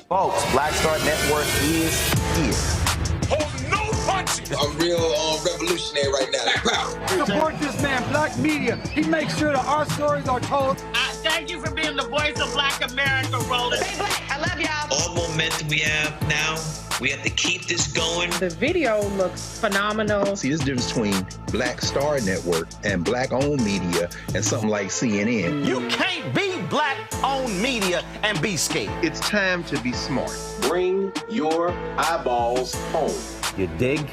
Folks, Black Star Network is here. Hold no punches! I'm real revolutionary right now. Black power. Support this man, Black media. He makes sure that our stories are told. Thank you for being the voice of Black America, Roland. Stay black. I love y'all. All momentum we have now, we have to keep this going. The video looks phenomenal. See, this difference between Black Star Network and Black-owned media and something like CNN. You can't be Black-owned media and be scared. It's time to be smart. Bring your eyeballs home. You dig?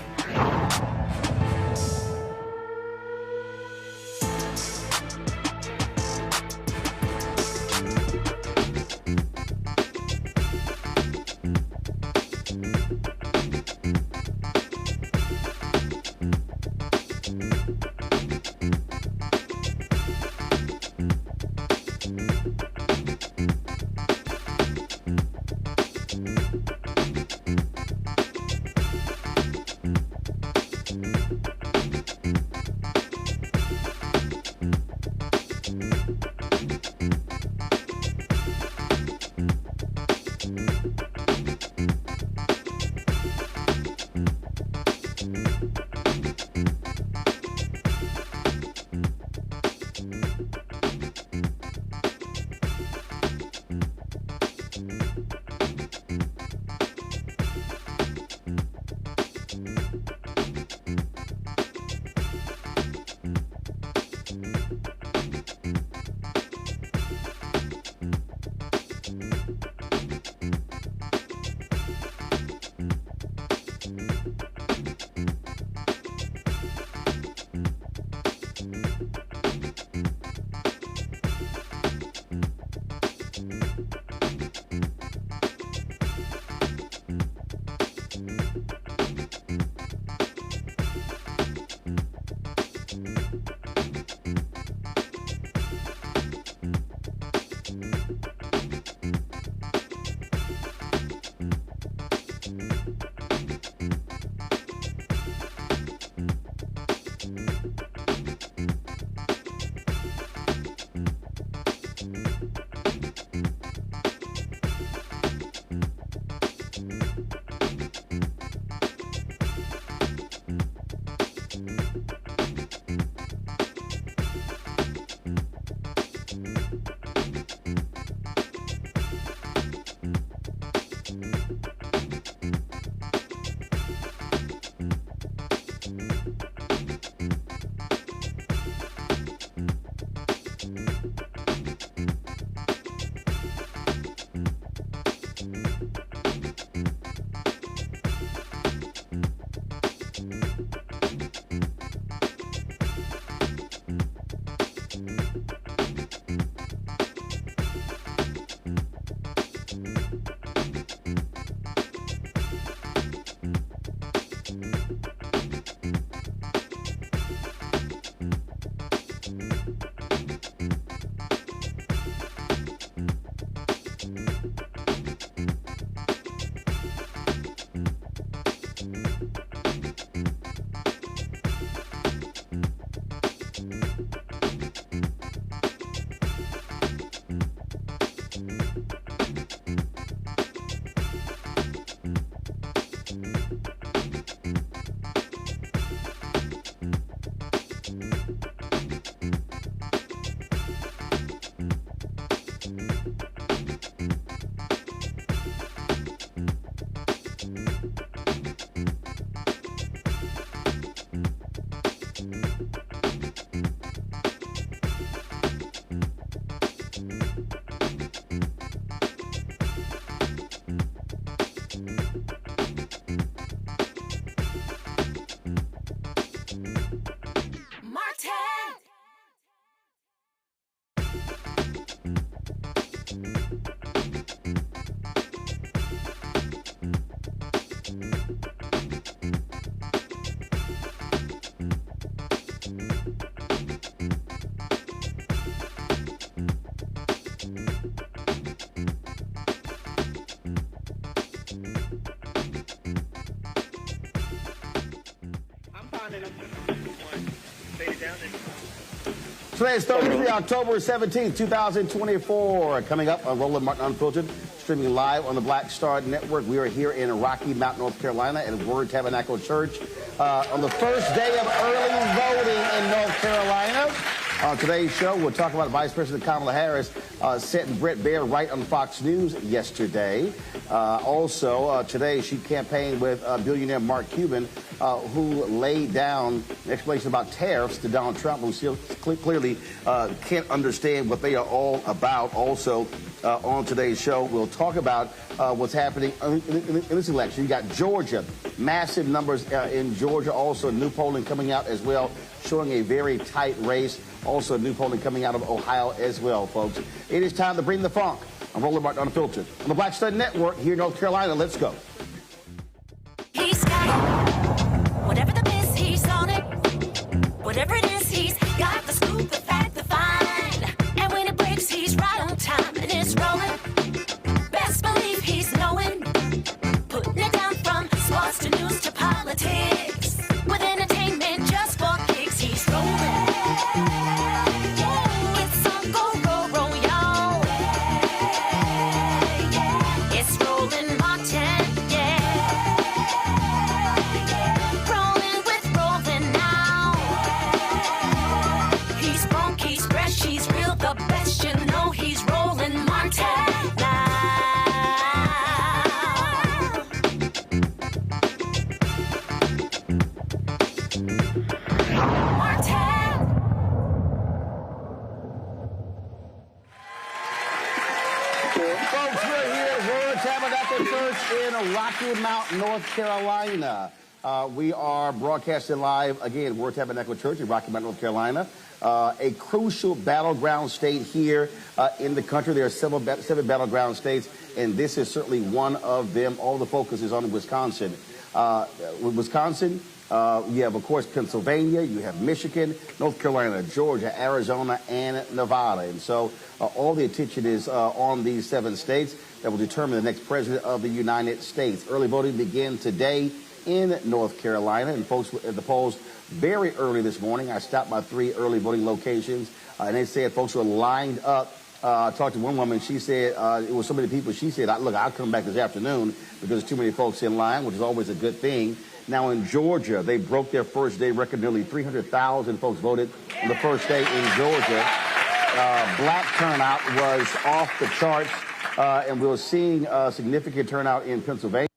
Today is Thursday, October 17th, 2024. Coming up on Roland Martin Unfiltered, streaming live on the Black Star Network. We are here in Rocky Mount, North Carolina at Word Tabernacle Church on the first day of early voting in North Carolina. On today's show, we'll talk about Vice President Kamala Harris setting Bret Baier right on Fox News yesterday. Today she campaigned with billionaire Mark Cuban, who laid down an explanation about tariffs to Donald Trump, who still clearly can't understand what they are all about. Also, on today's show, we'll talk about what's happening in this election. You got Georgia, massive numbers in Georgia. Also, new polling coming out as well, showing a very tight race. Also, new polling coming out of Ohio as well, folks. It is time to bring the funk. I'm Roland Martin Unfiltered on the Black Star Network here in North Carolina. Let's go. He's got it. Whatever the miss, he's on it. Whatever it is, he's got the scoop, the fact, the find. And when it breaks, he's right on time and it's rolling. Best believe he's knowing. Putting it down from sports to news to politics. With entertainment just for kicks, he's rolling. Rocky Mount, North Carolina. We are broadcasting live, again, Word Tabernacle Church in Rocky Mount, North Carolina. A crucial battleground state here in the country. There are seven battleground states, and this is certainly one of them. All the focus is on Wisconsin. Wisconsin, you have, of course, Pennsylvania. You have Michigan, North Carolina, Georgia, Arizona, and Nevada. And so all the attention is on these 7 states that will determine the next president of the United States. Early voting begins today in North Carolina, and folks at the polls very early this morning. I stopped by 3 early voting locations, and they said folks were lined up. I talked to one woman. She said it was so many people. She said, look, I'll come back this afternoon because there's too many folks in line, which is always a good thing. Now in Georgia, they broke their first day record. Nearly 300,000 folks voted on the first day in Georgia. Black turnout was off the charts. And we're seeing a significant turnout in Pennsylvania.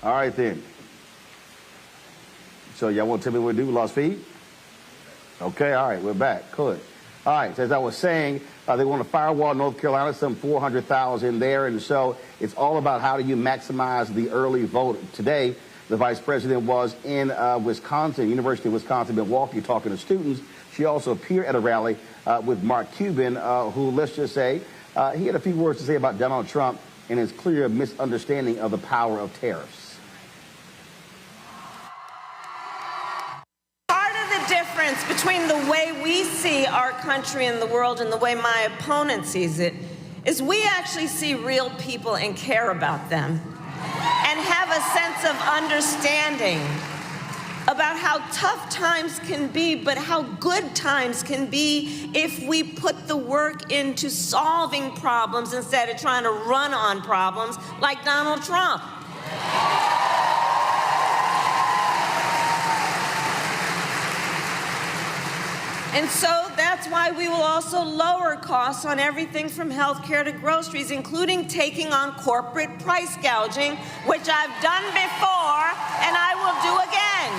All right, then. So y'all want to tell me what to do? We lost feed? Okay, all right, we're back. Good. All right, so as I was saying, they want to firewall North Carolina, some 400,000 there. And so it's all about how do you maximize the early vote. Today, the vice president was in Wisconsin, University of Wisconsin-Milwaukee, talking to students. She also appeared at a rally with Mark Cuban, who, let's just say, he had a few words to say about Donald Trump and his clear misunderstanding of the power of tariffs. Between the way we see our country and the world and the way my opponent sees it is we actually see real people and care about them and have a sense of understanding about how tough times can be, but how good times can be if we put the work into solving problems instead of trying to run on problems like Donald Trump. And so that's why we will also lower costs on everything from healthcare to groceries, including taking on corporate price gouging, which I've done before and I will do again.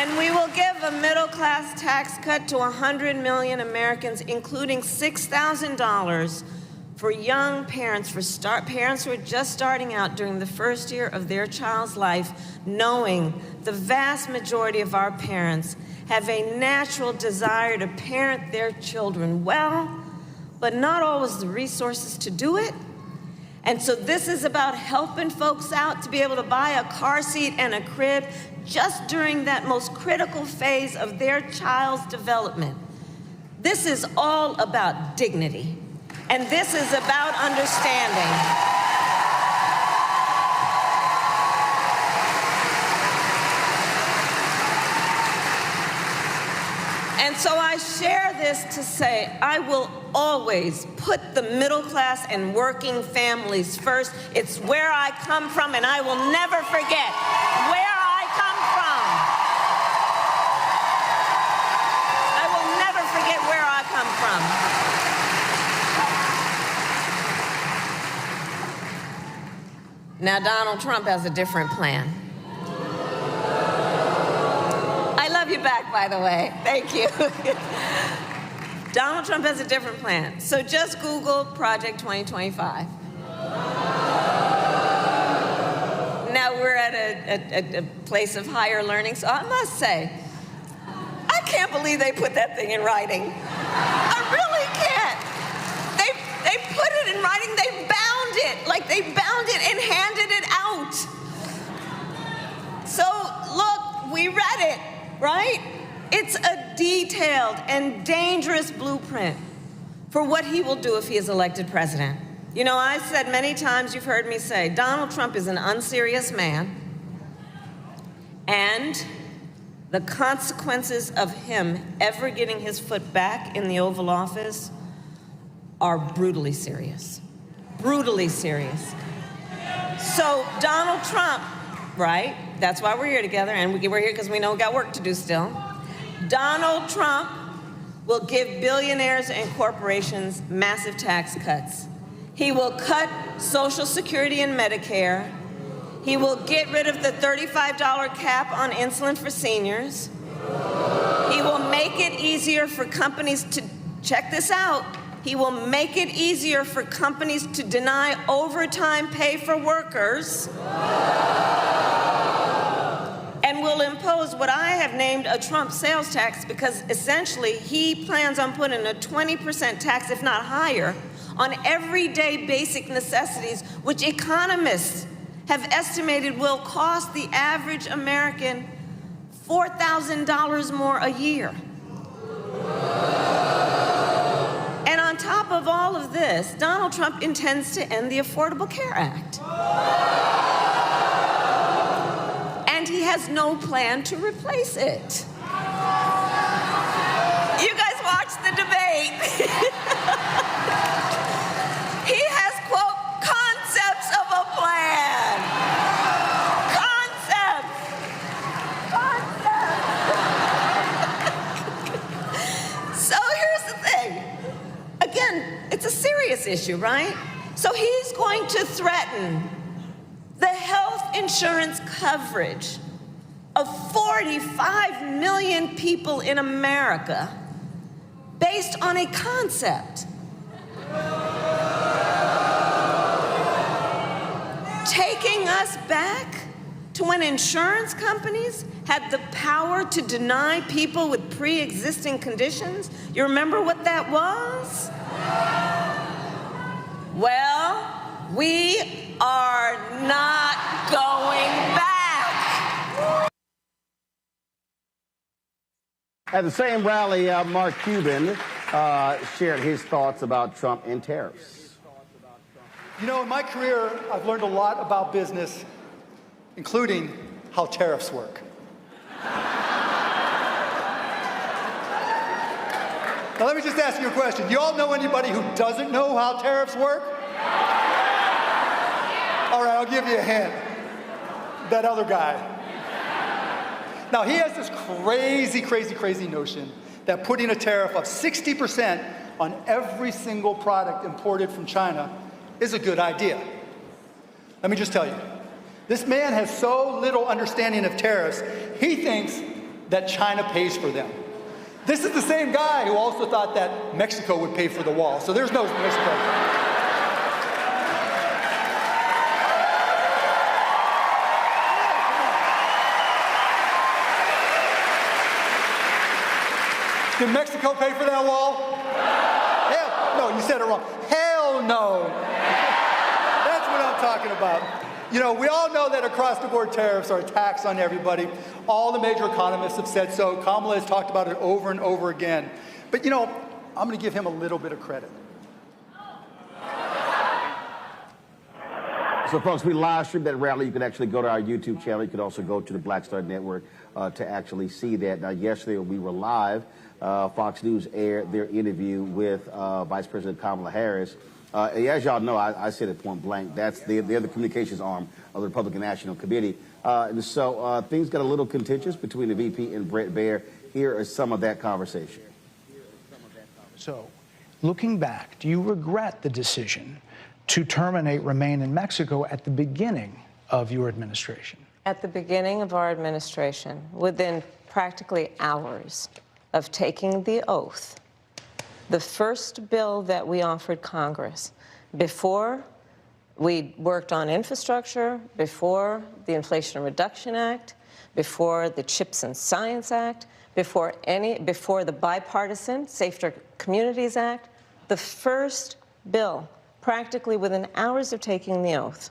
And we will give a middle-class tax cut to 100 million Americans, including $6,000 for young parents, parents who are just starting out during the first year of their child's life, knowing the vast majority of our parents have a natural desire to parent their children well, but not always the resources to do it. And so this is about helping folks out to be able to buy a car seat and a crib just during that most critical phase of their child's development. This is all about dignity, and this is about understanding. And so I share this to say I will always put the middle class and working families first. It's where I come from, and I will never forget where I come from. I will never forget where I come from. Now, Donald Trump has a different plan. You back, by the way. Thank you. Donald Trump has a different plan. So just Google Project 2025. Now we're at a place of higher learning, so I must say, I can't believe they put that thing in writing. I really can't. They put it in writing, they bound it, like they bound it and handed it out. So look, we read it. Right? It's a detailed and dangerous blueprint for what he will do if he is elected president. You know, I've said many times, you've heard me say, Donald Trump is an unserious man, and the consequences of him ever getting his foot back in the Oval Office are brutally serious. Brutally serious. So Donald Trump, right? That's why we're here together, and we're here because we know we got work to do still. Donald Trump will give billionaires and corporations massive tax cuts. He will cut Social Security and Medicare. He will get rid of the $35 cap on insulin for seniors. He will make it easier for companies to, check this out, he will make it easier for companies to deny overtime pay for workers. And will impose what I have named a Trump sales tax, because essentially he plans on putting a 20% tax, if not higher, on everyday basic necessities, which economists have estimated will cost the average American $4,000 more a year. And on top of all of this, Donald Trump intends to end the Affordable Care Act. And he has no plan to replace it. You guys watch the debate. He has, quote, concepts of a plan. Concepts. So here's the thing. Again, it's a serious issue, right? So he's going to threaten the health insurance coverage of 45 million people in America based on a concept. Taking us back to when insurance companies had the power to deny people with pre-existing conditions. You remember what that was? Well, we are not going back. At the same rally, Mark Cuban shared his thoughts about Trump and tariffs. You know, in my career, I've learned a lot about business, including how tariffs work. Now, let me just ask you a question. Do you all know anybody who doesn't know how tariffs work? All right, I'll give you a hint. That other guy. Now, he has this crazy notion that putting a tariff of 60% on every single product imported from China is a good idea. Let me just tell you, this man has so little understanding of tariffs, he thinks that China pays for them. This is the same guy who also thought that Mexico would pay for the wall, so there's no Mexico. Did Mexico pay for that wall? Hell, no, no, you said it wrong. Hell no. That's what I'm talking about. You know, we all know that across-the-board tariffs are a tax on everybody. All the major economists have said so. Kamala has talked about it over and over again. But, you know, I'm going to give him a little bit of credit. So, folks, we live streamed that rally. You can actually go to our YouTube channel. You can also go to the Black Star Network to actually see that. Now, yesterday we were live. Fox News aired their interview with Vice President Kamala Harris. As y'all know, I said it point blank, they're the communications arm of the Republican National Committee. And so things got a little contentious between the VP and Bret Baier. Here is some of that conversation. So, looking back, do you regret the decision to terminate Remain in Mexico at the beginning of your administration? At the beginning of our administration, within practically hours of taking the oath, the first bill that we offered Congress, before we worked on infrastructure, before the Inflation Reduction Act, before the CHIPS and Science Act, before the bipartisan Safer Communities Act, the first bill, practically within hours of taking the oath,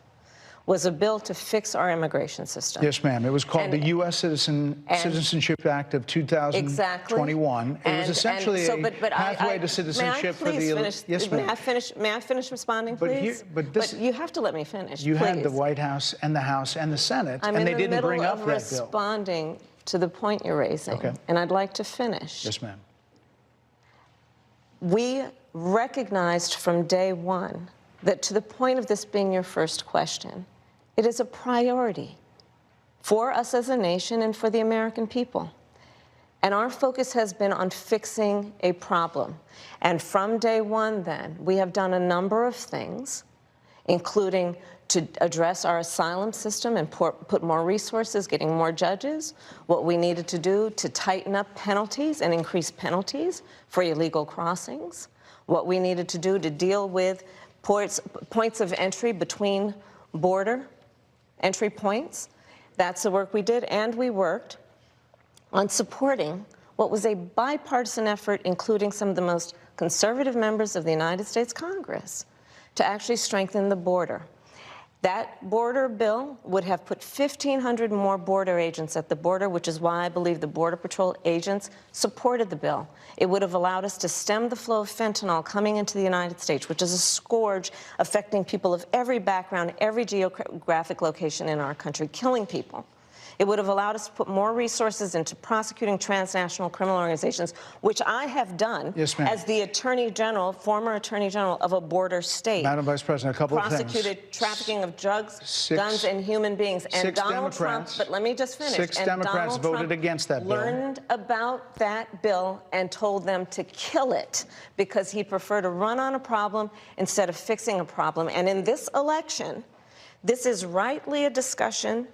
was a bill to fix our immigration system. Yes, ma'am. It was called the U.S. Citizenship Act of 2021. Exactly. It was essentially a pathway to citizenship for the... Yes, ma'am. May I finish responding, please? But you have to let me finish, You please. had the White House and the House and the Senate, and they didn't bring up that bill. I'm in the middle of responding to the point you're raising, and I'd like to finish. Yes, ma'am. We recognized from day one that, to the point of this being your first question, it is a priority for us as a nation and for the American people. And our focus has been on fixing a problem. And from day one, then, we have done a number of things, including to address our asylum system and put more resources, getting more judges, what we needed to do to tighten up penalties and increase penalties for illegal crossings, what we needed to do to deal with points of entry between border entry points. That's the work we did, and we worked on supporting what was a bipartisan effort, including some of the most conservative members of the United States Congress, to actually strengthen the border. That border bill would have put 1,500 more border agents at the border, which is why I believe the Border Patrol agents supported the bill. It would have allowed us to stem the flow of fentanyl coming into the United States, which is a scourge affecting people of every background, every geographic location in our country, killing people. It would have allowed us to put more resources into prosecuting transnational criminal organizations, which I have done as the Attorney General, former Attorney General of a border state. Madam Vice President, a couple of things. Prosecuted trafficking of drugs, guns, and human beings. And Donald Trump, but let me just finish. 6 Democrats voted against that bill. Learned about that bill and told them to kill it because he'd prefer to run on a problem instead of fixing a problem. And in this election, this is rightly a discussion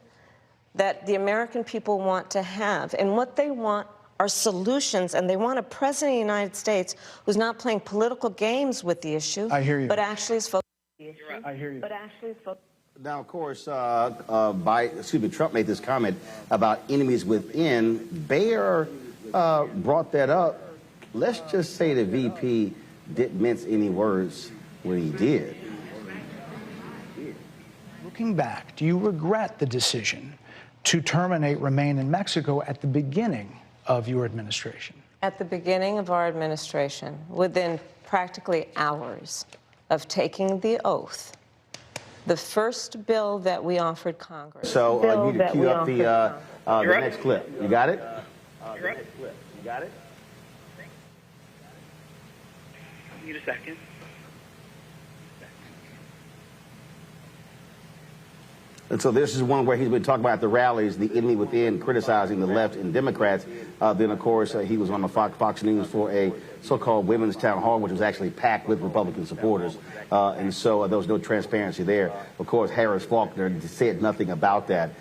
that the American people want to have. And what they want are solutions, and they want a president of the United States who's not playing political games with the issue, I hear you. but actually is focused on the issue. I hear you. Now, of course, Trump made this comment about enemies within. Baier brought that up. Let's just say the VP didn't mince any words when he did. Looking back, do you regret the decision to terminate Remain in Mexico at the beginning of your administration? At the beginning of our administration, within practically hours of taking the oath, the first bill that we offered Congress. So you need to cue up the next clip. You got it? You got it? Need a second. And so this is one where he's been talking about the rallies, the enemy within, criticizing the left and Democrats. Then, of course, he was on the Fox News for a so-called women's town hall, which was actually packed with Republican supporters. And so there was no transparency there. Of course, Harris Faulkner said nothing about that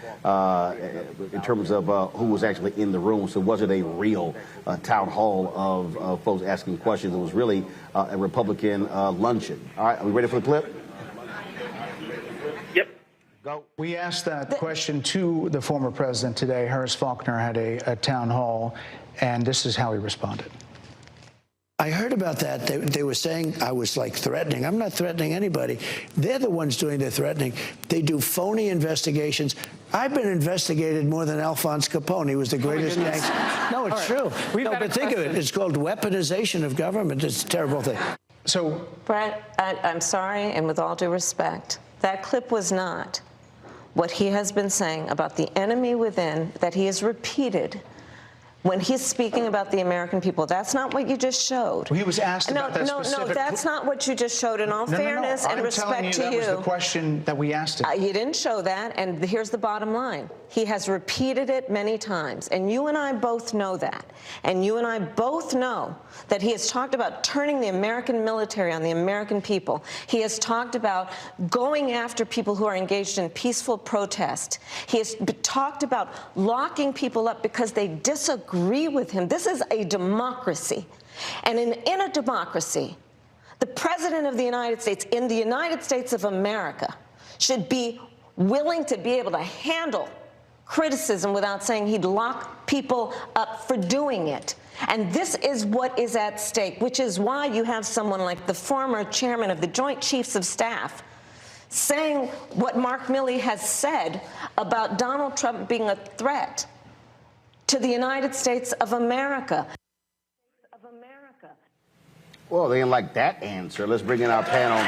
in terms of who was actually in the room. So was it a real town hall of folks asking questions? It was really a Republican luncheon. All right, are we ready for the clip? Go. We asked that question to the former president today. Harris Faulkner had a town hall, and this is how he responded. I heard about that. They were saying I was like threatening. I'm not threatening anybody. They're the ones doing the threatening. They do phony investigations. I've been investigated more than Alphonse Capone. He was the greatest gangster. No, it's true. No, but think of it. It's called weaponization of government. It's a terrible thing. So, Brett, I'm sorry, and with all due respect, that clip was not what he has been saying about the enemy within that he has repeated when he's speaking about the American people. That's not what you just showed. Well, he was asked about that specific... No, that's not what you just showed. In all fairness and respect to you. That was the question that we asked him. You didn't show that, and here's the bottom line. He has repeated it many times, and you and I both know that. And you and I both know that he has talked about turning the American military on the American people. He has talked about going after people who are engaged in peaceful protest. He has talked about locking people up because they disagree with him. This is a democracy. And in a democracy, the President of the United States, in the United States of America, should be willing to be able to handle criticism without saying he'd lock people up for doing it. And this is what is at stake, which is why you have someone like the former chairman of the Joint Chiefs of Staff saying what Mark Milley has said about Donald Trump being a threat to the United States of America. Well, they didn't like that answer. Let's bring in our panel.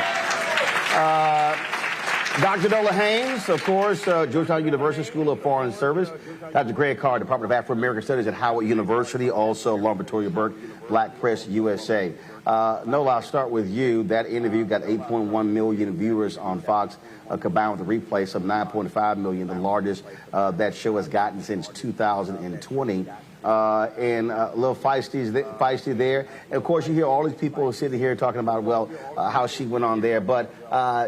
Dr. Dola Haynes, of course, Georgetown University School of Foreign Service. Dr. Greg Carr, Department of Afro-American Studies at Howard University. Also, Lauren Victoria Burke, Black Press USA. Nola, I'll start with you. That interview got 8.1 million viewers on Fox, combined with the replay, some 9.5 million, the largest that show has gotten since 2020. And a little feisty there. And of course, you hear all these people sitting here talking about, well, how she went on there. But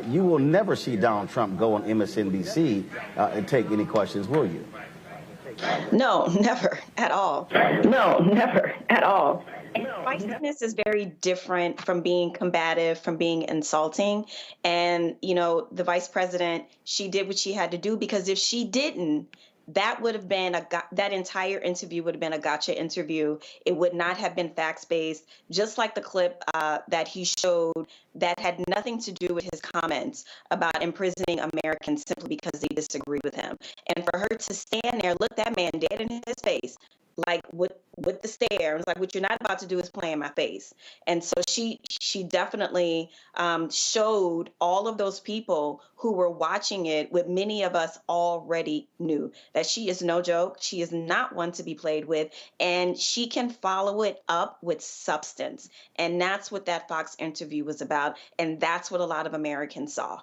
you will never see Donald Trump go on MSNBC and take any questions, will you? No, never at all. No, never at all. Feistiness is very different from being combative, from being insulting. And, you know, the vice president, she did what she had to do, because if she didn't, that would have been that entire interview would have been a gotcha interview. It would not have been facts-based, just like the clip that he showed that had nothing to do with his comments about imprisoning Americans simply because they disagree with him. And for her to stand there, look that man dead in his face, like with the stare, it's like, what you're not about to do is play in my face. And so she definitely showed all of those people who were watching it, what many of us already knew, that she is no joke. She is not one to be played with, and she can follow it up with substance. And that's what that Fox interview was about. And that's what a lot of Americans saw.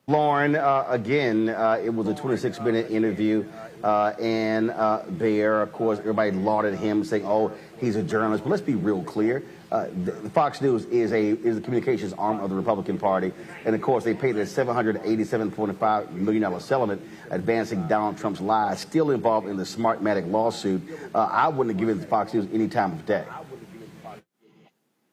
Lauren, again, it was a 26-minute interview, and there, of course, everybody lauded him, saying, oh, he's a journalist. But let's be real clear. The Fox News is the communications arm of the Republican Party, and, of course, they paid a $787.5 million settlement advancing Donald Trump's lies, still involved in the Smartmatic lawsuit. I wouldn't have given the Fox News any time of day.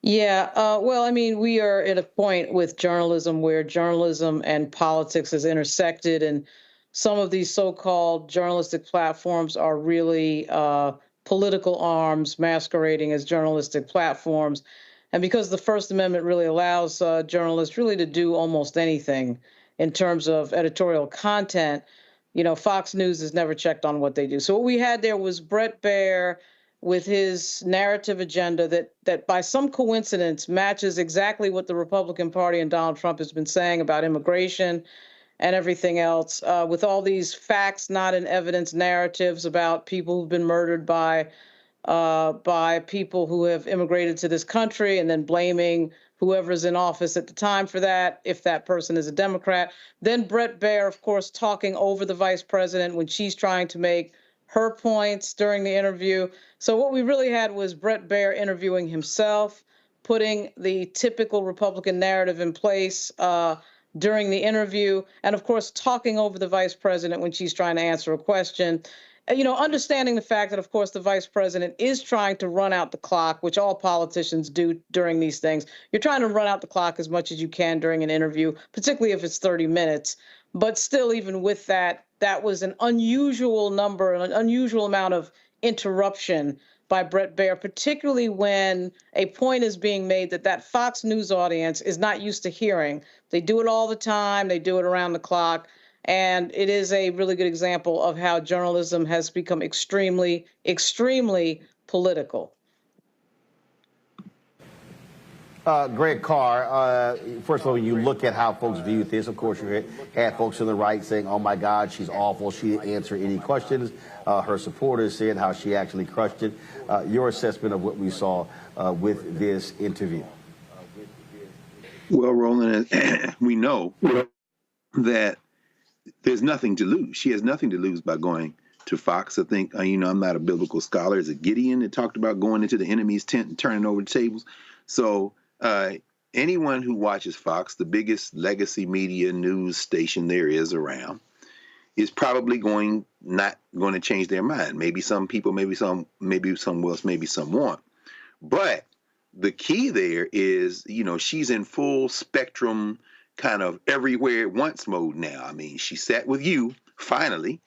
Yeah, well, I mean, we are at a point with journalism where journalism and politics has intersected, and some of these so-called journalistic platforms are really political arms masquerading as journalistic platforms. And because the First Amendment really allows journalists really to do almost anything in terms of editorial content, you know, Fox News has never checked on what they do. So what we had there was Bret Baier with his narrative agenda that by some coincidence matches exactly what the Republican Party and Donald Trump has been saying about immigration and everything else, with all these facts not in evidence narratives about people who've been murdered by people who have immigrated to this country, and then blaming whoever's in office at the time for that, if that person is a Democrat. Then Bret Baier, of course, talking over the vice president when she's trying to make her points during the interview. So what we really had was Bret Baier interviewing himself, putting the typical Republican narrative in place during the interview, and of course, talking over the vice president when she's trying to answer a question. You know, understanding the fact that, of course, the vice president is trying to run out the clock, which all politicians do during these things. You're trying to run out the clock as much as you can during an interview, particularly if it's 30 minutes. But still, even with that, that was an unusual number, an unusual amount of interruption by Bret Baier, particularly when a point is being made that Fox News audience is not used to hearing. They do it all the time. They do it around the clock. And it is a really good example of how journalism has become extremely, extremely political. Greg Carr, first of all, when you look at how folks view this, of course, you had folks on the right saying, oh, my God, she's awful. She didn't answer any questions. Her supporters said how she actually crushed it. Your assessment of what we saw with this interview? Well, Roland, we know that there's nothing to lose. She has nothing to lose by going to Fox. I think, I'm not a biblical scholar. Is it Gideon that talked about going into the enemy's tent and turning over the tables? So anyone who watches Fox, the biggest legacy media news station there is around, is probably not going to change their mind. Maybe some people, maybe some will, maybe some won't. But the key there is, she's in full spectrum, kind of everywhere at once mode now. I mean, she sat with you finally.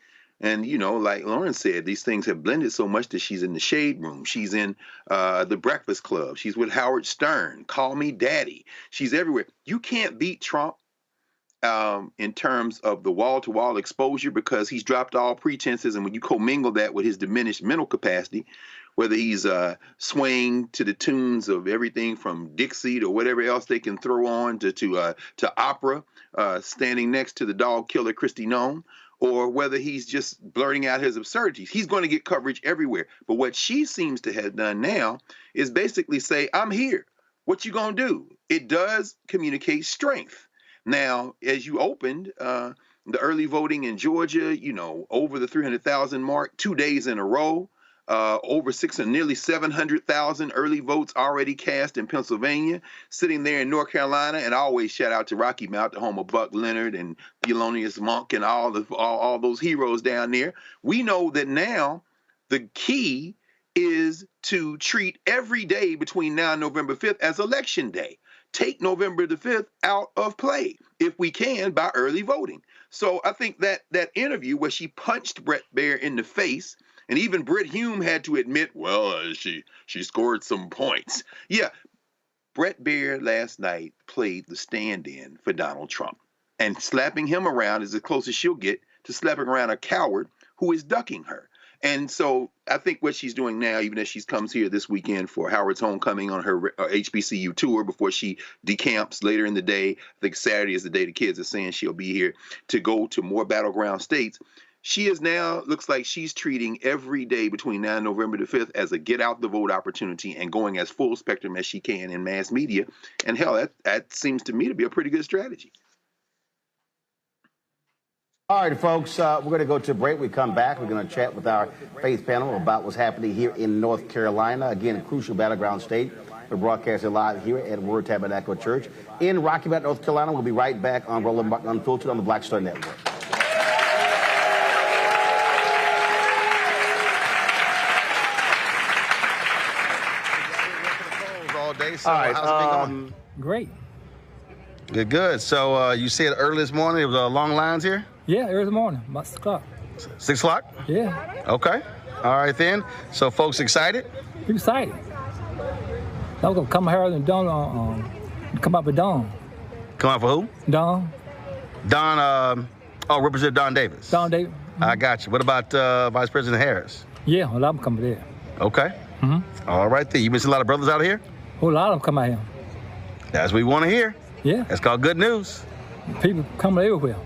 And, like Lauren said, these things have blended so much that she's in the Shade Room. She's in the Breakfast Club. She's with Howard Stern. Call Me Daddy. She's everywhere. You can't beat Trump in terms of the wall-to-wall exposure because he's dropped all pretenses. And when you commingle that with his diminished mental capacity, whether he's swaying to the tunes of everything from Dixie to whatever else they can throw on to opera, standing next to the dog killer Kristi Noem, or whether he's just blurting out his absurdities. He's going to get coverage everywhere. But what she seems to have done now is basically say, I'm here. What you going to do? It does communicate strength. Now, as you opened, the early voting in Georgia, over the 300,000 mark, 2 days in a row, over nearly 700,000 early votes already cast in Pennsylvania, sitting there in North Carolina. And I always shout out to Rocky Mount, the home of Buck Leonard and Thelonious Monk and all those heroes down there. We know that now the key is to treat every day between now and November 5th as election day. Take November the 5th out of play, if we can, by early voting. So I think that interview where she punched Bret Baier in the face, and even Brit Hume had to admit, she scored some points. Yeah, Bret Baier last night played the stand-in for Donald Trump. And slapping him around is as close as she'll get to slapping around a coward who is ducking her. And so I think what she's doing now, even as she comes here this weekend for Howard's homecoming on her HBCU tour before she decamps later in the day, I think Saturday is the day the kids are saying she'll be here to go to more battleground states. She is now, looks like she's treating every day between now and November the 5th as a get out the vote opportunity and going as full spectrum as she can in mass media. And hell, that seems to me to be a pretty good strategy. All right, folks, we're going to go to a break. We come back. We're going to chat with our faith panel about what's happening here in North Carolina. Again, a crucial battleground state. We're broadcasting live here at Word Tabernacle Church in Rocky Mount, North Carolina. We'll be right back on Roland Martin Unfiltered on the Black Star Network. All day. So how's it been going? Great. Good. So you said early this morning there was long lines here? Yeah, early morning, about 6 o'clock. 6 o'clock? Yeah. Okay. All right then. So folks excited? Excited. I was gonna come here and Don, come up with Don. Come out for who? Don. Representative Don Davis. Don Davis. I got you. What about Vice President Harris? Yeah, well, I'm coming there. Okay. Mm-hmm. All right then. You been seeing a lot of brothers out here? A lot of them come out here. That's what we want to hear. Yeah. That's called good news. People coming everywhere.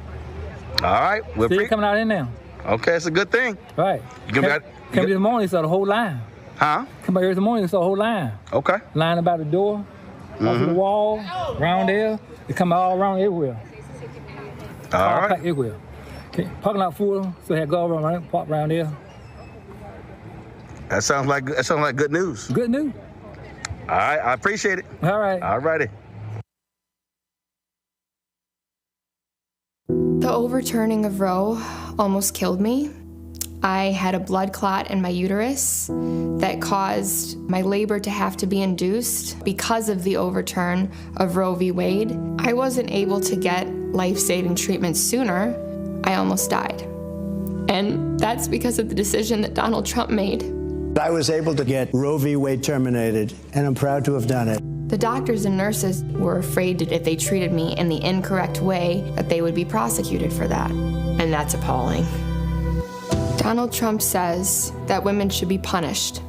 All right. Still coming out in now. Okay, that's a good thing. Right. Come in the morning, saw the whole line. Huh? Come out here in the morning, saw the whole line. Okay. Line about the door, off the wall, around there. They come all around everywhere. All right. Everywhere. Okay. Parking lot full, so they had to go around, park around there. That sounds like good news. Good news. All right, I appreciate it. All right. All righty. The overturning of Roe almost killed me. I had a blood clot in my uterus that caused my labor to have to be induced because of the overturn of Roe v. Wade. I wasn't able to get life-saving treatment sooner. I almost died. And that's because of the decision that Donald Trump made. I was able to get Roe v. Wade terminated, and I'm proud to have done it. The doctors and nurses were afraid that if they treated me in the incorrect way, that they would be prosecuted for that. And that's appalling. Donald Trump says that women should be punished.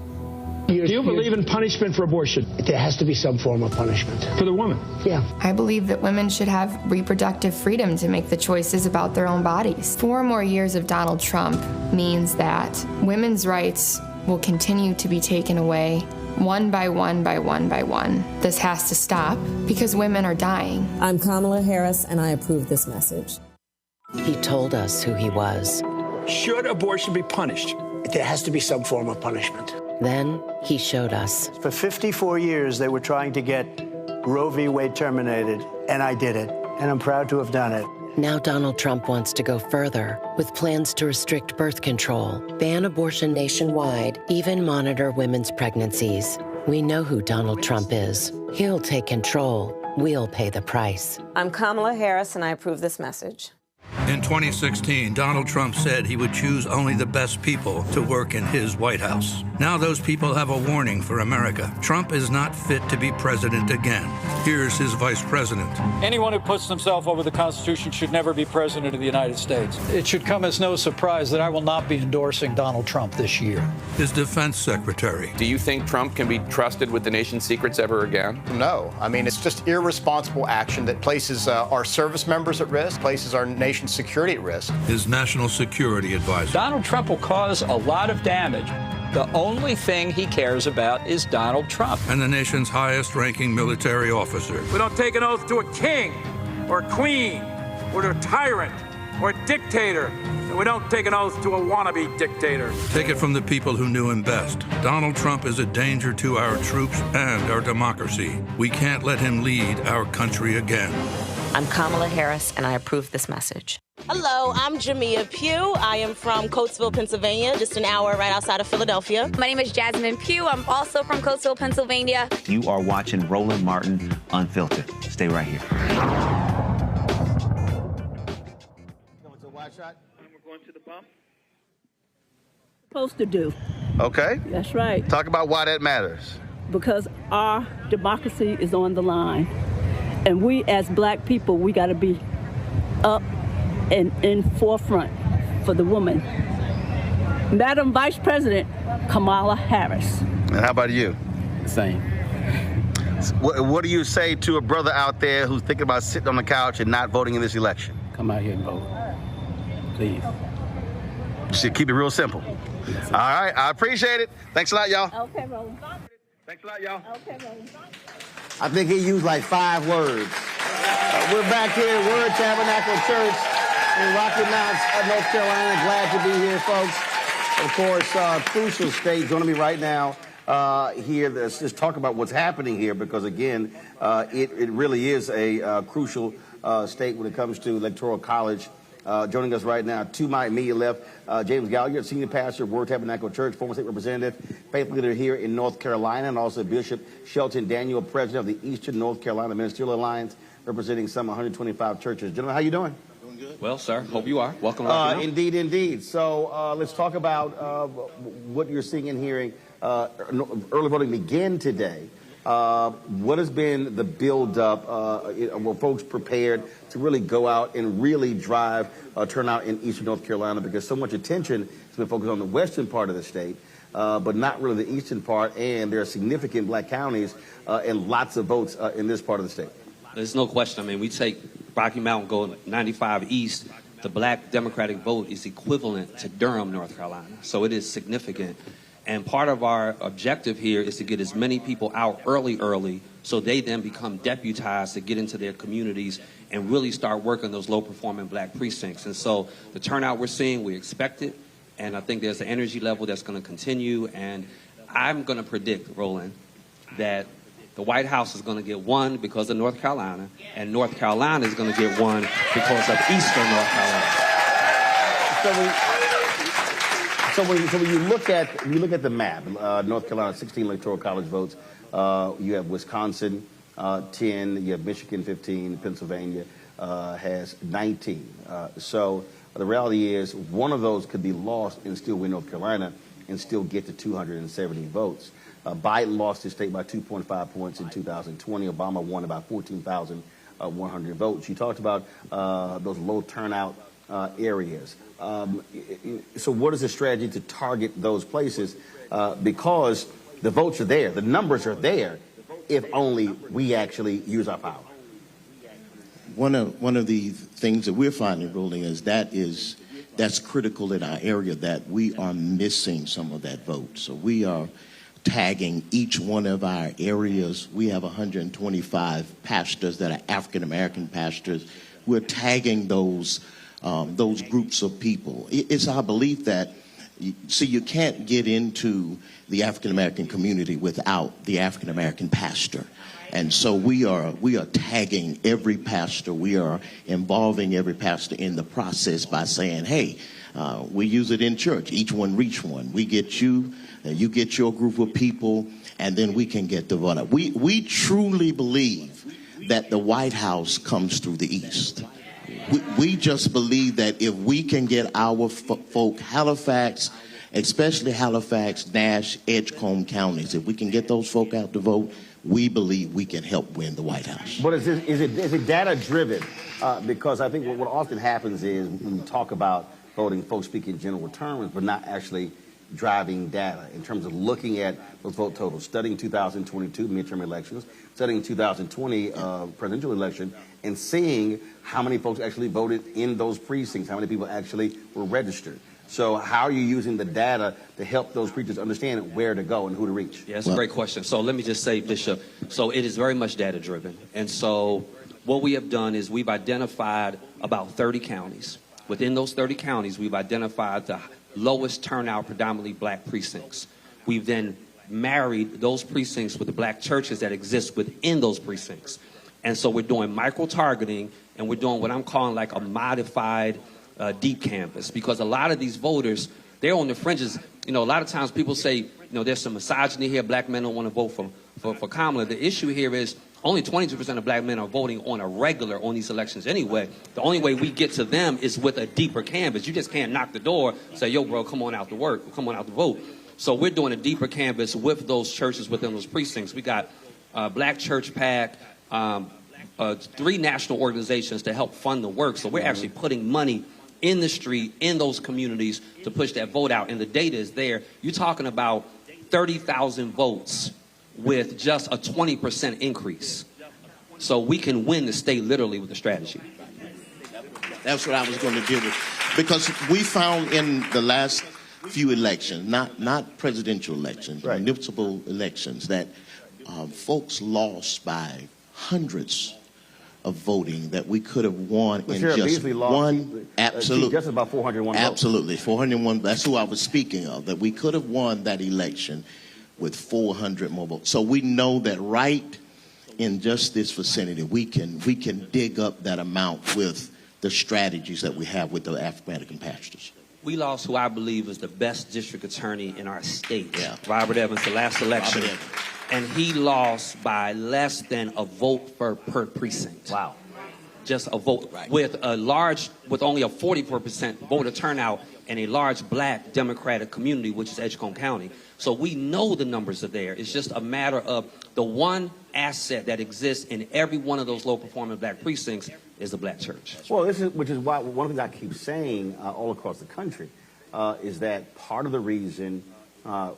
Do you believe in punishment for abortion? There has to be some form of punishment. For the woman? Yeah. I believe that women should have reproductive freedom to make the choices about their own bodies. 4 more years of Donald Trump means that women's rights will continue to be taken away one by one by one by one. This has to stop because women are dying. I'm Kamala Harris, and I approve this message. He told us who he was. Should abortion be punished? There has to be some form of punishment. Then he showed us. For 54 years, they were trying to get Roe v. Wade terminated, and I did it, and I'm proud to have done it. Now Donald Trump wants to go further with plans to restrict birth control, ban abortion nationwide, even monitor women's pregnancies. We know who Donald Trump is. He'll take control. We'll pay the price. I'm Kamala Harris, and I approve this message. In 2016, Donald Trump said he would choose only the best people to work in his White House. Now those people have a warning for America. Trump is not fit to be president again. Here's his vice president. Anyone who puts themselves over the Constitution should never be president of the United States. It should come as no surprise that I will not be endorsing Donald Trump this year. His defense secretary. Do you think Trump can be trusted with the nation's secrets ever again? No. I mean, it's just irresponsible action that places our service members at risk, places our nation's security at risk. His national security advisor. Donald Trump will cause a lot of damage. The only thing he cares about is Donald Trump. And the nation's highest-ranking military officer. We don't take an oath to a king or a queen or to a tyrant or a dictator. And we don't take an oath to a wannabe dictator. Take it from the people who knew him best. Donald Trump is a danger to our troops and our democracy. We can't let him lead our country again. I'm Kamala Harris, and I approve this message. Hello, I'm Jamia Pugh. I am from Coatesville, Pennsylvania, just an hour right outside of Philadelphia. My name is Jasmine Pugh. I'm also from Coatesville, Pennsylvania. You are watching Roland Martin Unfiltered. Stay right here. Going to a wide shot? We're going to the bump. Supposed to do. Okay. That's right. Talk about why that matters. Because our democracy is on the line. And we, as black people, we got to be up and in forefront for the woman. Madam Vice President Kamala Harris. And how about you? Same. What do you say to a brother out there who's thinking about sitting on the couch and not voting in this election? Come out here and vote, please. Should keep it real simple. All right, I appreciate it. Thanks a lot, y'all. Okay, Roland. Thanks a lot, y'all. Okay, Roland. I think he used like 5 words. We're back here at Word Tabernacle Church in Rocky Mount, North Carolina. Glad to be here, folks. Of course, crucial state. Joining me right now here. Let's just talk about what's happening here because, again, it really is a crucial state when it comes to Electoral College. Joining us right now, to my immediate left, James Gallagher, Senior Pastor of Word Tabernacle Church, former state representative, faith leader here in North Carolina, and also Bishop Shelton Daniel, president of the Eastern North Carolina Ministerial Alliance, representing some 125 churches. Gentlemen, how you doing? Doing good. Well, sir, hope you are. Welcome. Indeed, indeed. So let's talk about what you're seeing and hearing. Early voting began today. What has been the build-up? Were folks prepared to really go out and really drive turnout in Eastern North Carolina? Because so much attention has been focused on the western part of the state, but not really the eastern part. And there are significant black counties and lots of votes in this part of the state. There's no question. I mean, we take Rocky Mountain, go 95 east. The black Democratic vote is equivalent to Durham, North Carolina. So it is significant. And part of our objective here is to get as many people out early, so they then become deputized to get into their communities and really start working those low-performing black precincts. And so the turnout we're seeing, we expect it, and I think there's an energy level that's going to continue. And I'm going to predict, Roland, that the White House is going to get one because of North Carolina, and North Carolina is going to get one because of Eastern North Carolina. So when you look at the map, North Carolina 16 electoral college votes. You have Wisconsin 10. You have Michigan 15. Pennsylvania has 19. So the reality is one of those could be lost and still win North Carolina. and still get to 270 votes. Biden lost his state by 2.5 points in 2020. Obama won about 14,100 votes. You talked about those low turnout areas. So what is the strategy to target those places? Because the votes are there, the numbers are there, if only we actually use our power. One of the things that we're finding, Roland, is that's critical in our area, that we are missing some of that vote. So we are tagging each one of our areas. We have 125 pastors that are African American pastors. We're tagging those groups of people. It's our belief that, see, you can't get into the African American community without the African American pastor. And so we are tagging every pastor. We are involving every pastor in the process by saying, hey, we use it in church. Each one reach one. We get you, you get your group of people, and then we can get the vote out. We truly believe that the White House comes through the East. We just believe that if we can get our folk, Halifax, especially Halifax, Nash, Edgecombe counties, if we can get those folk out to vote, we believe we can help win the White House. But is it data driven? Because I think what often happens is when we talk about voting, folks speak in general terms, but not actually driving data in terms of looking at those vote totals, studying 2022 midterm elections, studying 2020 presidential election, and seeing how many folks actually voted in those precincts, how many people actually were registered. So how are you using the data to help those preachers understand where to go and who to reach? Yeah, that's a great question. So let me just say, Bishop, so it is very much data driven. And so what we have done is we've identified about 30 counties. Within those 30 counties, we've identified the lowest turnout predominantly black precincts. We've then married those precincts with the black churches that exist within those precincts. And so we're doing micro-targeting, and we're doing what I'm calling like a modified deep canvas, because a lot of these voters, they're on the fringes. You know, a lot of times people say, you know, there's some misogyny here. Black men don't want to vote for Kamala. The issue here is only 22% of black men are voting on a regular on these elections anyway. The only way we get to them is with a deeper canvas. You just can't knock the door, say, yo, bro, come on out to work, come on out to vote. So we're doing a deeper canvas with those churches within those precincts. We got Black Church PAC, 3 national organizations to help fund the work. So we're actually putting money in the street, in those communities, to push that vote out. And the data is there. You're talking about 30,000 votes with just a 20% increase. So we can win the state literally with the strategy. That's what I was going to deal with. Because we found in the last few elections, not presidential elections, municipal elections, that folks lost by hundreds of voting that we could have won in just one. Absolutely. Just about 401 votes. Absolutely. 401. That's who I was speaking of, that we could have won that election with 400 more votes. So we know that right in just this vicinity, we can dig up that amount with the strategies that we have with the African American pastors. We lost who I believe is the best district attorney in our state, Robert Evans, the last election. And he lost by less than a vote per precinct. Wow. Just a vote, with only a 44% voter turnout and a large black Democratic community, which is Edgecombe County. So we know the numbers are there. It's just a matter of the one asset that exists in every one of those low-performing black precincts is the black church. Well, which is why one of the things I keep saying all across the country is that part of the reason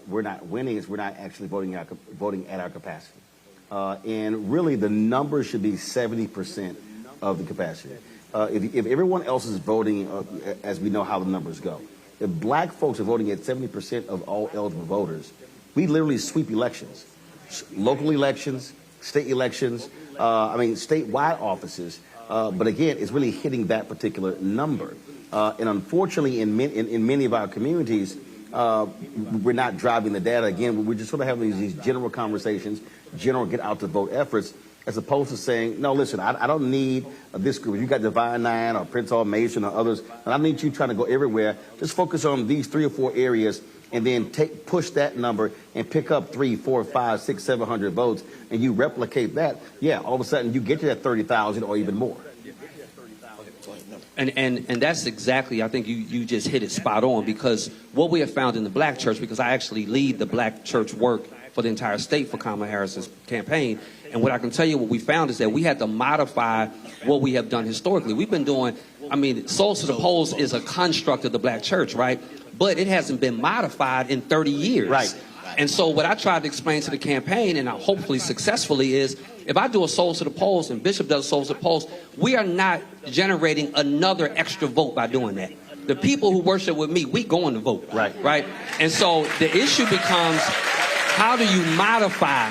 we're not winning is we're not actually voting at our capacity. And really, the number should be 70% of the capacity. If everyone else is voting, as we know how the numbers go, if black folks are voting at 70% of all eligible voters, we literally sweep elections, local elections, state elections, statewide offices. But again, it's really hitting that particular number. And unfortunately, in many of our communities, we're not driving the data. Again, we're just sort of having these general conversations, general get out the vote efforts, as opposed to saying, no, listen, I don't need this group. You got Divine Nine or Prince Hall Mason or others, and I need you trying to go everywhere. Just focus on these 3 or 4 areas and then push that number and pick up 3, 4, 5, 6, 700 votes, and you replicate that. Yeah, all of a sudden you get to that 30,000 or even more. And that's exactly, I think you just hit it spot on, because what we have found in the black church, because I actually lead the black church work for the entire state for Kamala Harris's campaign, and what I can tell you, what we found is that we had to modify what we have done historically. We've been doing, I mean, Souls to the Polls is a construct of the black church, right? But it hasn't been modified in 30 years. Right. And so what I tried to explain to the campaign, and hopefully successfully, is if I do a Souls to the Polls and Bishop does Souls to the Polls, we are not generating another extra vote by doing that. The people who worship with me, we going to vote. Right? And so the issue becomes, how do you modify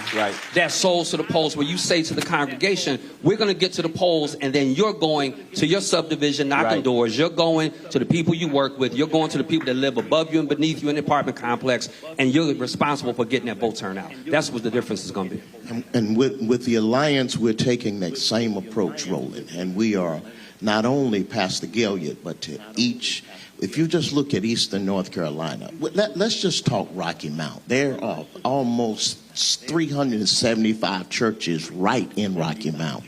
that Souls to the Polls, where you say to the congregation, we're going to get to the polls, and then you're going to your subdivision, knocking doors. You're going to the people you work with. You're going to the people that live above you and beneath you in the apartment complex, and you're responsible for getting that vote turnout. That's what the difference is going to be. And with the Alliance, we're taking that same approach, Roland, and we are not only Pastor Gilliard, but to each. If you just look at Eastern North Carolina, let's just talk Rocky Mount. There are almost 375 churches right in Rocky Mount,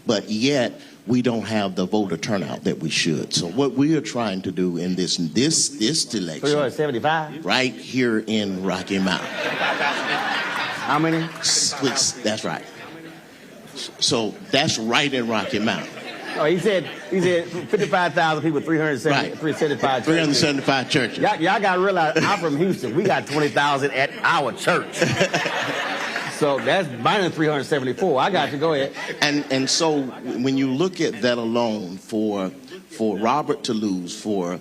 but yet we don't have the voter turnout that we should. So what we are trying to do in this election, 375, right here in Rocky Mount. How many? That's right. So that's right in Rocky Mount. Oh, he said 55,000 people, 375 churches. 375 churches. Y'all got to realize, I'm from Houston. We got 20,000 at our church. So that's minus 374. I got you. Go ahead. And so when you look at that alone, for Robert to lose, for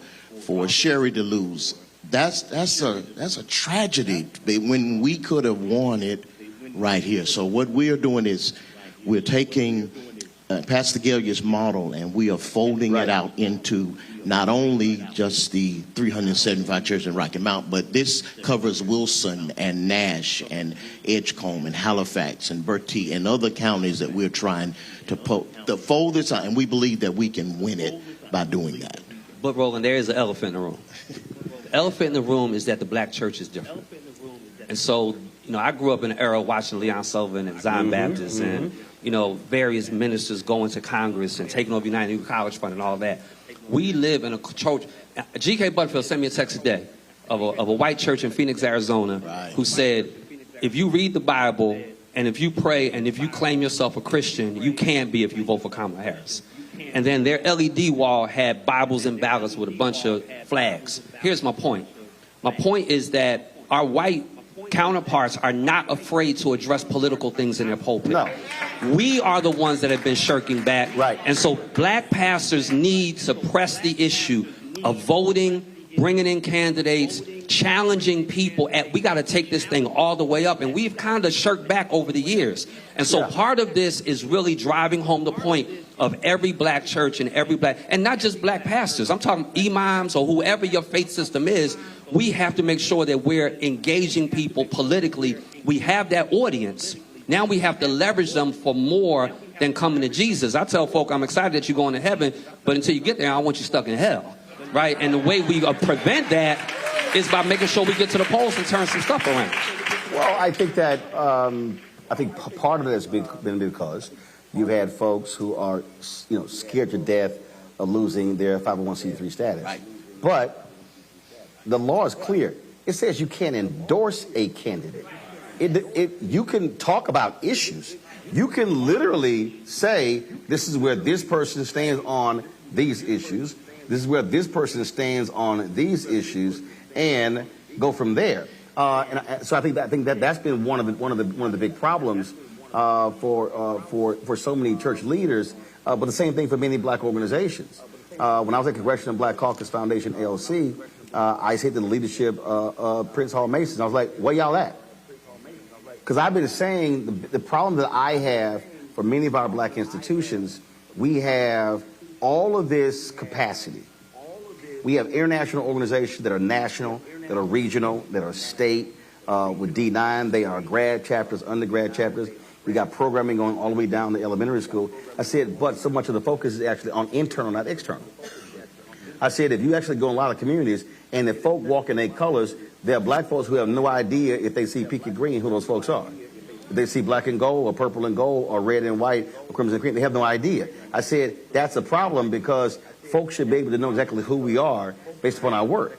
Sherry to lose, that's a tragedy when we could have won it right here. So what we are doing is we're taking Pastor Gilliard's model, and we are folding it out into not only just the 375 churches in Rocky Mount, but this covers Wilson and Nash and Edgecombe and Halifax and Bertie and other counties that we're trying to fold this out, and we believe that we can win it by doing that. But Roland, there is an elephant in the room. The elephant in the room is that the black church is different. And so, I grew up in an era watching Leon Sullivan and Zion Baptist and various ministers going to Congress and taking over United New College Fund and all that. We live in a church. G.K. Butterfield sent me a text today of a white church in Phoenix, Arizona, who said, if you read the Bible and if you pray and if you claim yourself a Christian, you can't be if you vote for Kamala Harris. And then their LED wall had Bibles and ballots with a bunch of flags. Here's my point. My point is that our white counterparts are not afraid to address political things in their pulpit. No. We are the ones that have been shirking back. Right. And so black pastors need to press the issue of voting, bringing in candidates, challenging people. We got to take this thing all the way up. And we've kind of shirked back over the years. And so part of this is really driving home the point of every black church and and not just black pastors. I'm talking imams or whoever your faith system is. We have to make sure that we're engaging people politically. We have that audience. Now we have to leverage them for more than coming to Jesus. I tell folk, I'm excited that you're going to heaven, but until you get there, I want you stuck in hell, right? And the way we prevent that is by making sure we get to the polls and turn some stuff around. Well, I think that part of it has been because you've had folks who are, scared to death of losing their 501c3 status. Right. But the law is clear. It says you can't endorse a candidate. You can talk about issues. You can literally say, this is where this person stands on these issues. This is where this person stands on these issues, and go from there. So I think that that's been one of the big problems for so many church leaders. But the same thing for many black organizations. When I was at Congressional Black Caucus Foundation, ALC, I hit the leadership of Prince Hall Masons. I was like, where y'all at? Because I've been saying the problem that I have for many of our black institutions, we have all of this capacity. We have international organizations that are national, that are regional, that are state. With D9, they are grad chapters, undergrad chapters. We got programming going all the way down to elementary school. I said, but so much of the focus is actually on internal, not external. I said, if you actually go in a lot of communities, and if folk walk in their colors, there are black folks who have no idea if they see peaky green who those folks are. If they see black and gold or purple and gold or red and white or crimson and cream, they have no idea. I said, that's a problem because folks should be able to know exactly who we are based upon our work.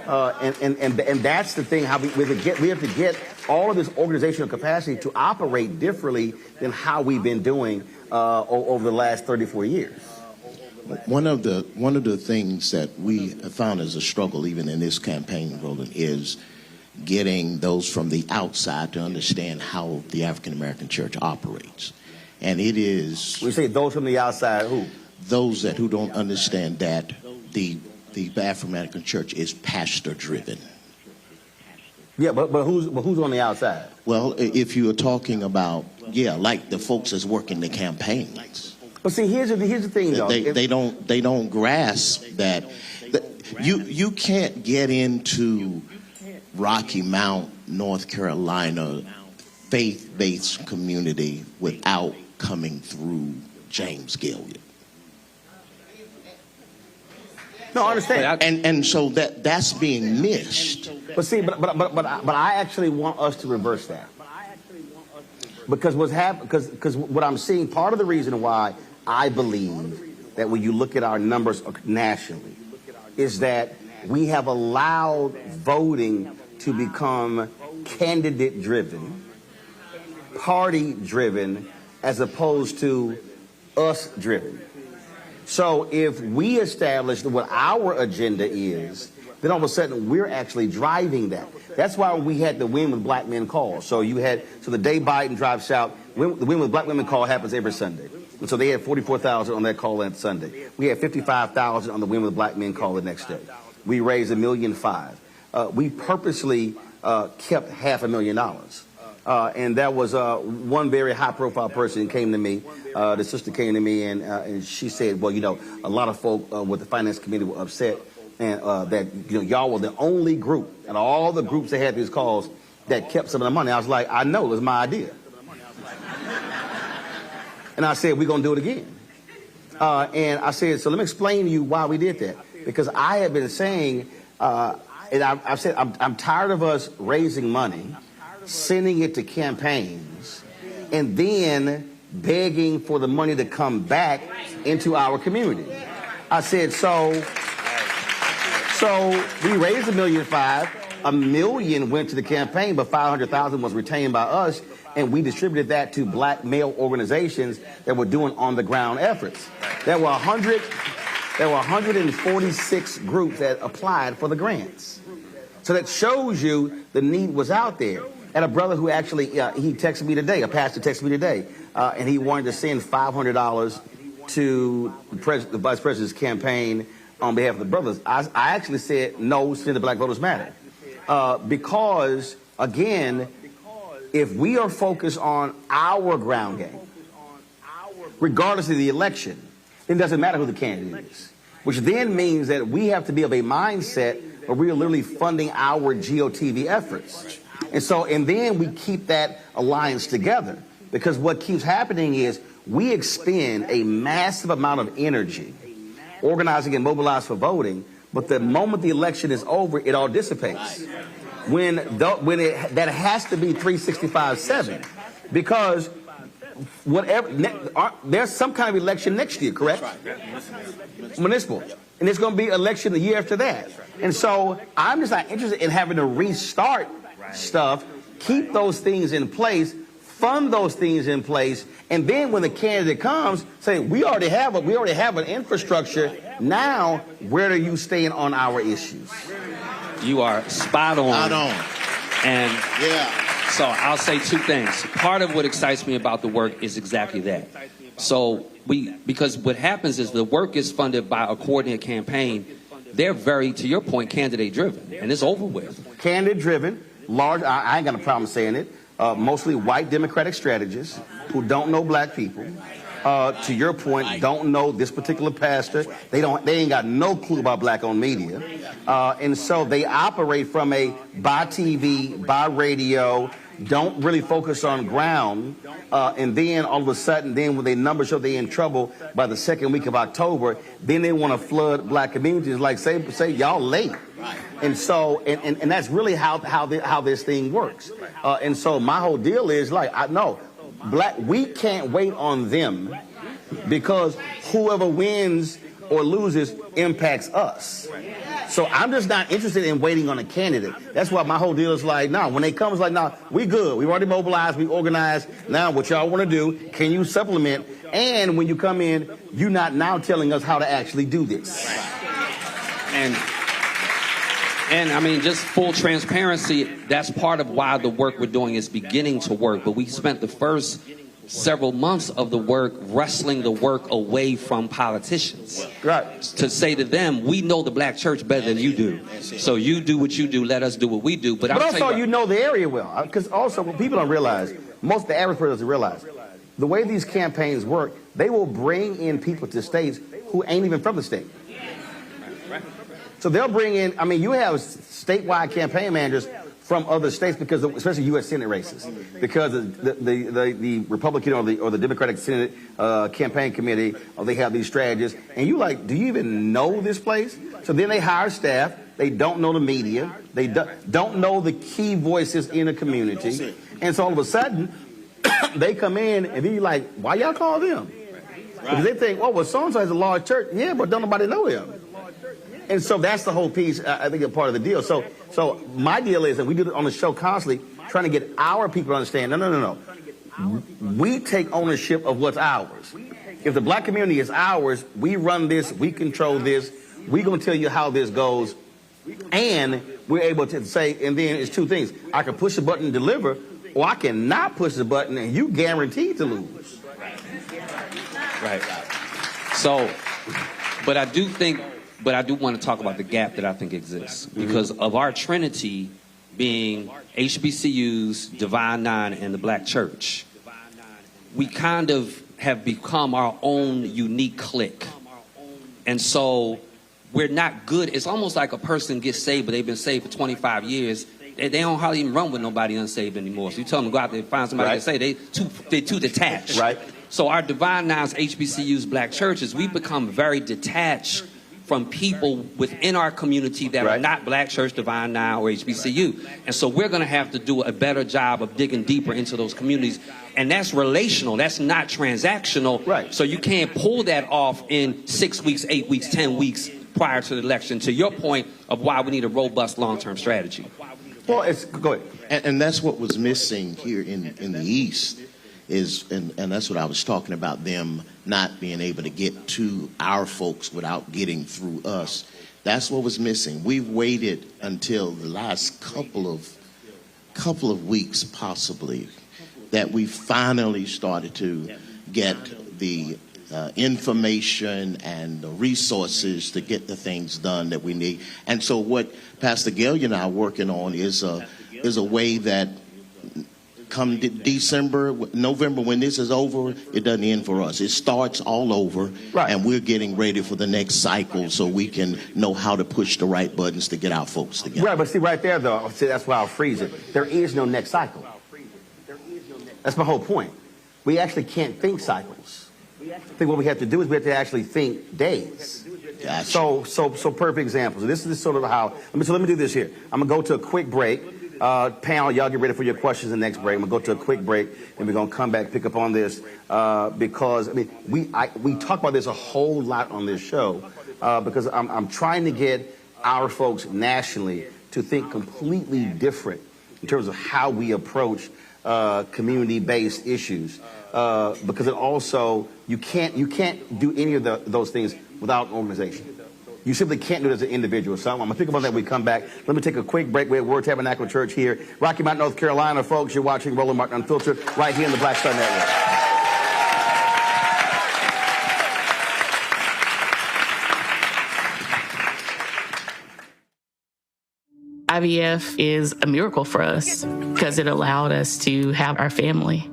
And that's the thing, how we have to get all of this organizational capacity to operate differently than how we've been doing over the last 34 years. One of the things that we have found as a struggle, even in this campaign, Roland, is getting those from the outside to understand how the African American church operates. And it is... We say those from the outside, who? Those who don't understand that the African American church is pastor driven. Yeah, but who's on the outside? Well, if you are talking about, like the folks that's working the campaigns. But see, here's the thing, though. They don't grasp that you can't get into Rocky Mount, North Carolina, faith-based community without coming through James Gilliard. No, I understand. And so that's being missed. But see, but I actually want us to reverse that. Because what I'm seeing, part of the reason why I believe that when you look at our numbers nationally is that we have allowed voting to become candidate-driven, party-driven, as opposed to us-driven. So if we establish what our agenda is, then all of a sudden we're actually driving that. That's why we had the Win with Black Men call. So the day Biden drives out, the Win with Black Women call happens every Sunday. And so they had 44,000 on that call that Sunday. We had 55,000 on the Win with Black Men call the next day. We raised $1.5 million. We purposely kept $500,000. And that was one very high-profile person came to me. The sister came to me, and she said, well, a lot of folk with the finance committee were upset and that y'all were the only group, and all the groups that had these calls, that kept some of the money. I was like, I know, it was my idea. And I said, we're going to do it again. And I said, so let me explain to you why we did that. Because I have been saying, and I've said, I'm tired of us raising money, sending it to campaigns, and then begging for the money to come back into our community. I said, so we raised $1.5 million. $1 million went to the campaign, but $500,000 was retained by us, and we distributed that to black male organizations that were doing on-the-ground efforts. There were 146 groups that applied for the grants. So that shows you the need was out there. And a brother who actually, he texted me today, a pastor texted me today, and he wanted to send $500 to the Vice President's campaign on behalf of the brothers. I actually said, no, send the Black Voters Matter. Because, again, if we are focused on our ground game, regardless of the election, it doesn't matter who the candidate is. Which then means that we have to be of a mindset where we are literally funding our GOTV efforts. And then we keep that alliance together. Because what keeps happening is we expend a massive amount of energy organizing and mobilizing for voting, but the moment the election is over, it all dissipates. That has to be 365/7, because there's some kind of election next year, correct? Municipal. And there's going to be election the year after that. And so I'm just not interested in having to restart stuff. Keep those things in place, fund those things in place, and then when the candidate comes, say, we already have an infrastructure. Now, where are you staying on our issues? You are spot on. Spot on. And so I'll say two things. Part of what excites me about the work is exactly that. So because what happens is the work is funded by a coordinated campaign. They're very, to your point, candidate driven, and it's over with. Candidate driven, large. I ain't got a problem saying it. Mostly white Democratic strategists who don't know black people. To your point, don't know this particular pastor. They ain't got no clue about black-owned media. And so they operate from a by TV, by radio, don't really focus on ground. And then all of a sudden, then when their numbers show they're in trouble by the second week of October, then they want to flood black communities like say y'all late. And so, and that's really how this thing works. And so my whole deal is we can't wait on them, because whoever wins or loses impacts us. So I'm just not interested in waiting on a candidate. That's why my whole deal is like, no, when they come, it's like, no, we good. We've already mobilized, we organized. Now what y'all want to do, can you supplement? And when you come in, you're not now telling us how to actually do this. And I mean, just full transparency, that's part of why the work we're doing is beginning to work. But we spent the first several months of the work wrestling the work away from politicians. Right. To say to them, we know the black church better than you do. So you do what you do, let us do what we do. But also, you know the area well. Because also, what people don't realize, most of the average person doesn't realize, the way these campaigns work, they will bring in people to states who ain't even from the state. So they'll bring in, I mean, you have statewide campaign managers from other states because, especially U.S. Senate races, because the Republican or the Democratic Senate campaign committee, they have these strategists, and you like, do you even know this place? So then they hire staff. They don't know the media. They don't know the key voices in the community, and so all of a sudden they come in, and then you're like, why y'all call them? Because they think, oh, well, so-and-so has a large church. Yeah, but don't nobody know him. And so that's the whole piece, I think, a part of the deal. So my deal is that we do it on the show constantly, trying to get our people to understand, no. We take ownership of what's ours. If the black community is ours, we run this, we control this, we're going to tell you how this goes. And we're able to say, and then it's two things. I can push the button and deliver, or I can not push the button and you guaranteed to lose. Right. So, but I do want to talk about the gap that I think exists. Because of our trinity being HBCUs, Divine Nine, and the black church, we kind of have become our own unique clique. And so we're not good. It's almost like a person gets saved, but they've been saved for 25 years. They don't hardly even run with nobody unsaved anymore. So you tell them to go out there and find somebody to say they're too detached. Right. So our Divine Nines, HBCUs, black churches, we've become very detached from people within our community that are not black church, Divine Nine, or HBCU. And so we're going to have to do a better job of digging deeper into those communities. And that's relational. That's not transactional. Right. So you can't pull that off in 6 weeks, 8 weeks, 10 weeks prior to the election, to your point of why we need a robust long-term strategy. Well, go ahead. And that's what was missing here in the East. And that's what I was talking about, them not being able to get to our folks without getting through us. That's what was missing. We've waited until the last couple of weeks, possibly, that we finally started to get the information and the resources to get the things done that we need. And so what Pastor Gayle and I are working on is a way that come December, November, when this is over, it doesn't end for us. It starts all over, and we're getting ready for the next cycle so we can know how to push the right buttons to get our folks together. Right, but see, right there, though, that's why I'll freeze it. There is no next cycle. That's my whole point. We actually can't think cycles. I think what we have to do is we have to actually think days. Gotcha. So perfect example. So this is sort of how, let me do this here. I'm going to go to a quick break. Panel, y'all get ready for your questions in the next break. I'm going to go to a quick break, and we're going to come back, pick up on this, because, I mean, we talk about this a whole lot on this show, because I'm trying to get our folks nationally to think completely different in terms of how we approach community-based issues, because it also, you can't do any of those things without an organization. You simply can't do it as an individual. So I'm going to think about that when we come back. Let me take a quick break. We're at Word Tabernacle Church here, Rocky Mount, North Carolina, folks. You're watching Roland Martin Unfiltered right here in the Black Star Network. IVF is a miracle for us because it allowed us to have our family.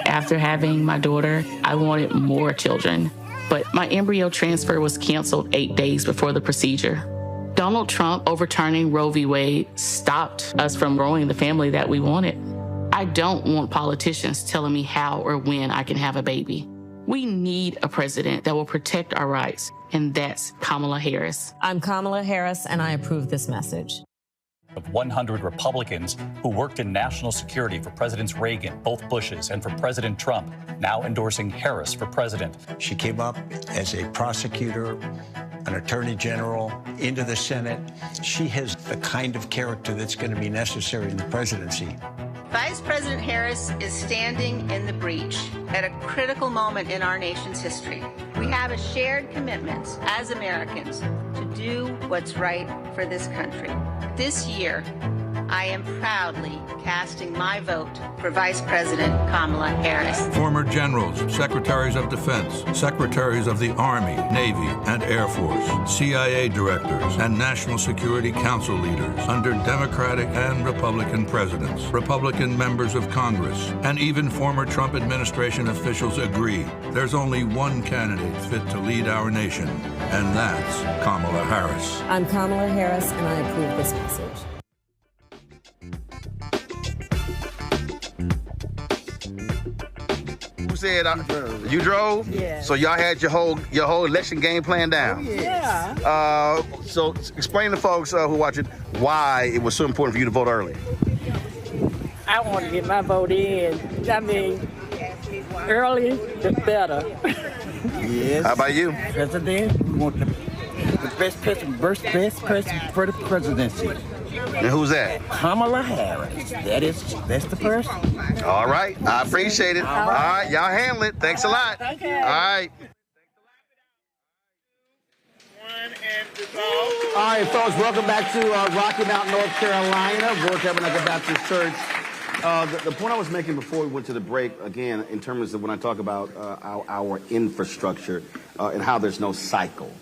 After having my daughter, I wanted more children. But my embryo transfer was canceled 8 days before the procedure. Donald Trump overturning Roe v. Wade stopped us from growing the family that we wanted. I don't want politicians telling me how or when I can have a baby. We need a president that will protect our rights, and that's Kamala Harris. I'm Kamala Harris, and I approve this message. of 100 Republicans who worked in national security for Presidents Reagan, both Bushes, and for President Trump, now endorsing Harris for president. She came up as a prosecutor, an attorney general, into the Senate. She has the kind of character that's going to be necessary in the presidency. Vice President Harris is standing in the breach at a critical moment in our nation's history. We have a shared commitment as Americans to do what's right for this country. This year, I am proudly casting my vote for Vice President Kamala Harris. Former generals, secretaries of defense, secretaries of the Army, Navy, and Air Force, CIA directors, and National Security Council leaders under Democratic and Republican presidents, Republican members of Congress, and even former Trump administration officials agree there's only one candidate fit to lead our nation, and that's Kamala Harris. I'm Kamala Harris, and I approve this message. Who said you drove? Yeah. So y'all had your whole election game plan down? Yeah. So explain to folks who are watching why it was so important for you to vote early. I want to get my vote in. I mean, early the better. Yes. How about you? President, we want the best person for the presidency. And who's that? Kamala Harris. That's the person. All right. I appreciate it. All right. Y'all handle it. Thanks a lot. Thank you. All right. All right, folks. Welcome back to Rocky Mount, North Carolina, Word Tabernacle Baptist Church. The point I was making before we went to the break, again, in terms of when I talk about our infrastructure and how there's no cycle.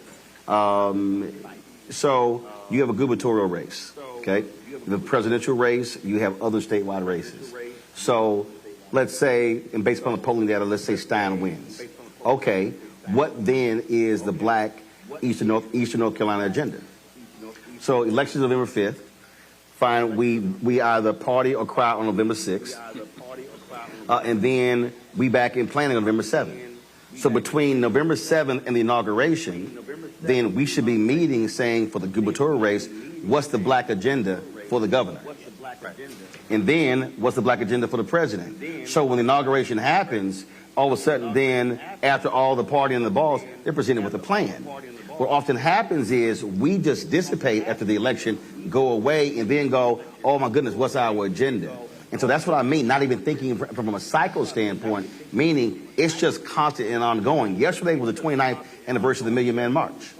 So you have a gubernatorial race, okay? The presidential race, you have other statewide races. So let's say, and based upon the polling data, let's say Stein wins. Okay, what then is the black Eastern North Carolina agenda? So elections November 5th. Fine, we either party or cry on November 6th. And then we back in planning on November 7th. So between November 7th and the inauguration, then we should be meeting saying for the gubernatorial race, what's the black agenda for the governor? And then what's the black agenda for the president? So when the inauguration happens, all of a sudden then, after all the partying and the balls, they're presented with a plan. What often happens is we just dissipate after the election, go away, and then go, oh my goodness, what's our agenda? And so that's what I mean, not even thinking from a cycle standpoint, meaning it's just constant and ongoing. Yesterday was the 29th anniversary of the Million Man March.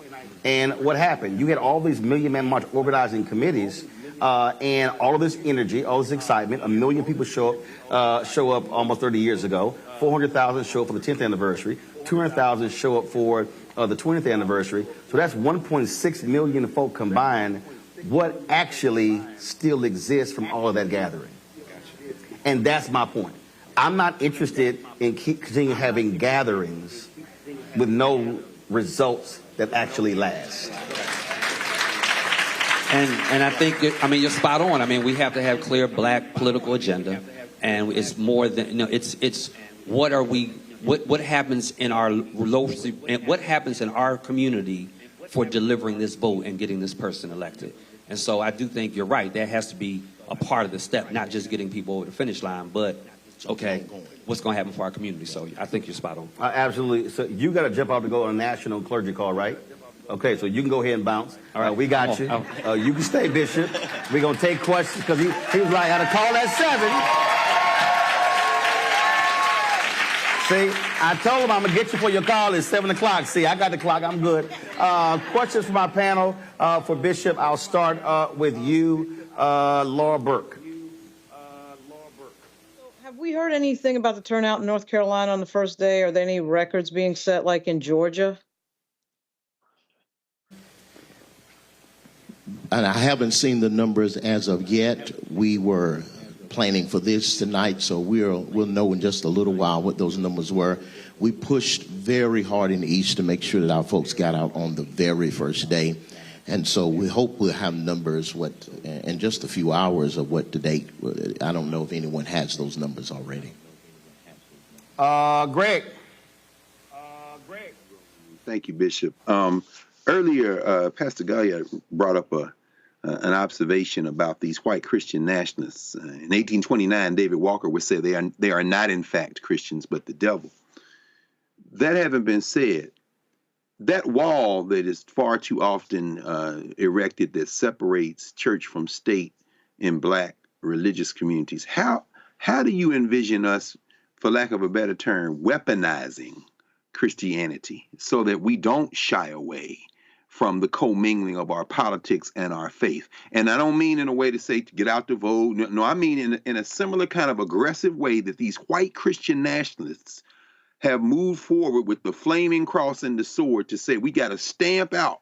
And what happened? You had all these Million Man March organizing committees and all of this energy, all this excitement. 1 million people show up almost 30 years ago. 400,000 show up for the 10th anniversary. 200,000 show up for the 20th anniversary. So that's 1.6 million folk combined. What actually still exists from all of that gathering? And that's my point. I'm not interested in continuing having gatherings with no results that actually last. And I think, you're spot on. I mean, we have to have clear black political agenda. And it's more than, it's what are we, what happens in our what happens in our community for delivering this vote and getting this person elected. And so I do think you're right. That has to be a part of the step, not just getting people over the finish line, but, okay, what's going to happen for our community? So I think you're spot on. Absolutely. So you got to jump out to go on a national clergy call, right? Okay, so you can go ahead and bounce. All right, we got you. You can stay, Bishop. We're going to take questions because he was like, I got to call at 7. See, I told him I'm going to get you for your call at 7 o'clock. See, I got the clock. I'm good. Questions from our panel for Bishop. I'll start with you, Laura Burke. Have we heard anything about the turnout in North Carolina on the first day? Are there any records being set like in Georgia? And I haven't seen the numbers as of yet. We were planning for this tonight, so we'll know in just a little while what those numbers were. We pushed very hard in the East to make sure that our folks got out on the very first day. And so we hope we'll have numbers in just a few hours of what to date. I don't know if anyone has those numbers already. Greg. Thank you, Bishop. Earlier, Pastor Gallia brought up a an observation about these white Christian nationalists. In 1829, David Walker would say they are not in fact Christians, but the devil. That having been said, that wall that is far too often erected that separates church from state in black religious communities, how do you envision us, for lack of a better term, weaponizing Christianity so that we don't shy away from the commingling of our politics and our faith? And I don't mean in a way to say to get out the vote. No, I mean in a similar kind of aggressive way that these white Christian nationalists have moved forward with the flaming cross and the sword to say we got to stamp out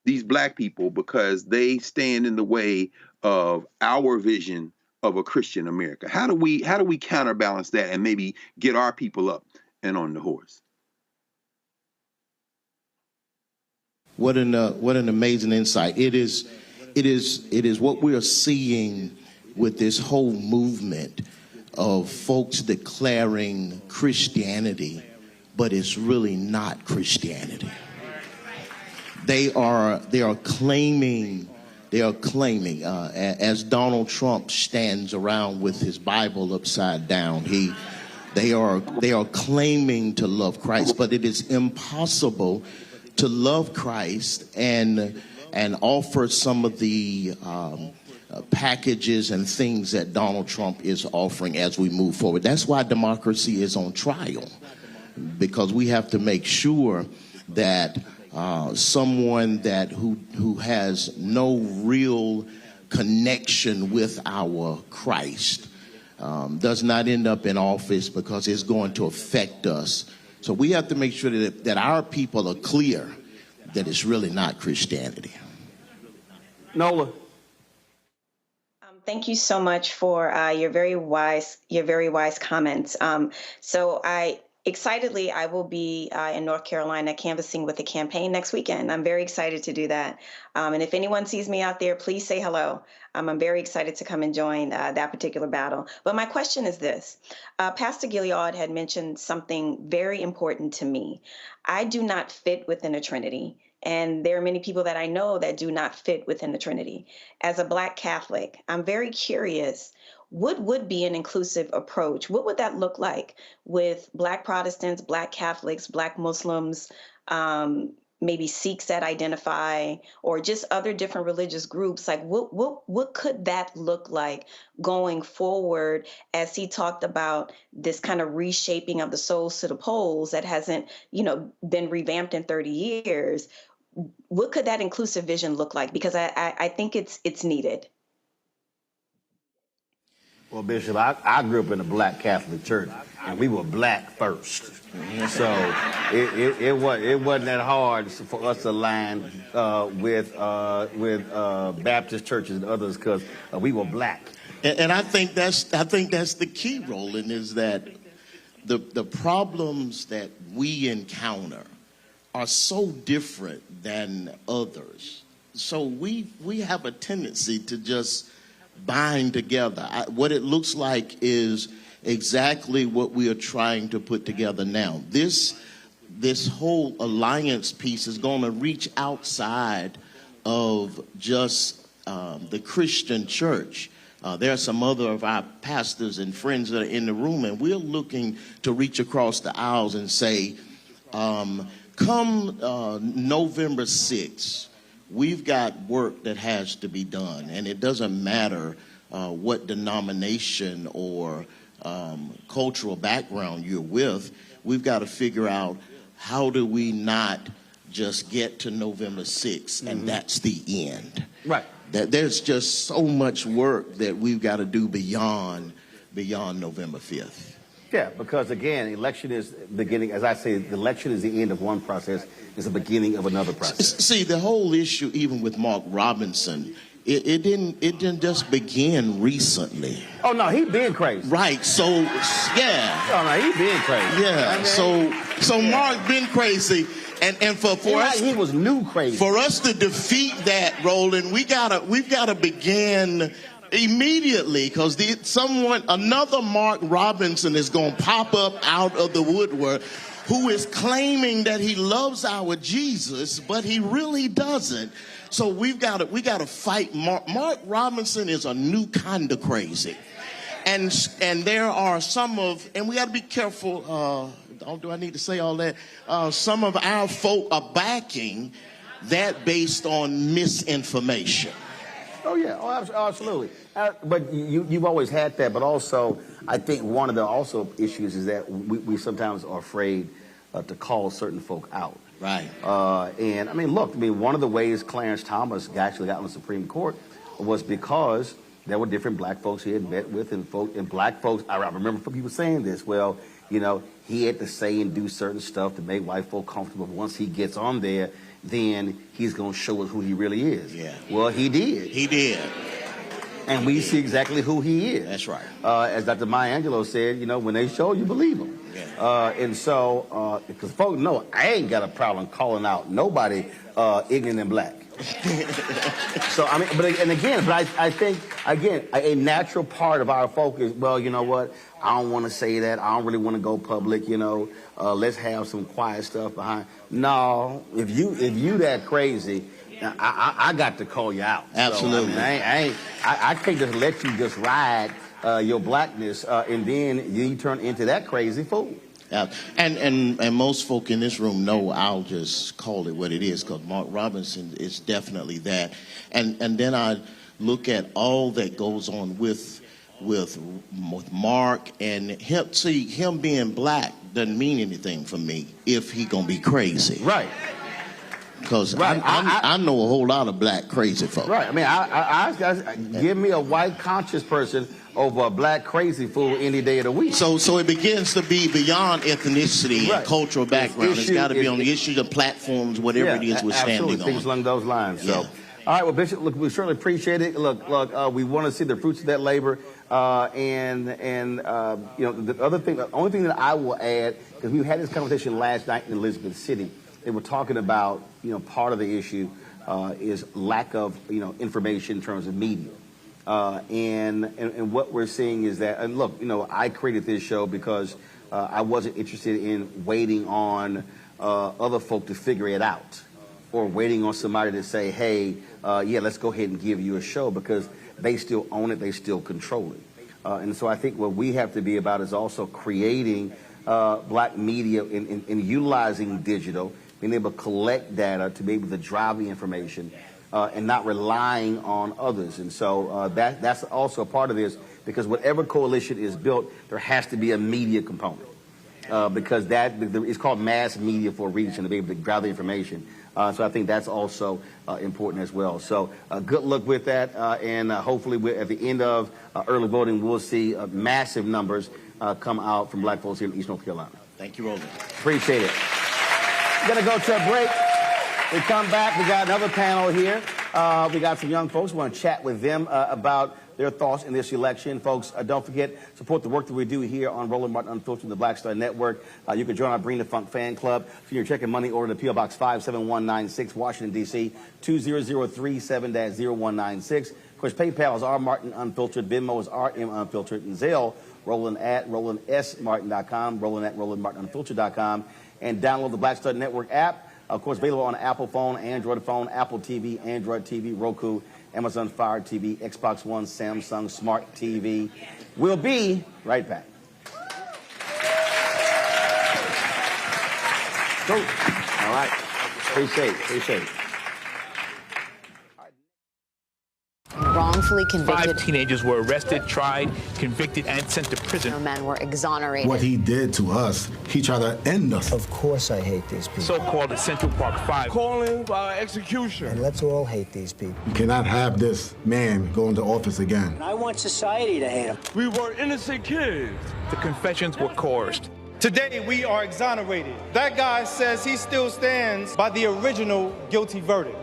these black people because they stand in the way of our vision of a Christian America. How do we counterbalance that and maybe get our people up and on the horse? What an amazing insight. It is what we are seeing with this whole movement of folks declaring Christianity, but it's really not Christianity. They are claiming, as Donald Trump stands around with his Bible upside down, they are claiming to love Christ, but it is impossible to love Christ and offer some of the packages and things that Donald Trump is offering as we move forward. That's why democracy is on trial, because we have to make sure that someone who has no real connection with our Christ does not end up in office, because it's going to affect us. So we have to make sure that our people are clear that it's really not Christianity. Nola. Thank you so much for your very wise comments. So excitedly, I will be in North Carolina canvassing with the campaign next weekend. I'm very excited to do that. And if anyone sees me out there, please say hello. I'm very excited to come and join that particular battle. But my question is this. Pastor Gilliard had mentioned something very important to me. I do not fit within a Trinity. And there are many people that I know that do not fit within the Trinity. As a Black Catholic, I'm very curious, what would be an inclusive approach? What would that look like with Black Protestants, Black Catholics, Black Muslims, maybe Sikhs that identify, or just other different religious groups? Like, what could that look like going forward, as he talked about this kind of reshaping of the souls to the polls that hasn't, been revamped in 30 years? What could that inclusive vision look like? Because I think it's needed. Well, Bishop, I grew up in a Black Catholic church, and we were black first. So it wasn't that hard for us to align with Baptist churches and others, because we were black. And I think that's the key, Roland, is that the problems that we encounter are so different than others. So we have a tendency to just bind together. What it looks like is exactly what we are trying to put together now. This whole alliance piece is going to reach outside of just the Christian church. There are some other of our pastors and friends that are in the room, and we're looking to reach across the aisles and say, come November 6th, we've got work that has to be done, and it doesn't matter what denomination or cultural background you're with. We've got to figure out, how do we not just get to November 6th and that's the end? Right. That there's just so much work that we've got to do beyond November 5th. Yeah, because again, election is beginning. As I say, the election is the end of one process. It's the beginning of another process. See, the whole issue, even with Mark Robinson, it didn't just begin recently. Oh no, he been crazy. Right. So yeah. Oh no, he been crazy. Yeah. I mean, so Mark been crazy, and for us, he was new crazy. For us to defeat that, Roland, we've gotta begin immediately, because another Mark Robinson is going to pop up out of the woodwork, who is claiming that he loves our Jesus, but he really doesn't. So we got to fight. Mark Robinson is a new kind of crazy. And there are some of, and we got to be careful, do I need to say all that? Some of our folk are backing that based on misinformation. Oh, yeah. Oh, absolutely. But you've always had that. But also, I think one of the also issues is that we sometimes are afraid to call certain folk out. Right. And, I mean, look, one of the ways Clarence Thomas actually got on the Supreme Court was because there were different black folks he had met with, and black folks, I remember people saying this, well, you know, he had to say and do certain stuff to make white folk comfortable. Once he gets on there, then he's going to show us who he really is. Yeah. Well, he did. He did. And we see exactly who he is. That's right. As Dr. Maya Angelou said, you know, when they show you, believe them. Yeah. And so, because folks know, I ain't got a problem calling out nobody ignorant and black. So, I mean, but I think, again, a natural part of our focus, well, you know what, I don't want to say that. I don't really want to go public, you know. Let's have some quiet stuff behind. No, if you that crazy, I got to call you out. Absolutely. So, I mean, I can't just let you just ride your blackness and then you turn into that crazy fool. And most folk in this room know I'll just call it what it is, because Mark Robinson is definitely that. And then I look at all that goes on with Mark and him. See, him being black doesn't mean anything for me if he gonna be crazy. Right. Because I know a whole lot of black crazy folk. Right. I mean, I give me a white conscious person over a black crazy fool any day of the week. So it begins to be beyond ethnicity and cultural background. It's got to be on the issues of platforms, whatever it is we're standing on. Things along those lines. So, all right. Well, Bishop, look, we certainly appreciate it. Look, we want to see the fruits of that labor. And you know, the only thing that I will add, because we had this conversation last night in Elizabeth City. They were talking about, you know, part of the issue is lack of, you know, information in terms of media. And what we're seeing is that, and look, you know, I created this show because I wasn't interested in waiting on other folk to figure it out, or waiting on somebody to say, hey, yeah, let's go ahead and give you a show, because they still own it, they still control it. And so I think what we have to be about is also creating black media and utilizing digital, being able to collect data to be able to drive the information and not relying on others. And so that's also a part of this, because whatever coalition is built, there has to be a media component, because it's called mass media for a reason, to be able to drive the information. So I think that's also important as well. So good luck with that, and hopefully at the end of early voting, we'll see massive numbers come out from black folks here in East North Carolina. Thank you, Roland. Appreciate it. We're going to go to a break. We come back. We got another panel here. We got some young folks. We want to chat with them about their thoughts in this election. Folks, don't forget, support the work that we do here on Roland Martin Unfiltered and the Black Star Network. You can join our Bring the Funk fan club. For your check and money order to P.O. Box 57196, Washington, D.C., 20037-0196. Of course, PayPal is rmartinunfiltered. Venmo is rmunfiltered. And Zelle, Roland at RolandSMartin.com, Roland at RolandMartinUnfiltered.com. And download the Black Star Network app. Of course, available on Apple phone, Android phone, Apple TV, Android TV, Roku, Amazon Fire TV, Xbox One, Samsung Smart TV. We'll be right back. Cool. All right. Appreciate it. Wrongfully convicted. 5 teenagers were arrested, tried, convicted, and sent to prison. No men were exonerated. What he did to us, he tried to end us. Of course I hate these people. So-called Central Park 5. Calling for execution. And let's all hate these people. You cannot have this man go into office again. I want society to hate him. We were innocent kids. The confessions were coerced. Today, we are exonerated. That guy says he still stands by the original guilty verdict.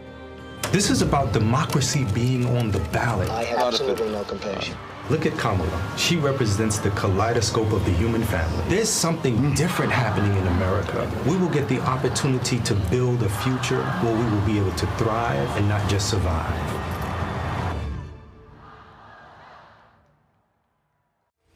This is about democracy being on the ballot. I have absolutely no compassion. Look at Kamala. She represents the kaleidoscope of the human family. There's something different happening in America. We will get the opportunity to build a future where we will be able to thrive and not just survive.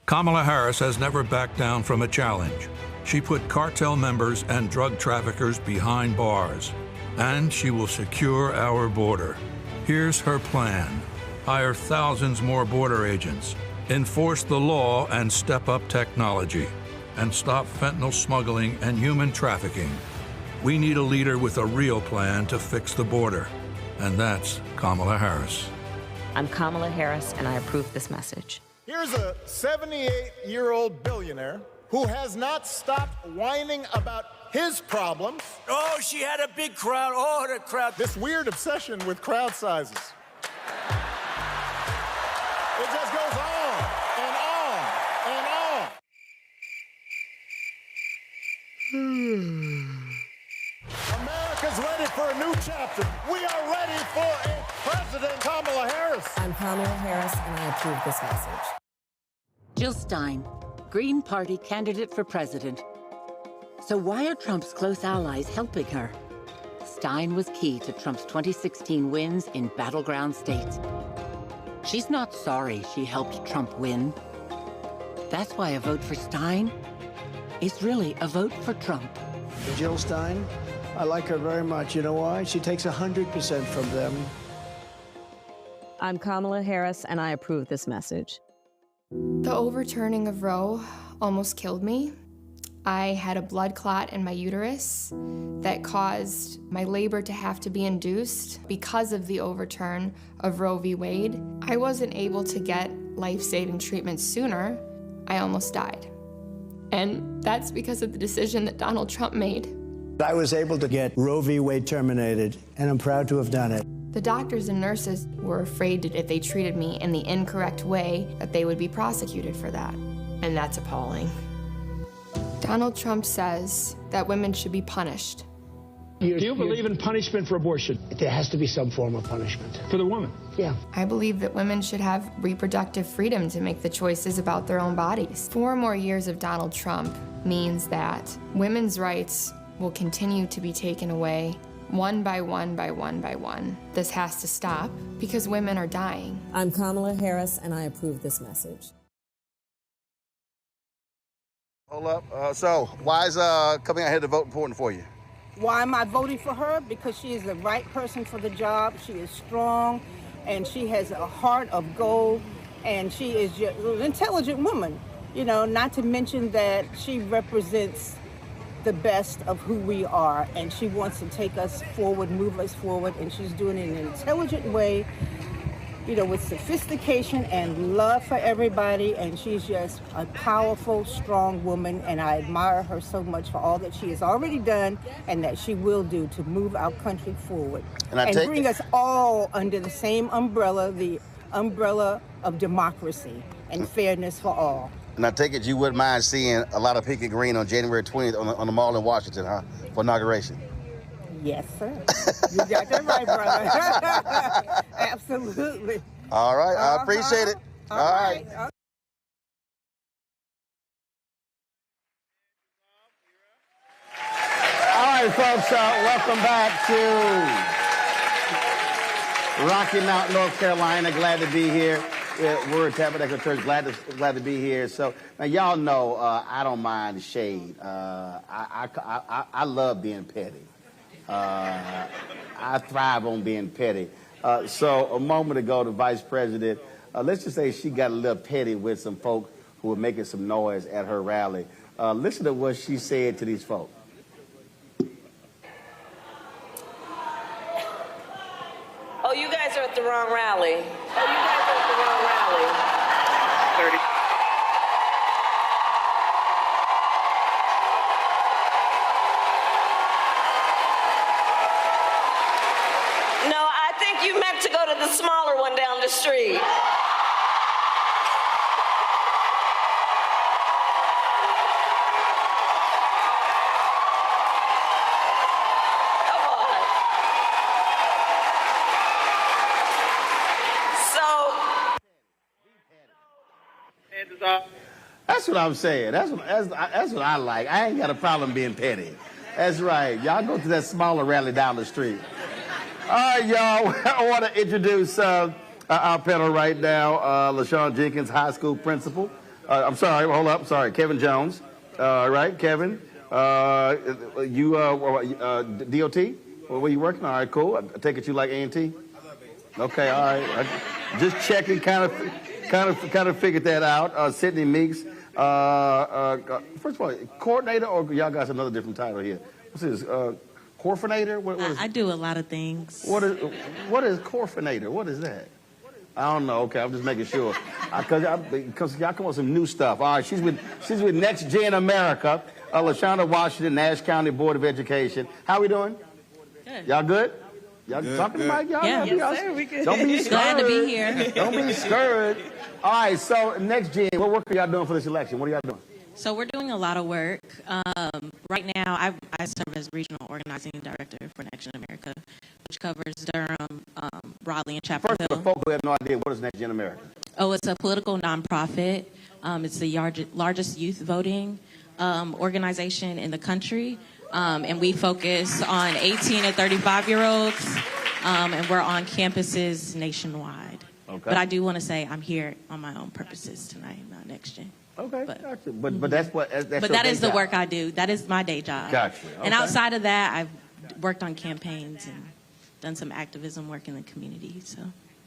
Kamala Harris has never backed down from a challenge. She put cartel members and drug traffickers behind bars. And she will secure our border. Here's her plan. Hire thousands more border agents. Enforce the law and step up technology. And stop fentanyl smuggling and human trafficking. We need a leader with a real plan to fix the border. And that's Kamala Harris. I'm Kamala Harris, and I approve this message. Here's a 78-year-old billionaire who has not stopped whining about his problems. Oh, she had a big crowd. Oh, the crowd. This weird obsession with crowd sizes. It just goes on and on and on. America's ready for a new chapter. We are ready for a President Kamala Harris. I'm Kamala Harris, and I approve this message. Jill Stein, Green Party candidate for president. So why are Trump's close allies helping her? Stein was key to Trump's 2016 wins in battleground states. She's not sorry she helped Trump win. That's why a vote for Stein is really a vote for Trump. Jill Stein, I like her very much. You know why? She takes 100% from them. I'm Kamala Harris, and I approve this message. The overturning of Roe almost killed me. I had a blood clot in my uterus that caused my labor to have to be induced because of the overturn of Roe v. Wade. I wasn't able to get life-saving treatment sooner. I almost died. And that's because of the decision that Donald Trump made. I was able to get Roe v. Wade terminated, and I'm proud to have done it. The doctors and nurses were afraid that if they treated me in the incorrect way, that they would be prosecuted for that. And that's appalling. Donald Trump says that women should be punished. Do you believe in punishment for abortion? There has to be some form of punishment. For the woman? Yeah. I believe that women should have reproductive freedom to make the choices about their own bodies. 4 more years of Donald Trump means that women's rights will continue to be taken away one by one by one by one. This has to stop because women are dying. I'm Kamala Harris, and I approve this message. Hold up. So why is coming out here to vote important for you? Why am I voting for her? Because she is the right person for the job. She is strong, and she has a heart of gold, and she is just an intelligent woman. You know, not to mention that she represents the best of who we are, and she wants to take us forward, move us forward, and she's doing it in an intelligent way, you know, with sophistication and love for everybody, and she's just a powerful, strong woman, and I admire her so much for all that she has already done and that she will do to move our country forward and bring us all under the same umbrella, the umbrella of democracy and fairness for all. And I take it you wouldn't mind seeing a lot of pink and green on January 20th on the mall in Washington, huh, for inauguration? Yes, sir. You got that right, brother. Absolutely. All right. I appreciate it. All right. All right, folks. Welcome back to Rocky Mount, North Carolina. Glad to be here. Word Tabernacle Church. Glad to be here. So now y'all know I don't mind the shade. I love being petty. I thrive on being petty. So a moment ago, the vice president, let's just say she got a little petty with some folks who were making some noise at her rally. Listen to what she said to these folks. Oh, you guys are at the wrong rally. Oh, you guys are at the wrong rally. 30. You meant to go to the smaller one down the street. Come on. So. That's what I'm saying. That's what I like. I ain't got a problem being petty. That's right. Y'all go to that smaller rally down the street. All right, y'all, I want to introduce our panel right now. LaShawn Jenkins, high school principal. I'm sorry, hold up. Sorry, Kevin Jones, Right, Kevin. You DOT? Where you working? All right, cool. I take it you like A&T? Okay, all right. Just checking, kind of figured that out. Sydney Meeks. First of all, coordinator, or y'all got another different title here? What's this? Coordinator? What is I do a lot of things. What is coordinator? What is that? I don't know. Okay, I'm just making sure. Because y'all come up with some new stuff. All right, she's with Next Gen America. LaShonda Washington, Nash County Board of Education. How we doing? Good. Y'all good? Y'all talking to Mike? Y'all? Yeah. Yes, sir, we good. Don't be scared. Glad to be here. Don't be scared. All right, so Next Gen, what work are y'all doing for this election? What are y'all doing? So we're doing a lot of work. Right now, I serve as Regional Organizing Director for Next Gen America, which covers Durham, Raleigh, and Chapel Hill. First, for folks who have no idea, what is Next Gen America? Oh, it's a political nonprofit. It's the largest youth voting organization in the country. And we focus on 18 and 35-year-olds, and we're on campuses nationwide. Okay. But I do want to say I'm here on my own purposes tonight, not Next Gen. Okay, gotcha. But that's what. But that is the work I do. That is my day job. Gotcha. Okay. And outside of that, I've worked on campaigns and done some activism work in the community. So.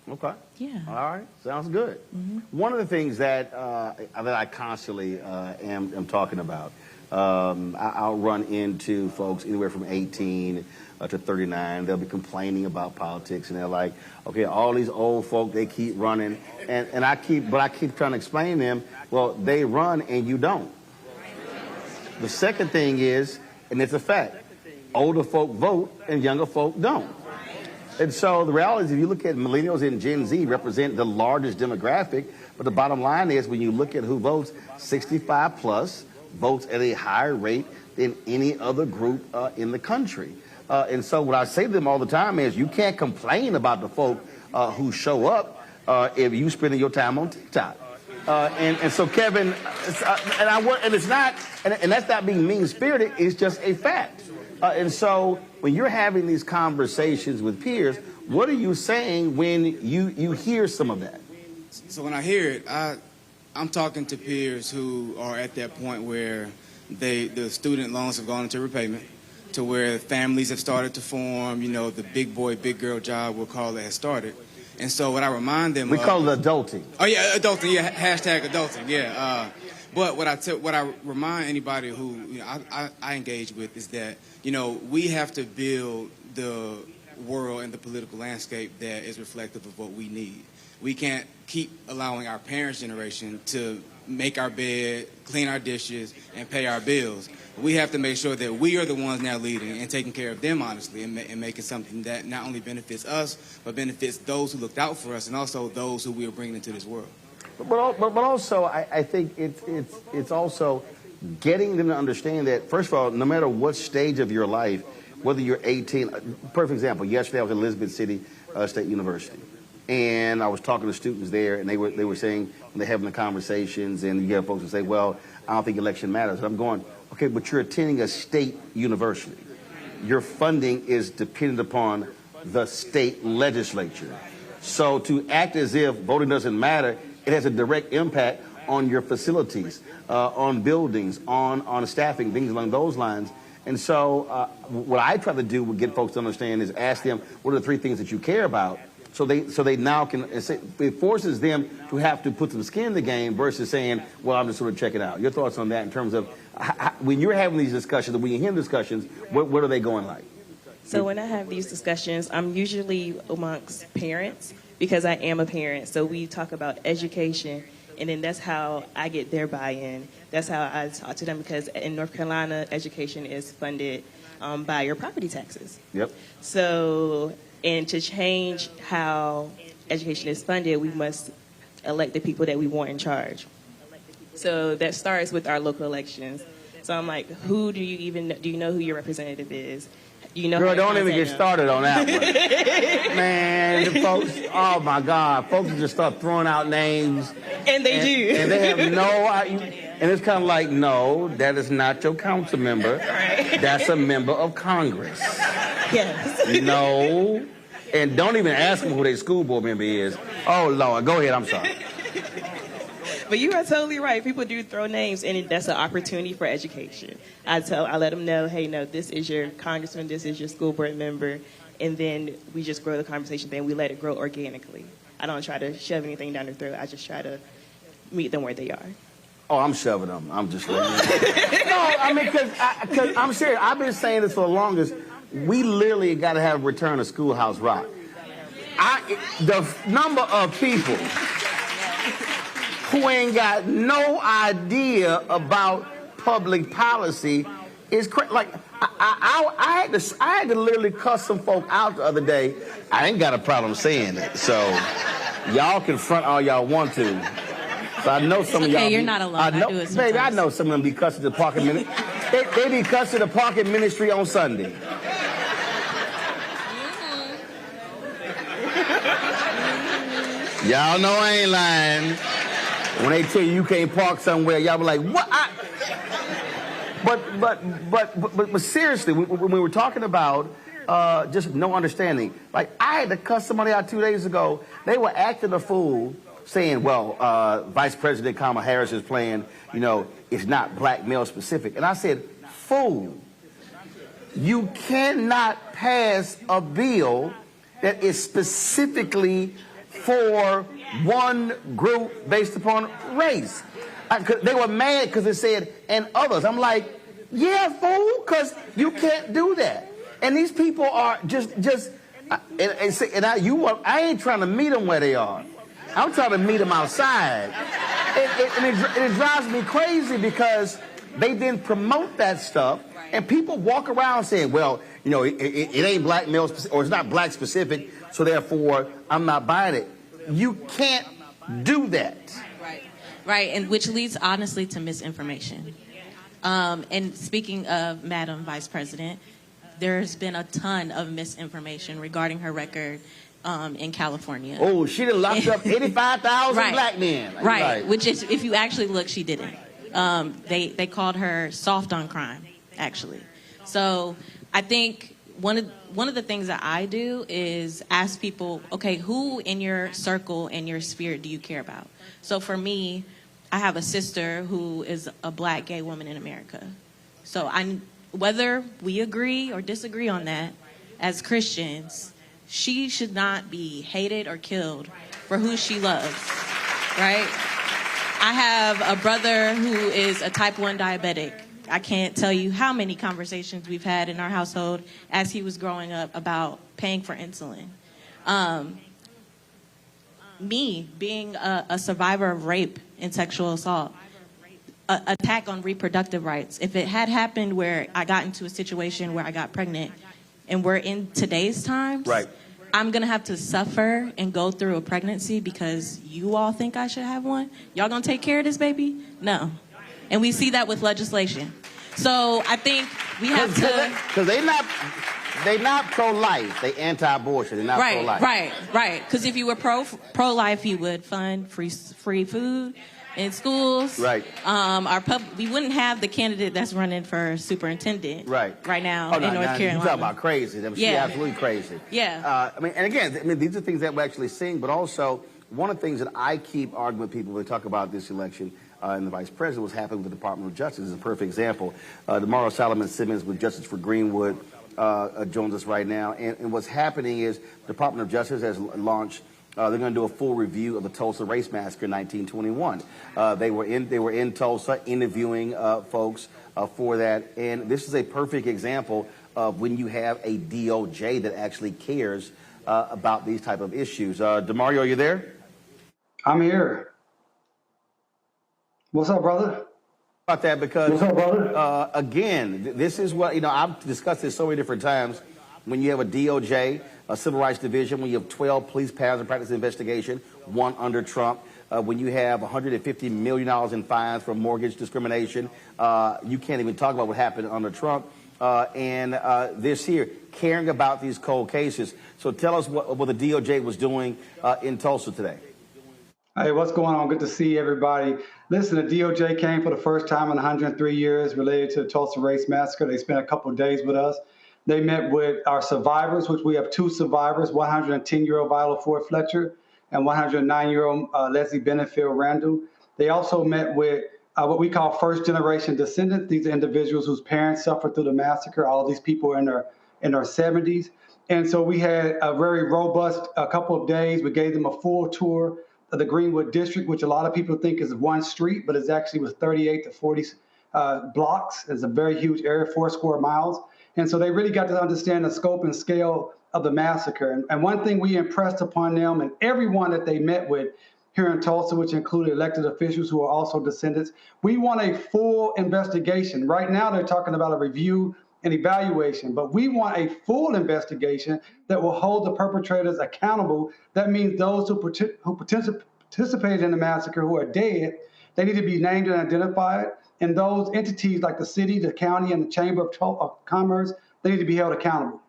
Okay. Yeah. All right. Sounds good. Mm-hmm. One of the things that I constantly am talking about, I'll run into folks anywhere from 18 to 39. They'll be complaining about politics, and they're like, okay, all these old folk, they keep running, and I keep trying to explain to them, well, they run and you don't. The second thing is, and it's a fact, older folk vote and younger folk don't. And so the reality is, if you look at millennials and Gen Z represent the largest demographic, but the bottom line is, when you look at who votes, 65 plus votes at a higher rate than any other group in the country. And so what I say to them all the time is, you can't complain about the folk who show up if you spending your time on TikTok. And so Kevin, and that's not being mean-spirited, it's just a fact. And so when you're having these conversations with peers, what are you saying when you hear some of that? So when I hear it, I'm talking to peers who are at that point where the student loans have gone into repayment, to where families have started to form, the big boy, big girl job, we'll call it, has started. And so what I remind them we call it adulting. Oh, yeah, adulting, yeah, hashtag adulting, yeah. But what I remind anybody who I engage with is that, we have to build the world and the political landscape that is reflective of what we need. We can't keep allowing our parents' generation to make our bed, clean our dishes, and pay our bills. We have to make sure that we are the ones now leading and taking care of them honestly, and making something that not only benefits us, but benefits those who looked out for us and also those who we are bringing into this world. But also, I think it's also getting them to understand that, first of all, no matter what stage of your life, whether you're 18, perfect example, yesterday I was at Elizabeth City State University. And I was talking to students there, and they were saying, they're having the conversations, and you get folks who say, well, I don't think election matters. And I'm going, okay, but you're attending a state university. Your funding is dependent upon the state legislature. So to act as if voting doesn't matter, it has a direct impact on your facilities, on buildings, on staffing, things along those lines. And so what I try to do to get folks to understand is ask them, what are the three things that you care about? So they now can, it forces them to have to put some skin in the game versus saying, well, I'm just sort of checking out. Your thoughts on that in terms of when you're having these discussions, or when you hear discussions, what are they going like? So when I have these discussions, I'm usually amongst parents because I am a parent. So we talk about education, and then that's how I get their buy-in. That's how I talk to them, because in North Carolina, education is funded by your property taxes. Yep. So, and to change how education is funded, we must elect the people that we want in charge. So that starts with our local elections. So I'm like, do you know who your representative is? Girl, don't even get started on that one. Man, the folks, oh my God, folks just start throwing out names. And they do. And they have no idea. And it's kind of like, no, that is not your council member. Right. That's a member of Congress. Yes. No. And don't even ask them who their school board member is. Oh, Lord, go ahead, I'm sorry. But you are totally right. People do throw names, and that's an opportunity for education. I let them know, hey, no, this is your congressman, this is your school board member, and then we just grow the conversation, then we let it grow organically. I don't try to shove anything down their throat. I just try to meet them where they are. Oh, I'm shoving them. I'm just letting you know. No, I mean, because I'm serious. I've been saying this for the longest. We literally got to have a return to Schoolhouse Rock. The number of people who ain't got no idea about public policy is crazy. Like, I had to literally cuss some folk out the other day. I ain't got a problem saying it. So y'all can front all y'all want to. So I know some of y'all. Okay, you're not alone. I do it sometimes. Baby, I know some of them be cussing the parking ministry. They be cussing the parking ministry on Sunday. Y'all know I ain't lying. When they tell you can't park somewhere, y'all be like, what? But seriously, when we were talking about just no understanding, like I had to cuss somebody out 2 days ago. They were acting a fool, saying, well, Vice President Kamala Harris is playing, you know, it's not black male specific. And I said, fool, you cannot pass a bill that is specifically for one group based upon race. They were mad because it said, and others. I'm like, yeah, fool, because you can't do that. And these people are I ain't trying to meet them where they are. I'm trying to meet them outside. It drives me crazy because they didn't promote that stuff, and people walk around saying, well, you know, it ain't black male specific, or it's not black specific, so therefore I'm not buying it. You can't do that. Right, and which leads honestly to misinformation. And speaking of Madam Vice President, there's been a ton of misinformation regarding her record in California. Oh, she done locked up 85,000 black men. Right, which is, if you actually look, she didn't. They called her soft on crime, actually. So I think one of the things that I do is ask people, okay, who in your circle and your sphere do you care about? So for me, I have a sister who is a black gay woman in America. So whether we agree or disagree on that, as Christians, she should not be hated or killed for who she loves, right? I have a brother who is a type 1 diabetic. I can't tell you how many conversations we've had in our household as he was growing up about paying for insulin. Me being a survivor of rape and sexual assault, attack on reproductive rights. If it had happened where I got into a situation where I got pregnant and we're in today's times, right, I'm going to have to suffer and go through a pregnancy because you all think I should have one? Y'all going to take care of this baby? No. And we see that with legislation. So I think we have to... Because they're not pro-life. They anti-abortion. They're not pro-life. Right. Because if you were pro-life, you would fund free food in schools. Right. We wouldn't have the candidate that's running for superintendent right now in North Carolina. You're talking about crazy. She's absolutely crazy. Yeah. And again, these are things that we're actually seeing, but also one of the things that I keep arguing with people when they talk about this election and the vice president, what's happening with the Department of Justice is a perfect example. Damario Solomon-Simmons with Justice for Greenwood joins us right now. And what's happening is the Department of Justice has launched, they're going to do a full review of the Tulsa Race Massacre in 1921. They were in Tulsa interviewing folks for that. And this is a perfect example of when you have a DOJ that actually cares about these type of issues. Damario, are you there? I'm here. What's up, brother? About that because, what's up, brother? Again, this is what, I've discussed this so many different times. When you have a DOJ, a Civil Rights Division, when you have 12 police patterns and practice investigation, one under Trump, when you have $150 million in fines for mortgage discrimination, you can't even talk about what happened under Trump. And this here, caring about these cold cases. So tell us what the DOJ was doing in Tulsa today. Hey, what's going on? Good to see everybody. Listen, the DOJ came for the first time in 103 years related to the Tulsa Race Massacre. They spent a couple of days with us. They met with our survivors, which we have two survivors, 110-year-old Viola Ford Fletcher and 109-year-old Leslie Benefield Randall. They also met with what we call first-generation descendants. These are individuals whose parents suffered through the massacre. All of these people are in their 70s. And so we had a very robust couple of days. We gave them a full tour of the Greenwood district, which a lot of people think is one street, but it's actually was 38 to 40 blocks. It's a very huge area, 4 square miles. And so they really got to understand the scope and scale of the massacre. And one thing we impressed upon them and everyone that they met with here in Tulsa, which included elected officials who are also descendants, we want a full investigation. Right now, they're talking about a review and evaluation, but we want a full investigation that will hold the perpetrators accountable. That means those who participated in the massacre who are dead, they need to be named and identified. And those entities like the city, the county, and the Chamber of Commerce, they need to be held accountable.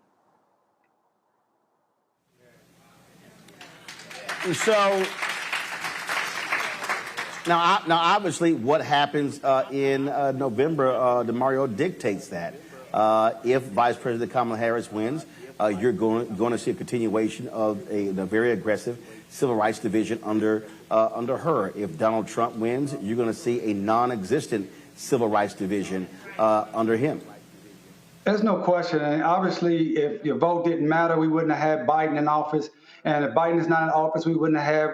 So now obviously, what happens in November, Damario, dictates that. If Vice President Kamala Harris wins, you're going to see a continuation of a very aggressive civil rights division under her. If Donald Trump wins, you're going to see a non-existent civil rights division under him. There's no question. And obviously, if your vote didn't matter, we wouldn't have had Biden in office. And if Biden is not in office, we wouldn't have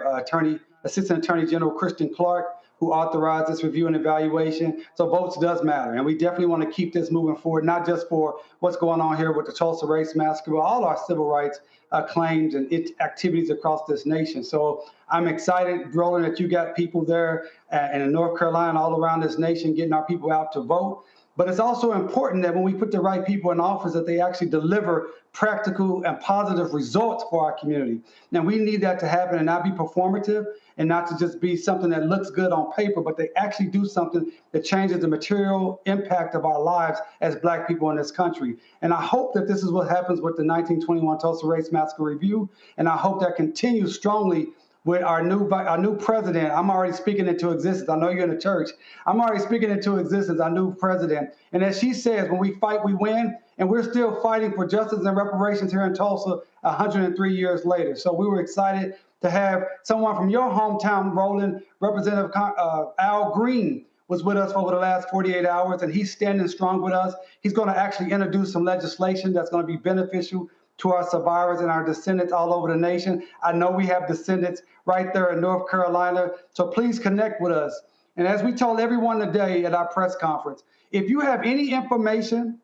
Assistant Attorney General Kristen Clark, who authorized this review and evaluation. So votes does matter. And we definitely want to keep this moving forward, not just for what's going on here with the Tulsa Race Massacre, but all our civil rights claims and activities across this nation. So I'm excited, Roland, that you got people there in North Carolina, all around this nation, getting our people out to vote. But it's also important that when we put the right people in office, that they actually deliver practical and positive results for our community. Now, we need that to happen and not be performative and not to just be something that looks good on paper, but they actually do something that changes the material impact of our lives as Black people in this country. And I hope that this is what happens with the 1921 Tulsa Race Massacre Review, and I hope that continues strongly with our new president. I'm already speaking into existence. I know you're in the church. I'm already speaking into existence, our new president. And as she says, when we fight, we win. And we're still fighting for justice and reparations here in Tulsa 103 years later. So we were excited to have someone from your hometown, Roland, Representative Al Green, was with us over the last 48 hours, and he's standing strong with us. He's going to actually introduce some legislation that's going to be beneficial to our survivors and our descendants all over the nation. I know we have descendants right there in North Carolina, so please connect with us. And as we told everyone today at our press conference, if you have any information,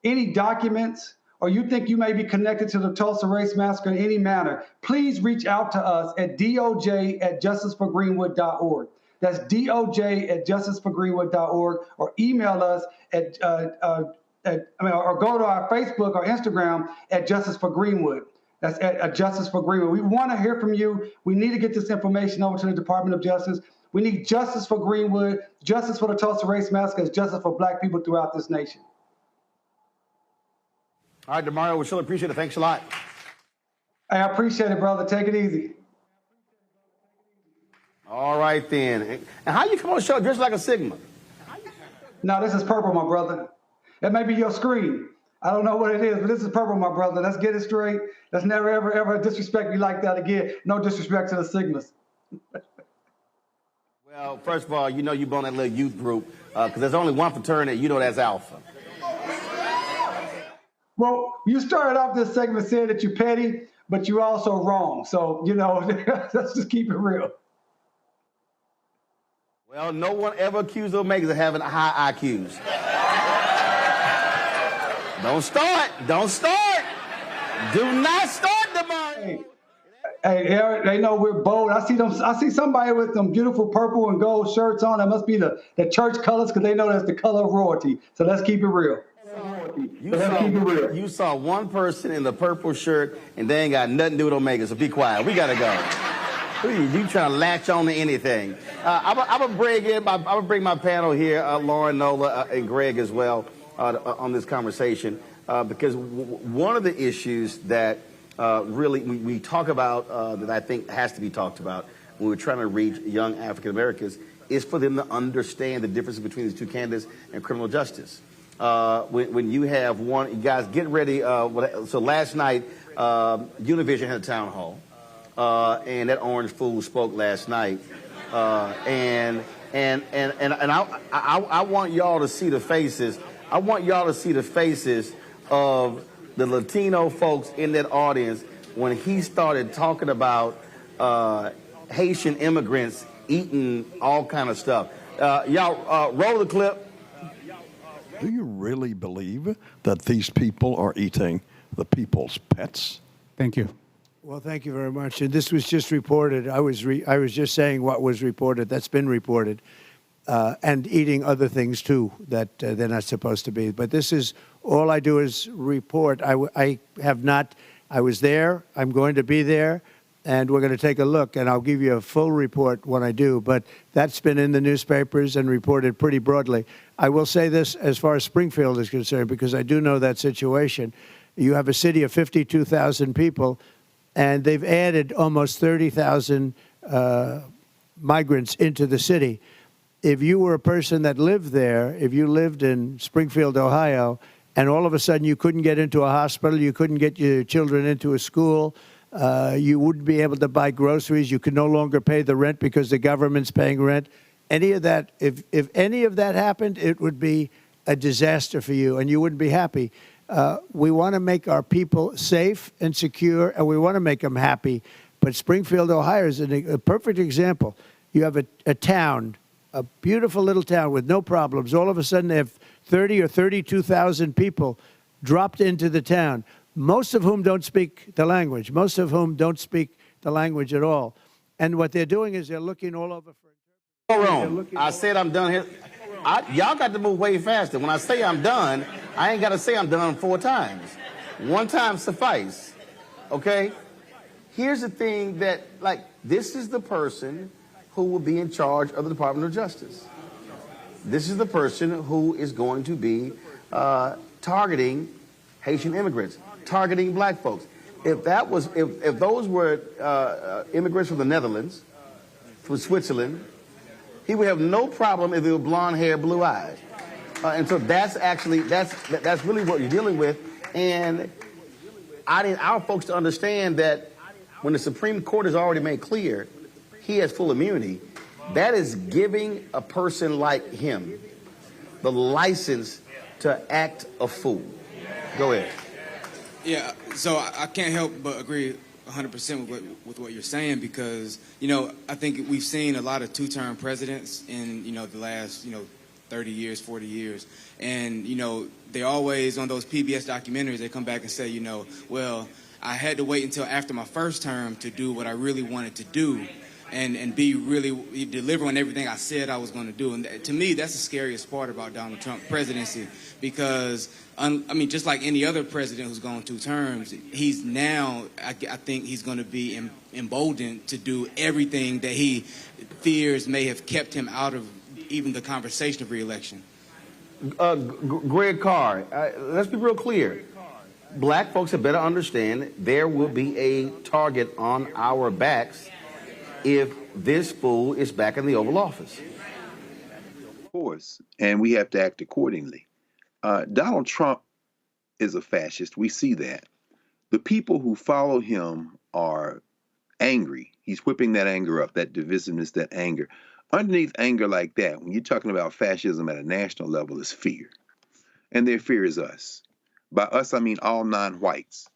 any documents, or you think you may be connected to the Tulsa Race Massacre in any manner, please reach out to us at doj@justiceforgreenwood.org. That's doj@justiceforgreenwood.org, or email us or go to our Facebook or Instagram at Justice for Greenwood. That's at Justice for Greenwood. We want to hear from you. We need to get this information over to the Department of Justice. We need justice for Greenwood, justice for the Tulsa Race Massacre, justice for Black people throughout this nation. All right, Damario, we still appreciate it. Thanks a lot. I appreciate it, brother. Take it easy. All right, then. And how you come on the show dressed like a Sigma? No, this is purple, my brother. That may be your screen. I don't know what it is, but this is purple, my brother. Let's get it straight. Let's never, ever, ever disrespect me like that again. No disrespect to the Sigmas. Well, first of all, you know you belong in that little youth group because there's only one fraternity. You know that's Alpha. Well, you started off this segment saying that you're petty, but you're also wrong. So, you know, let's just keep it real. Well, no one ever accused Omegas of having high IQs. Don't start. Don't start. Do not start, Damario. Hey, Eric, they know we're bold. I see somebody with them beautiful purple and gold shirts on. That must be the church colors because they know that's the color of royalty. So let's keep it real. You saw one person in the purple shirt and they ain't got nothing to do with Omega, so be quiet. We got to go. You trying to latch on to anything. I'm going to bring my panel here, Lauren, Nola, and Greg as well, on this conversation, because one of the issues that really we talk about that I think has to be talked about when we're trying to reach young African Americans is for them to understand the difference between these two candidates and criminal justice. When you have one, you guys get ready. So last night, Univision had a town hall, and that orange fool spoke last night. And I want y'all to see the faces. I want y'all to see the faces of the Latino folks in that audience when he started talking about Haitian immigrants eating all kind of stuff. Y'all roll the clip. Do you really believe that these people are eating the people's pets? Thank you. Well, thank you very much. And this was just reported. I was just saying what was reported. That's been reported. And eating other things, too, that they're not supposed to be. But this is, all I do is report. I was there. I'm going to be there. And we're going to take a look. And I'll give you a full report when I do. But that's been in the newspapers and reported pretty broadly. I will say this as far as Springfield is concerned, because I do know that situation. You have a city of 52,000 people, and they've added almost 30,000 migrants into the city. If you were a person that lived there, if you lived in Springfield, Ohio, and all of a sudden you couldn't get into a hospital, you couldn't get your children into a school, you wouldn't be able to buy groceries, you could no longer pay the rent because the government's paying rent, any of that, if any of that happened, it would be a disaster for you, and you wouldn't be happy. We want to make our people safe and secure, and we want to make them happy. But Springfield, Ohio is a perfect example. You have a town, a beautiful little town with no problems. All of a sudden, they have 30 or 32,000 people dropped into the town, most of whom don't speak the language, most of whom don't speak the language at all. And what they're doing is they're looking all over for interpreters. I said I'm done here. Y'all got to move way faster. When I say I'm done, I ain't got to say I'm done 4 times. 1 time suffice, okay? Here's the thing that, this is the person who will be in charge of the Department of Justice. This is the person who is going to be targeting Haitian immigrants, targeting black folks. If those were immigrants from the Netherlands, from Switzerland, he would have no problem if they were blonde hair, blue eyes. And so that's really what you're dealing with. And I need our folks to understand that when the Supreme Court has already made clear he has full immunity, that is giving a person like him the license to act a fool. Go ahead. Yeah, so I can't help but agree 100% with what you're saying, because, I think we've seen a lot of 2-term presidents in, the last, 30 years, 40 years. And, they always, on those PBS documentaries, they come back and say, well, I had to wait until after my first term to do what I really wanted to do and be really deliver on everything I said I was going to do. And to me, that's the scariest part about Donald Trump's presidency, because just like any other president who's gone 2 terms, he's now, I think he's going to be emboldened to do everything that he fears may have kept him out of even the conversation of re-election. Greg Carr, let's be real clear. Black folks had better understand there will be a target on our backs if this fool is back in the Oval Office. Of course, and we have to act accordingly. Donald Trump is a fascist. We see that. The people who follow him are angry. He's whipping that anger up, that divisiveness, that anger. Underneath anger like that, when you're talking about fascism at a national level, is fear. And their fear is us. By us, I mean all non-whites.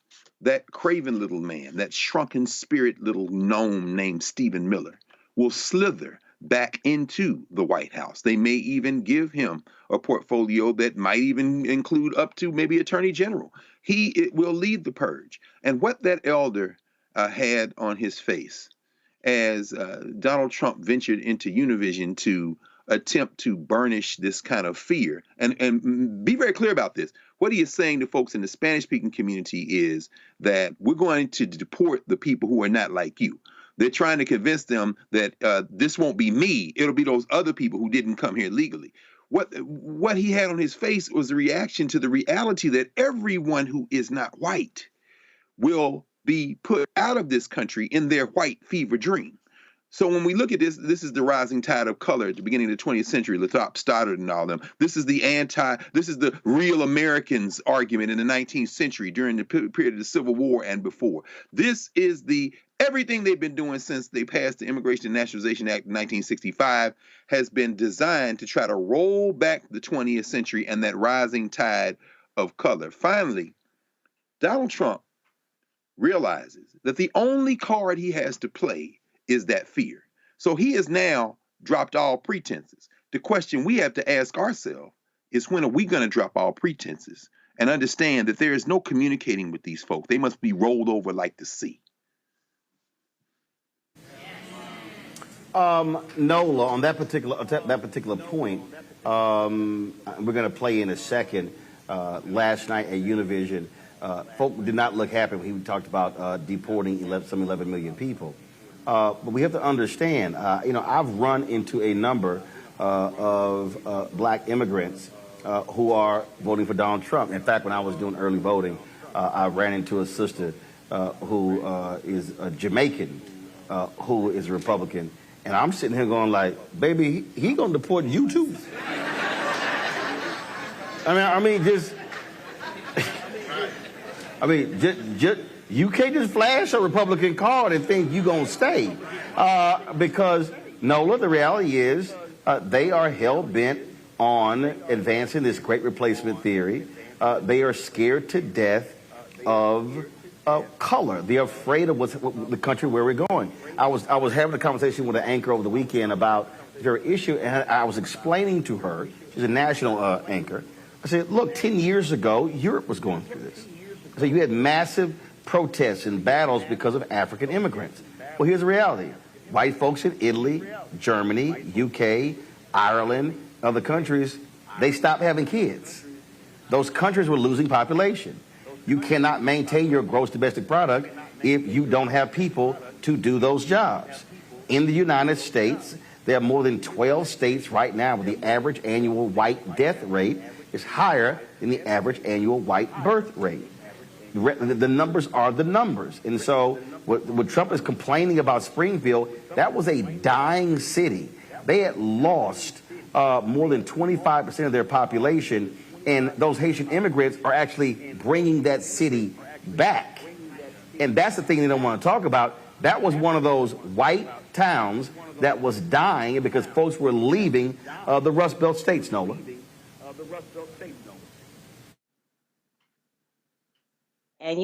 That craven little man, that shrunken spirit little gnome named Stephen Miller, will slither back into the White House. They may even give him a portfolio that might even include up to maybe Attorney General. It will lead the purge. And what that elder had on his face as Donald Trump ventured into Univision to attempt to burnish this kind of fear. And be very clear about this. What he is saying to folks in the Spanish-speaking community is that we're going to deport the people who are not like you. They're trying to convince them that this won't be me. It'll be those other people who didn't come here legally. What he had on his face was a reaction to the reality that everyone who is not white will be put out of this country in their white fever dream. So when we look at this, this is the rising tide of color at the beginning of the 20th century, Lathrop Stoddard and all them. This is the real Americans argument in the 19th century during the period of the Civil War and before. This is the Everything they've been doing since they passed the Immigration and Naturalization Act in 1965 has been designed to try to roll back the 20th century and that rising tide of color. Finally, Donald Trump realizes that the only card he has to play is that fear. So he has now dropped all pretenses. The question we have to ask ourselves is, when are we going to drop all pretenses and understand that there is no communicating with these folks? They must be rolled over like the sea. Nola, on that particular point, we're going to play in a second. Last night at Univision, folk did not look happy when he talked about deporting 11 million people. But we have to understand, I've run into a number of black immigrants who are voting for Donald Trump. In fact, when I was doing early voting, I ran into a sister who is a Jamaican, who is a Republican. And I'm sitting here going like, baby, he gonna deport you too. Just you can't just flash a Republican card and think you gonna stay. Because, Nola, the reality is they are hell-bent on advancing this great replacement theory. They are scared to death of color. They're afraid of the country where we're going. I was having a conversation with an anchor over the weekend about their issue, and I was explaining to her, she's a national anchor, I said, look, 10 years ago, Europe was going through this. I said, you had massive protests and battles because of African immigrants. Well, here's the reality. White folks in Italy, Germany, UK, Ireland, other countries, they stopped having kids. Those countries were losing population. You cannot maintain your gross domestic product if you don't have people to do those jobs. In the United States, there are more than 12 states right now where the average annual white death rate is higher than the average annual white birth rate. The numbers are the numbers. And so what Trump is complaining about Springfield, that was a dying city. They had lost more than 25% of their population, and those Haitian immigrants are actually bringing that city back. And that's the thing they don't want to talk about. That was one of those white towns that was dying because folks were leaving the Rust Belt states, Nola. And,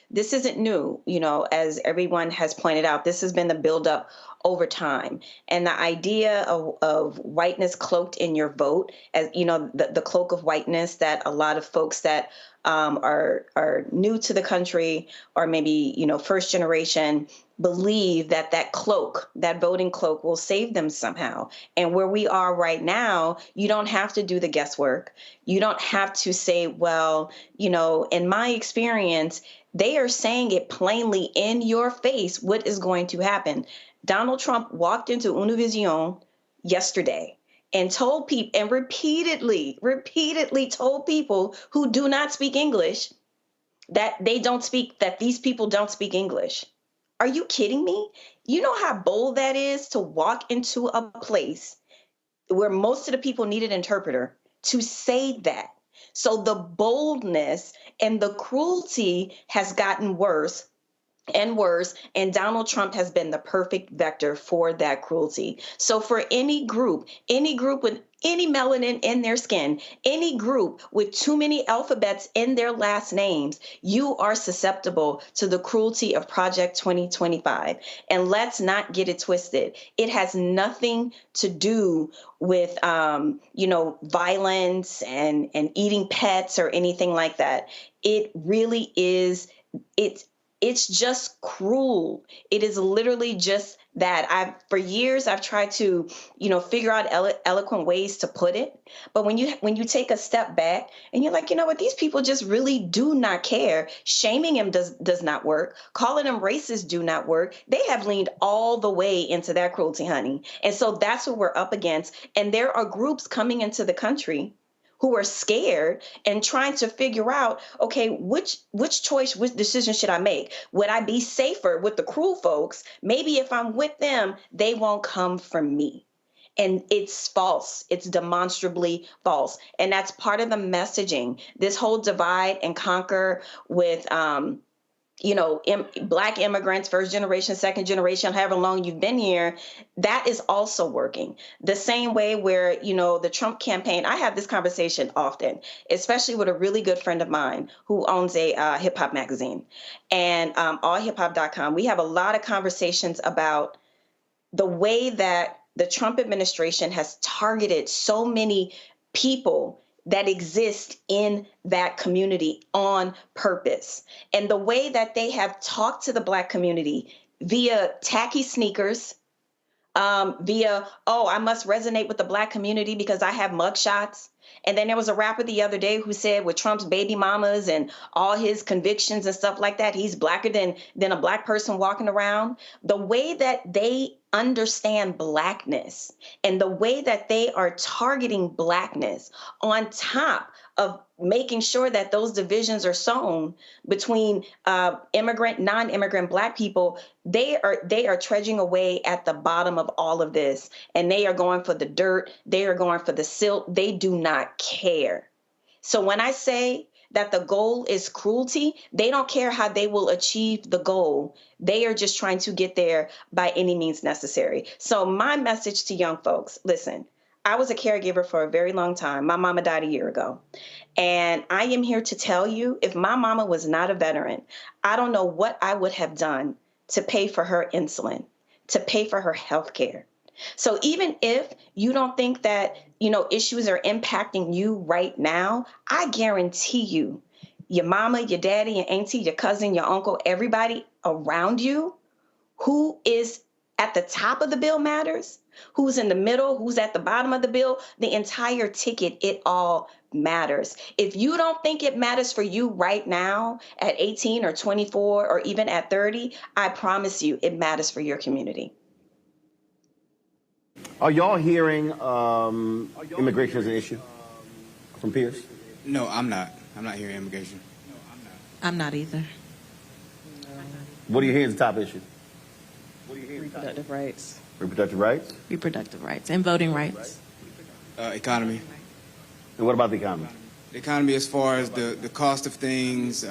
this isn't new, as everyone has pointed out. This has been the buildup over time. And the idea of whiteness cloaked in your vote, as the cloak of whiteness that a lot of folks that are new to the country or maybe, first generation believe that cloak, that voting cloak, will save them somehow. And where we are right now, you don't have to do the guesswork. You don't have to say, well, in my experience, they are saying it plainly in your face what is going to happen. Donald Trump walked into Univision yesterday and told people, and repeatedly told people who do not speak English that these people don't speak English. Are you kidding me? You know how bold that is to walk into a place where most of the people need an interpreter to say that. So the boldness and the cruelty has gotten worse and worse, and Donald Trump has been the perfect vector for that cruelty. So for any group with any melanin in their skin, any group with too many alphabets in their last names, you are susceptible to the cruelty of Project 2025. And let's not get it twisted. It has nothing to do with, violence and eating pets or anything like that. It really is, it's just cruel. It is literally just that. For years I've tried to, figure out eloquent ways to put it. But when you take a step back and you're like, what, these people just really do not care. Shaming him does not work. Calling him racist do not work. They have leaned all the way into that cruelty, honey. And so that's what we're up against. And there are groups coming into the country who are scared and trying to figure out, okay, which decision should I make? Would I be safer with the cruel folks? Maybe if I'm with them, they won't come for me. And it's false. It's demonstrably false. And that's part of the messaging. This whole divide and conquer with Black immigrants, first generation, second generation, however long you've been here, that is also working. The same way where, the Trump campaign, I have this conversation often, especially with a really good friend of mine who owns a hip hop magazine and allhiphop.com. We have a lot of conversations about the way that the Trump administration has targeted so many people that exist in that community on purpose. And the way that they have talked to the Black community via tacky sneakers, via, I must resonate with the Black community because I have mugshots. And then there was a rapper the other day who said with Trump's baby mamas and all his convictions and stuff like that, he's blacker than a Black person walking around. The way that they understand Blackness and the way that they are targeting Blackness on top of making sure that those divisions are sown between immigrant, non-immigrant Black people, they are trudging away at the bottom of all of this. And they are going for the dirt. They are going for the silt. They do not care. So when I say that the goal is cruelty, they don't care how they will achieve the goal. They are just trying to get there by any means necessary. So my message to young folks, listen, I was a caregiver for a very long time. My mama died a year ago. And I am here to tell you, if my mama was not a veteran, I don't know what I would have done to pay for her insulin, to pay for her health care. So even if you don't think that, issues are impacting you right now, I guarantee you, your mama, your daddy, your auntie, your cousin, your uncle, everybody around you who is at the top of the bill matters, who's in the middle, who's at the bottom of the bill, the entire ticket, it all matters. If you don't think it matters for you right now at 18 or 24 or even at 30, I promise you it matters for your community. Are y'all hearing immigration as an issue from peers? No, I'm not. I'm not hearing immigration. I'm not either. What do you hear is the top issue? Reproductive rights. Reproductive rights? Reproductive rights and voting rights. Economy. And what about the economy? The economy, as far as the cost of things,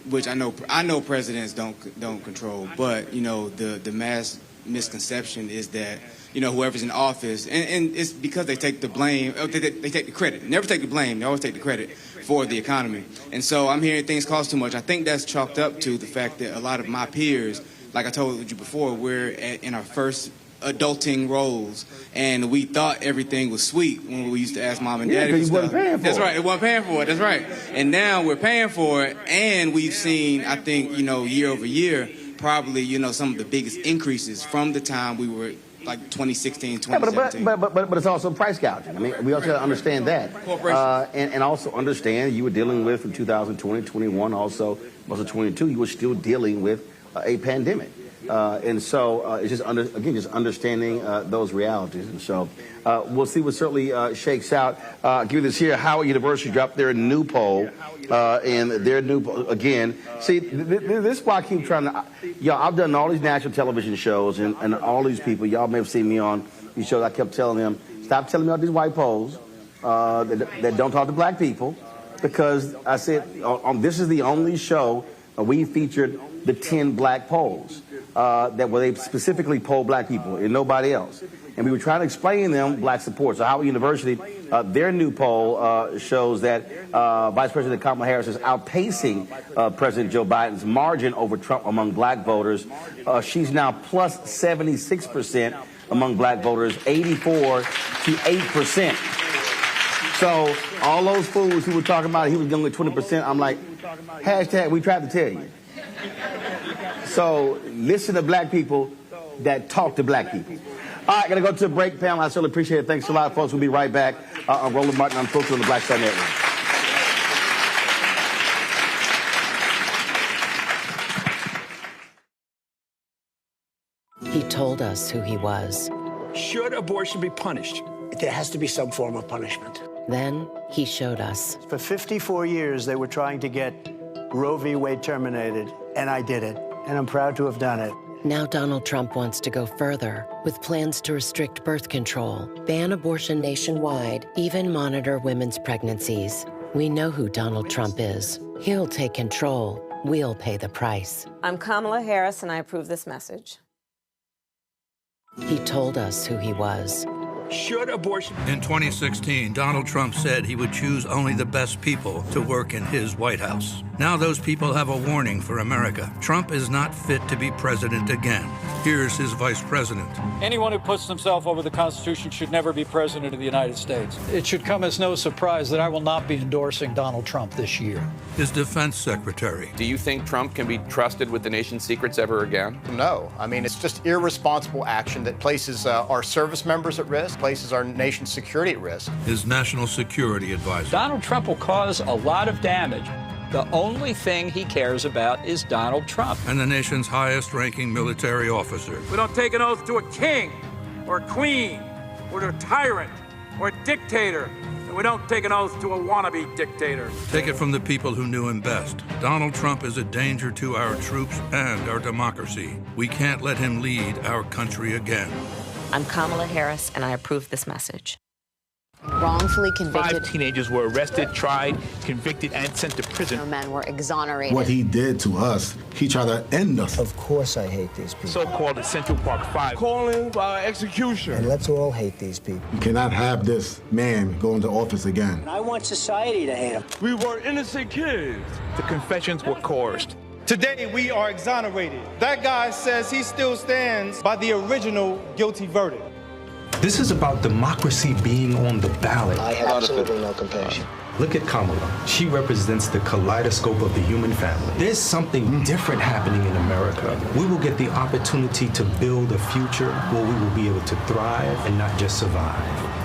which I know presidents don't control, but the mass misconception is that whoever's in office, and it's because they take the blame, they take the credit. They never take the blame, they always take the credit for the economy. And so I'm hearing things cost too much. I think that's chalked up to the fact that a lot of my peers, like I told you before, we're in our first adulting roles, and we thought everything was sweet when we used to ask mom and daddy for stuff. That's right, it wasn't paying for it, that's right. And now we're paying for it, and we've seen, I think, year over year, probably, some of the biggest increases from the time we were like 2016, 2017. Yeah, but it's also price gouging. I mean, we also understand that. And also understand you were dealing with from 2020, 21, also 22, you were still dealing with a pandemic. And so it's just understanding those realities. And so we'll see what certainly shakes out. Give you this here. Howard University dropped their new poll. And their new poll, again, see, this is why I keep trying to, I've done all these national television shows and all these people, y'all may have seen me on these shows. I kept telling them, stop telling me all these white polls that don't talk to Black people, because I said, this is the only show we featured the 10 Black polls. That where they specifically poll Black people and nobody else. And we were trying to explain to them Black support. So Howard University, their new poll shows that Vice President Kamala Harris is outpacing President Joe Biden's margin over Trump among Black voters. She's now plus 76% among Black voters, 84 to 8%. So all those fools who were talking about he was going to get 20%, I'm like, hashtag, we tried to tell you. So listen to Black people that talk to Black people. All right, going to go to a break, panel. I certainly appreciate it. Thanks a lot, folks. We'll be right back on Roland Martin Unfiltered on the Black Star Network. He told us who he was. Should abortion be punished? There has to be some form of punishment. Then he showed us. For 54 years, they were trying to get Roe v. Wade terminated, and I did it. And I'm proud to have done it. Now Donald Trump wants to go further with plans to restrict birth control, ban abortion nationwide, even monitor women's pregnancies. We know who Donald Trump is. He'll take control we'll pay the price. I'm Kamala Harris, and I approve this message. He told us who he was. Should abortion... In 2016, Donald Trump said he would choose only the best people to work in his White House. Now those people have a warning for America. Trump is not fit to be president again. Here's his vice president. Anyone who puts himself over the Constitution should never be president of the United States. It should come as no surprise that I will not be endorsing Donald Trump this year. His defense secretary. Do you think Trump can be trusted with the nation's secrets ever again? No. I mean, it's just irresponsible action that places our service members at risk, places our nation's security at risk. His national security advisor. Donald Trump will cause a lot of damage. The only thing he cares about is Donald Trump. And the nation's highest-ranking military officer. We don't take an oath to a king or a queen or to a tyrant or a dictator. And we don't take an oath to a wannabe dictator. Take it from the people who knew him best. Donald Trump is a danger to our troops and our democracy. We can't let him lead our country again. I'm Kamala Harris, and I approve this message. Wrongfully convicted. 5 teenagers were arrested, tried, convicted, and sent to prison. No men were exonerated. What he did to us, he tried to end us. Of course I hate these people. So-called Central Park 5. Calling for execution. And let's all hate these people. You cannot have this man go into office again. I want society to hate him. We were innocent kids. The confessions were coerced. Today, we are exonerated. That guy says he still stands by the original guilty verdict. This is about democracy being on the ballot. I have absolutely no compassion. Look at Kamala. She represents the kaleidoscope of the human family. There's something different happening in America. We will get the opportunity to build a future where we will be able to thrive and not just survive.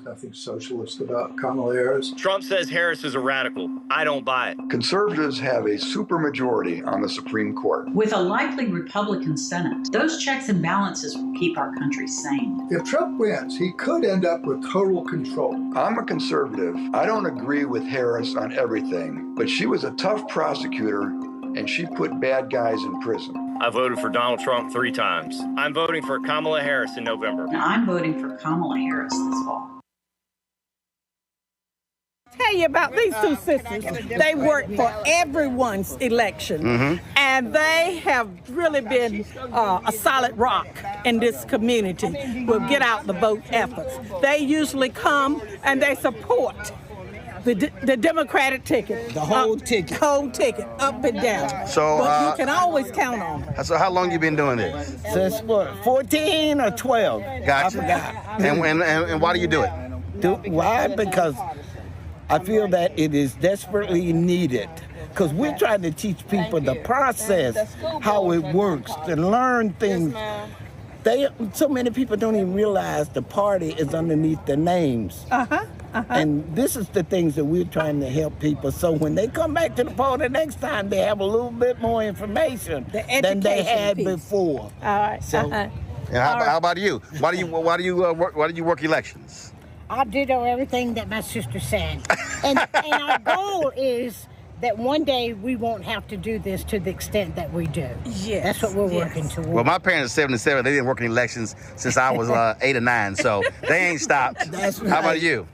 Nothing socialist about Kamala Harris. Trump says Harris is a radical. I don't buy it. Conservatives have a supermajority on the Supreme Court. With a likely Republican Senate, those checks and balances will keep our country sane. If Trump wins, he could end up with total control. I'm a conservative. I don't agree with Harris on everything, but she was a tough prosecutor and she put bad guys in prison. I voted for Donald Trump 3 times. I'm voting for Kamala Harris in November. Now, I'm voting for Kamala Harris this fall. Tell you about these two sisters. They work for everyone's election, and they have really been a solid rock in this community with get out the vote efforts. They usually come and they support the Democratic ticket. The whole ticket. Whole ticket, up and down. So, but you can always count on them. So how long you been doing this? Since what, 14 or 12? Gotcha. I forgot. And why do you do it? Why? Because I feel that it is desperately needed. Because we're trying to teach people the process, how it works, to learn things. So many people don't even realize the party is underneath the names. And this is the things that we're trying to help people. So when they come back to the poll the next time, they have a little bit more information than they had before. All right. So, and how about you? Why do you work elections? I do know everything that my sister said. And our goal is that one day we won't have to do this to the extent that we do. Yes. That's what we're working towards. Well, my parents are 77. They didn't work in elections since I was 8 or 9, so they ain't stopped. That's right. How about you?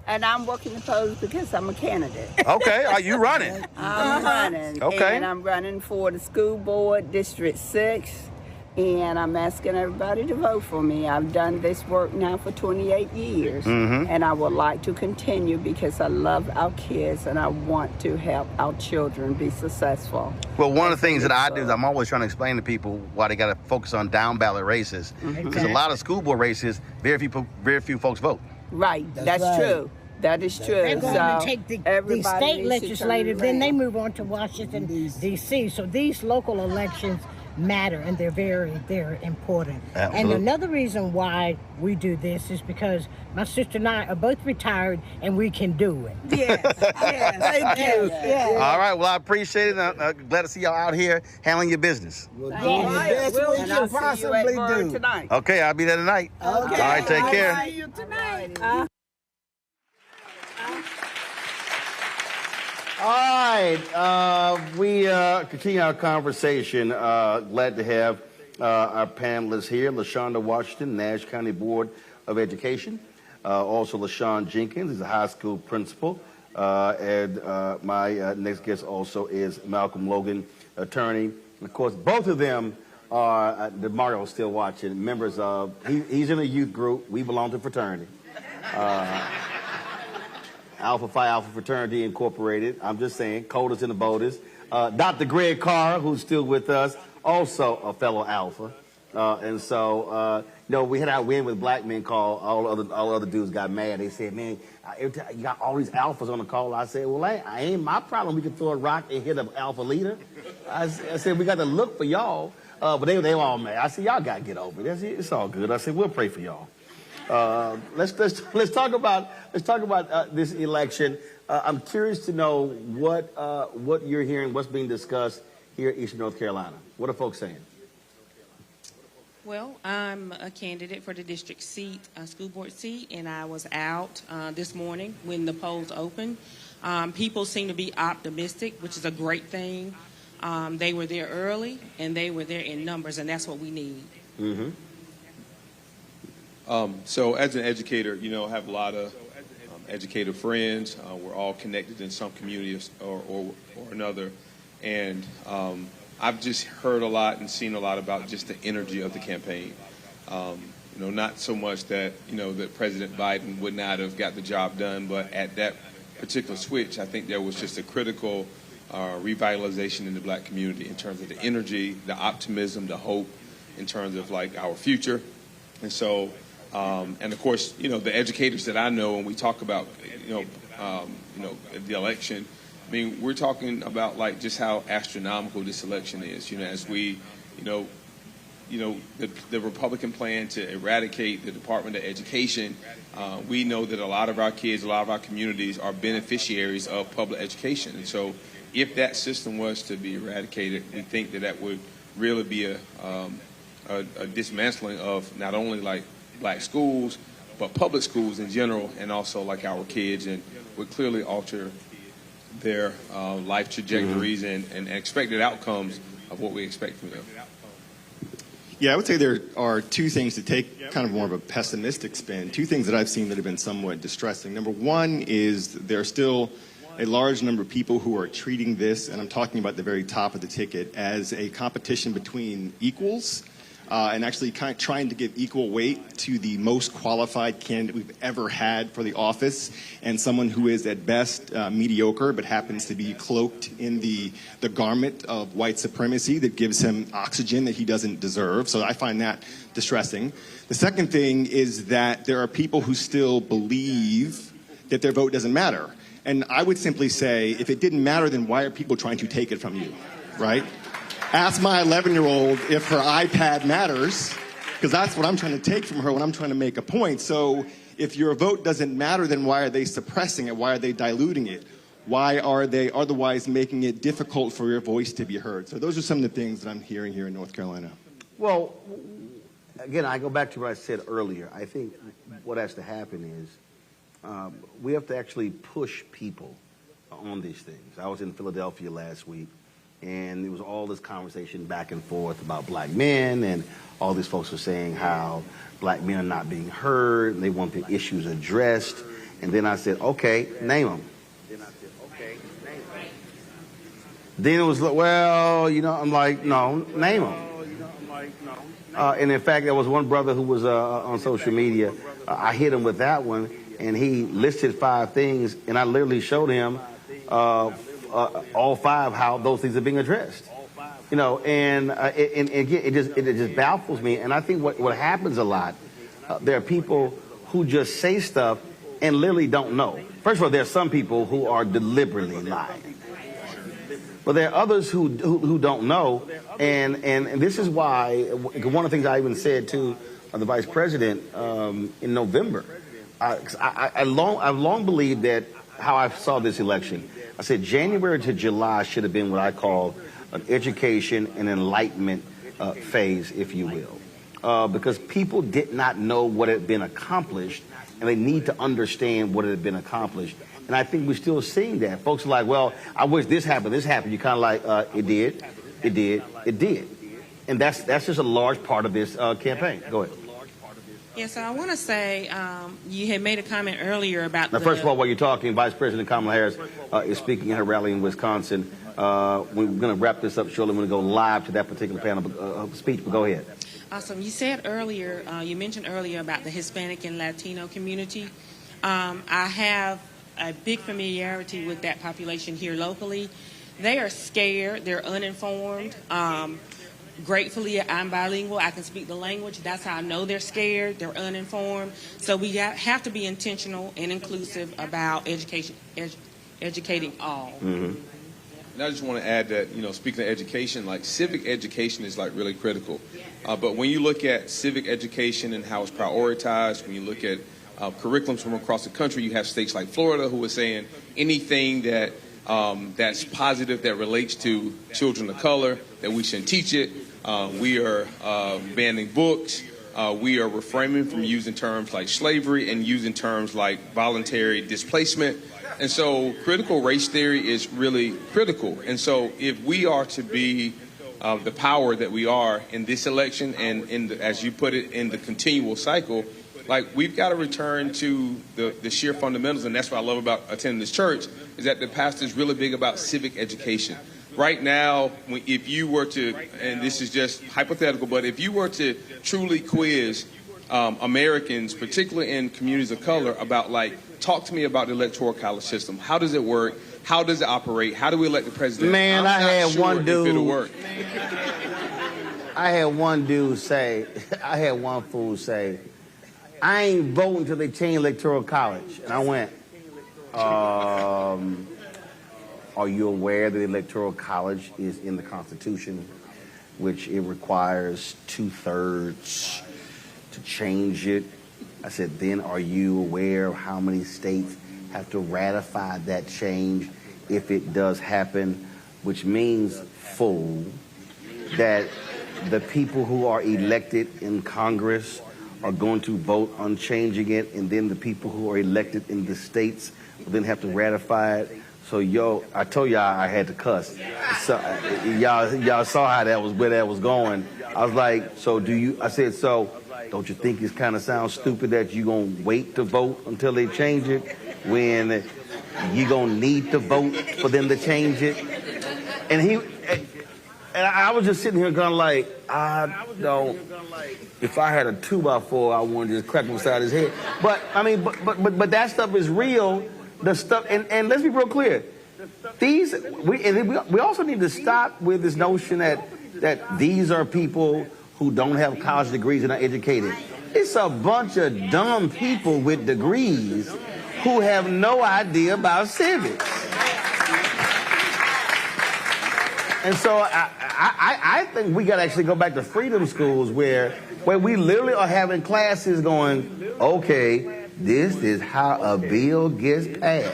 And I'm working opposed because I'm a candidate. Okay, are you running? I'm running. Okay. And I'm running for the school board, District 6. And I'm asking everybody to vote for me. I've done this work now for 28 years. And I would like to continue because I love our kids and I want to help our children be successful. Well, one of the things that I do is I'm always trying to explain to people why they got to focus on down ballot races. Because a lot of school board races, very few folks vote. Right, that's true. That is true. They're going to take the state legislative, then they move on to Washington, D.C. So these local elections matter, and they're very important. Absolutely. And another reason why we do this is because my sister and I are both retired, and we can do it. Yes, thank you. Yeah. All right, well, I appreciate it. I'm glad to see y'all out here handling your business. We'll do the best we can possibly do. Tonight. Okay, I'll be there tonight. Okay. All right, take care. See you tonight. All right, we continue our conversation. Glad to have our panelists here, LaShonda Washington, Nash County Board of Education. Also, LaShawn Jenkins is a high school principal My next guest also is Malcolm Logan, attorney. And of course, both of them are, Damario still watching, members of, he's in a youth group. We belong to fraternity. Alpha Phi Alpha Fraternity Incorporated. I'm just saying, coldest in the boldest. Dr. Greg Carr, who's still with us, also a fellow Alpha. We had our win with black men call. All other dudes got mad. They said, man, every time you got all these alphas on the call. I said, well, I ain't my problem. We can throw a rock and hit an alpha leader. I said, we got to look for y'all. But they were all mad. I said, y'all got to get over it. It's all good. I said, we'll pray for y'all. Let's talk about this election. I'm curious to know what you're hearing, what's being discussed here in Eastern North Carolina. What are folks saying? Well, I'm a candidate for the district seat, school board seat, and I was out this morning when the polls opened. People seem to be optimistic, which is a great thing. They were there early, and they were there in numbers, and that's what we need. Mm-hmm. So as an educator, I have a lot of educator friends. We're all connected in some community or another. And I've just heard a lot and seen a lot about just the energy of the campaign. Not so much that, that President Biden would not have got the job done, but at that particular switch, I think there was just a critical revitalization in the black community in terms of the energy, the optimism, the hope in terms of like our future. And so, and of course, the educators that I know, when we talk about, the election, I mean, we're talking about like just how astronomical this election is. As we, the Republican plan to eradicate the Department of Education, we know that a lot of our kids, a lot of our communities are beneficiaries of public education. And so if that system was to be eradicated, we think that would really be a dismantling of not only like black schools, but public schools in general, and also like our kids, and would clearly alter their life trajectories and expected outcomes of what we expect from them. Yeah, I would say there are two things to take kind of more of a pessimistic spin. Two things that I've seen that have been somewhat distressing. Number one is there are still a large number of people who are treating this, and I'm talking about the very top of the ticket, as a competition between equals. And actually kind of trying to give equal weight to the most qualified candidate we've ever had for the office, and someone who is at best mediocre but happens to be cloaked in the garment of white supremacy that gives him oxygen that he doesn't deserve. So I find that distressing. The second thing is that there are people who still believe that their vote doesn't matter. And I would simply say, if it didn't matter, then why are people trying to take it from you, right? Ask my 11-year-old if her iPad matters, because that's what I'm trying to take from her when I'm trying to make a point. So if your vote doesn't matter, then why are they suppressing it? Why are they diluting it? Why are they otherwise making it difficult for your voice to be heard? So those are some of the things that I'm hearing here in North Carolina. Well, again, I go back to what I said earlier. I think what has to happen is we have to actually push people on these things. I was in Philadelphia last week, and there was all this conversation back and forth about black men, and all these folks were saying how black men are not being heard, and they want the issues addressed. And then I said, okay, name them. Then it was like, well, I'm like, no, name them. And in fact, there was one brother who was on social media. I hit him with that one, and he listed 5 things, and I literally showed him all 5 how those things are being addressed, and again, it just baffles me. And I think what happens a lot, there are people who just say stuff and literally don't know. First of all, there are some people who are deliberately lying, but there are others who don't know, and this is why one of the things I even said to the vice president in November. I've long believed that how I saw this election. I said January to July should have been what I call an education and enlightenment phase, if you will, because people did not know what had been accomplished, and they need to understand what had been accomplished. And I think we're still seeing that. Folks are like, well, I wish this happened. You're kind of like, it did. And that's just a large part of this campaign. Go ahead. Yeah, so I want to say you had made a comment earlier about Now, first of all, while you're talking, Vice President Kamala Harris is speaking at her rally in Wisconsin. We're going to wrap this up shortly. We're going to go live to that particular panel speech, but go ahead. Awesome. You said earlier, you mentioned earlier about the Hispanic and Latino community. I have a big familiarity with that population here locally. They are scared. They're uninformed. Gratefully, I'm bilingual. I can speak the language. That's how I know they're scared. They're uninformed. So we have to be intentional and inclusive about educating all. Mm-hmm. And I just want to add that, speaking of education, like civic education is like really critical. But when you look at civic education and how it's prioritized, when you look at curriculums from across the country, you have states like Florida who are saying anything that that's positive that relates to children of color, that we shouldn't teach it. We are banning books. We are refraining from using terms like slavery and using terms like voluntary displacement. And so critical race theory is really critical. And so if we are to be the power that we are in this election and as you put it, in the continual cycle, like we've got to return to the sheer fundamentals. And that's what I love about attending this church, is that the pastor is really big about civic education. Right now, if you were to, and this is just hypothetical, but if you were to truly quiz Americans, particularly in communities of color, about talk to me about the electoral college system. How does it work? How does it operate? How do we elect the president? Man, I had one dude. It'll work. I had one dude say, I had one fool say, I ain't voting until they change electoral college. And I went, are you aware that the electoral college is in the Constitution, which it requires 2/3 to change it? I said, then are you aware of how many states have to ratify that change if it does happen? Which means, fool, that the people who are elected in Congress are going to vote on changing it, and then the people who are elected in the states will then have to ratify it. So, I told y'all I had to cuss. So, y'all saw how where that was going. I was like, I said, don't you think it kind of sounds stupid that you're going to wait to vote until they change it when you're going to need to vote for them to change it? And I was just sitting here going if I had a 2x4, I wanted to just crack him beside his head. But, but that stuff is real. The stuff, and let's be real clear. We also need to stop with this notion that these are people who don't have college degrees and are educated. It's a bunch of dumb people with degrees who have no idea about civics. And so I think we got to actually go back to freedom schools where we literally are having classes going, okay, this is how a bill gets passed.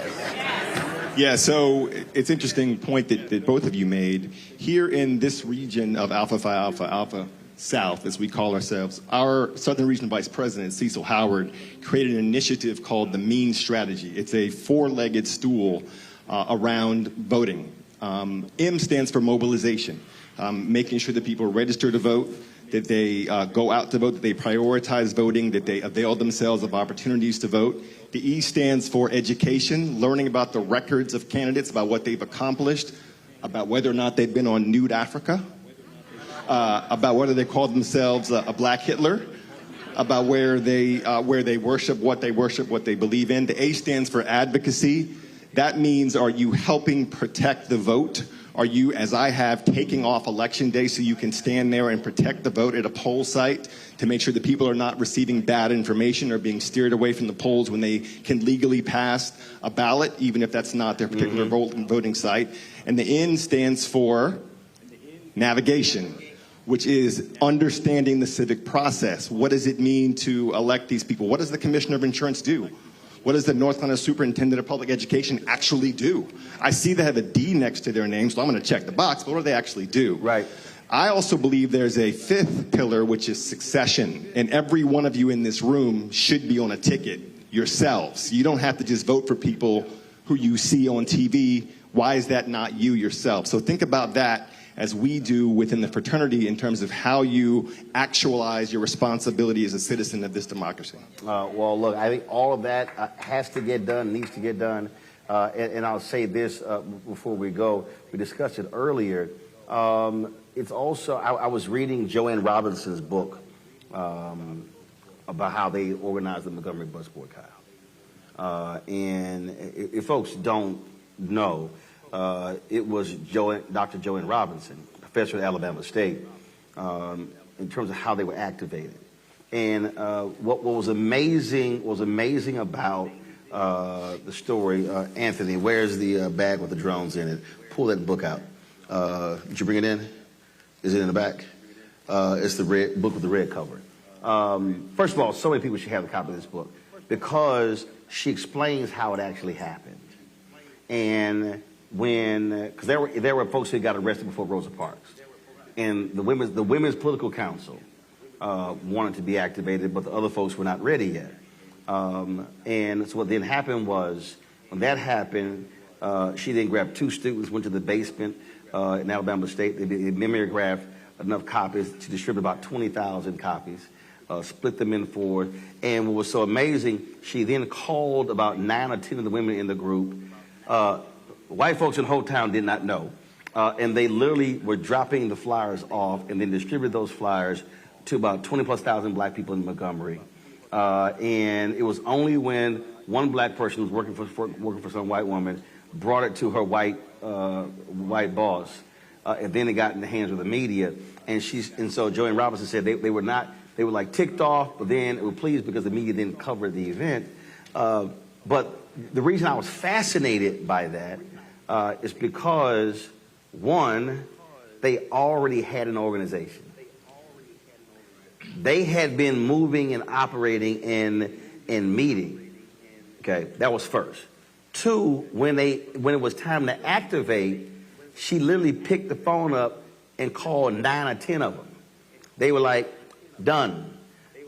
Yeah, so it's interesting point that both of you made. Here in this region of Alpha Phi Alpha Alpha South, as we call ourselves, our Southern Region Vice President, Cecil Howard, created an initiative called the MEAN Strategy. It's a four-legged stool around voting. M stands for mobilization, making sure that people register to vote, that they go out to vote, that they prioritize voting, that they avail themselves of opportunities to vote. The E stands for education, learning about the records of candidates, about what they've accomplished, about whether or not they've been on Nude Africa, about whether they call themselves a Black Hitler, about where they worship, what they believe in. The A stands for advocacy. That means, are you helping protect the vote? Are you, as I have, taking off Election Day so you can stand there and protect the vote at a poll site to make sure that people are not receiving bad information or being steered away from the polls when they can legally pass a ballot, even if that's not their particular voting site? And the N stands for navigation, which is understanding the civic process. What does it mean to elect these people? What does the Commissioner of Insurance do? What does the North Carolina Superintendent of Public Education actually do? I see they have a D next to their name, so I'm going to check the box, but what do they actually do? Right. I also believe there's a fifth pillar, which is succession. And every one of you in this room should be on a ticket yourselves. You don't have to just vote for people who you see on TV. Why is that not you yourself? So think about that as we do within the fraternity in terms of how you actualize your responsibility as a citizen of this democracy? Well, look, I think all of that has to get done, needs to get done. And I'll say this before we go. We discussed it earlier. It's also, I was reading Joanne Robinson's book about how they organized the Montgomery bus boycott. And if folks don't know, it was Dr. Joanne Robinson, professor at Alabama State, in terms of how they were activated. And what was amazing about the story, Anthony, where's the bag with the drones in it? Pull that book out. Did you bring it in? Is it in the back? It's the red book with the red cover. First of all, so many people should have a copy of this book because she explains how it actually happened. And because there were folks who got arrested before Rosa Parks, and the women's political council wanted to be activated, but the other folks were not ready yet. And so what then happened was, when that happened, she then grabbed 2 students, went to the basement in Alabama State. They mimeographed enough copies to distribute about 20,000 copies, split them in 4. And what was so amazing, she then called about 9 or 10 of the women in the group. White folks in the whole town did not know. And they literally were dropping the flyers off and then distributed those flyers to about 20,000+ black people in Montgomery. And it was only when one black person was working for some white woman brought it to her white boss, and then it got in the hands of the media. And so Joanne Robinson said they were like ticked off, but then they were pleased because the media didn't cover the event. But the reason I was fascinated by that is because, one, they already had an organization. They had been moving and operating and meeting. Okay, that was first. 2, when it was time to activate, she literally picked the phone up and called 9 or 10 of them. They were like, done.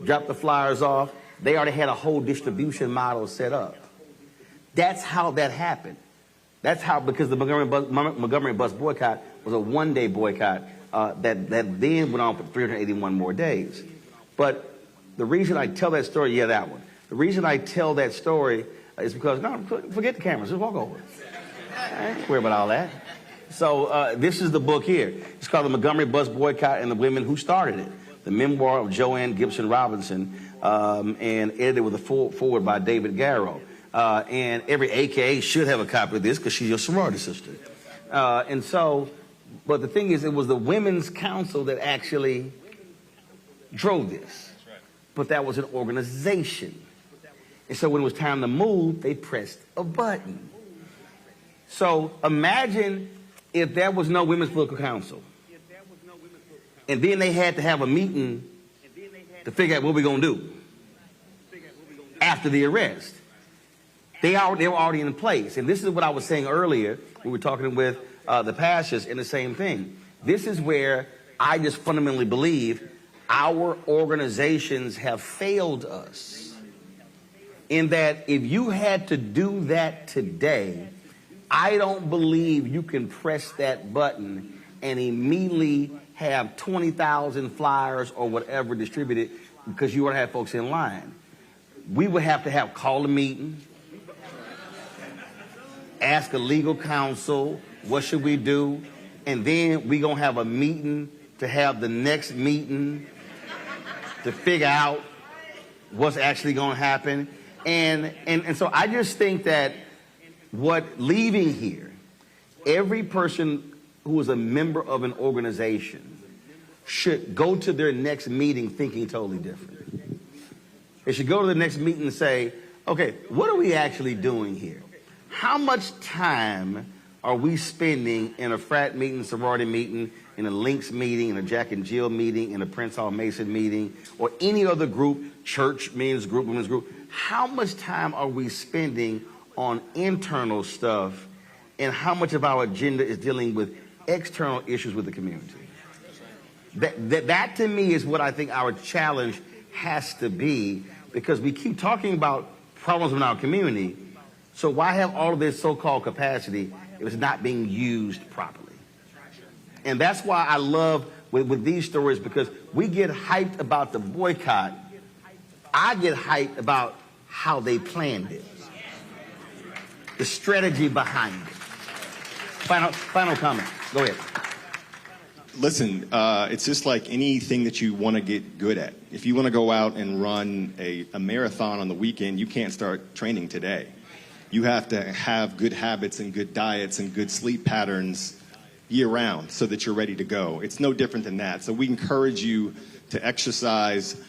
Dropped the flyers off. They already had a whole distribution model set up. That's how that happened. That's how, because the Montgomery bus boycott was a one-day boycott that then went on for 381 more days. But the reason I tell that story, that one. The reason I tell that story is because, no, forget the cameras, just walk over. I ain't worry about all that. So this is the book here. It's called The Montgomery Bus Boycott and the Women Who Started It. The memoir of Joanne Gibson Robinson, and edited with a foreword by David Garrow. And every AKA should have a copy of this because she's your sorority sister. But the thing is, it was the Women's Council that actually drove this. But that was an organization. And so when it was time to move, they pressed a button. So imagine if there was no Women's Political Council. And then they had to have a meeting to figure out what we're going to do after the arrest. They were already in place. And this is what I was saying earlier. We were talking with the pastors, and the same thing. This is where I just fundamentally believe our organizations have failed us. In that if you had to do that today, I don't believe you can press that button and immediately have 20,000 flyers or whatever distributed because you want to have folks in line. We would have to call a meeting, ask a legal counsel, what should we do? And then we're going to have a meeting to have the next meeting to figure out what's actually going to happen. And so I just think that leaving here, every person who is a member of an organization should go to their next meeting thinking totally different. They should go to the next meeting and say, okay, what are we actually doing here? How much time are we spending in a frat meeting, sorority meeting, in a Lynx meeting, in a Jack and Jill meeting, in a Prince Hall Mason meeting, or any other group, church, men's group, women's group? How much time are we spending on internal stuff, and how much of our agenda is dealing with external issues with the community? That to me is what I think our challenge has to be, because we keep talking about problems in our community. So why have all of this so-called capacity if it's not being used properly? And that's why I love with these stories, because we get hyped about the boycott. I get hyped about how they planned it, the strategy behind it. Final comment. Go ahead. Listen, it's just like anything that you want to get good at. If you want to go out and run a marathon on the weekend, you can't start training today. You have to have good habits and good diets and good sleep patterns year-round so that you're ready to go. It's no different than that. So we encourage you to exercise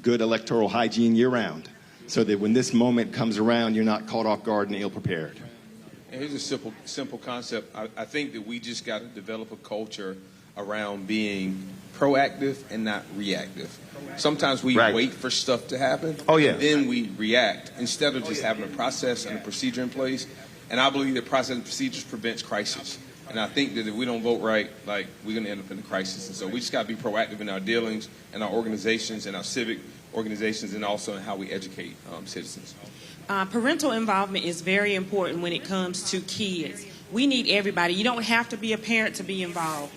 good electoral hygiene year-round so that when this moment comes around, you're not caught off guard and ill-prepared. And here's a simple concept. I think that we just got to develop a culture around being proactive and not reactive. Sometimes we wait for stuff to happen, and then we react instead of just having a process and a procedure in place. And I believe that process and procedures prevents crisis. And I think that if we don't vote right, like, we're going to end up in a crisis. And so we just got to be proactive in our dealings and our organizations and our civic organizations, and also in how we educate citizens. Parental involvement is very important when it comes to kids. We need everybody. You don't have to be a parent to be involved.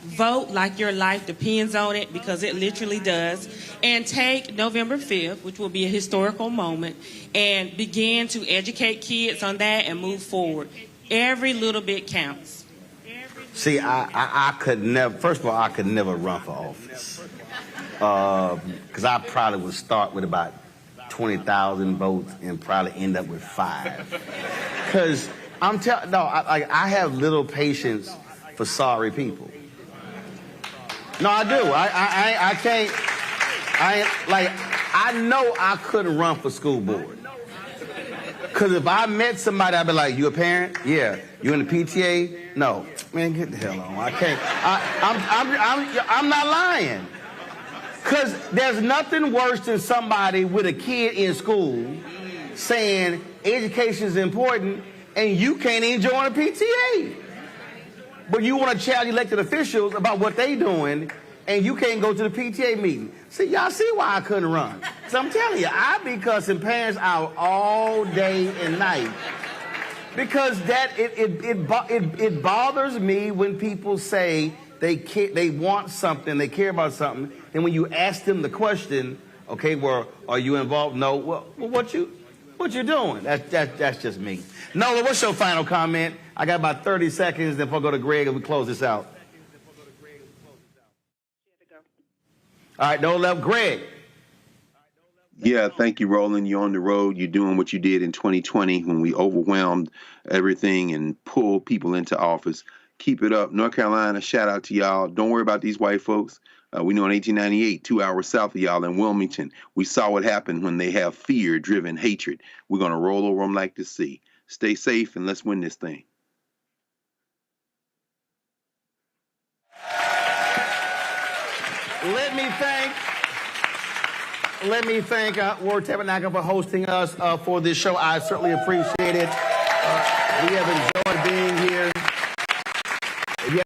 Vote like your life depends on it, because it literally does. And take November 5th, which will be a historical moment, and begin to educate kids on that and move forward. Every little bit counts. See, I could never, first of all, I could never run for office. Because I probably would start with about 20,000 votes and probably end up with 5. Because I have little patience for sorry people. No, I do. I can't. I know I couldn't run for school board. Because if I met somebody, I'd be like, you a parent? Yeah. You in the PTA? No. Man, get the hell on. I can't. I'm not lying. Because there's nothing worse than somebody with a kid in school saying education is important and you can't even join a PTA. But you want to challenge elected officials about what they doing and you can't go to the PTA meeting. See, y'all see why I couldn't run. So I'm telling you, I be cussing parents out all day and night. Because it bothers me when people say they want something, they care about something, and when you ask them the question, okay, well, are you involved? No. Well, what you doing? That's just me. Nola, what's your final comment? I got about 30 seconds, then we'll go to Greg and we close this out. All right, Nola, Greg. Yeah, thank you, Roland. You're on the road. You're doing what you did in 2020 when we overwhelmed everything and pulled people into office. Keep it up. North Carolina, shout out to y'all. Don't worry about these white folks. We know in 1898, 2 hours south of y'all in Wilmington, we saw what happened when they have fear-driven hatred. We're going to roll over them like the sea. Stay safe and let's win this thing. Let me thank Word Tabernacle for hosting us for this show. I certainly appreciate it. We have enjoyed being here.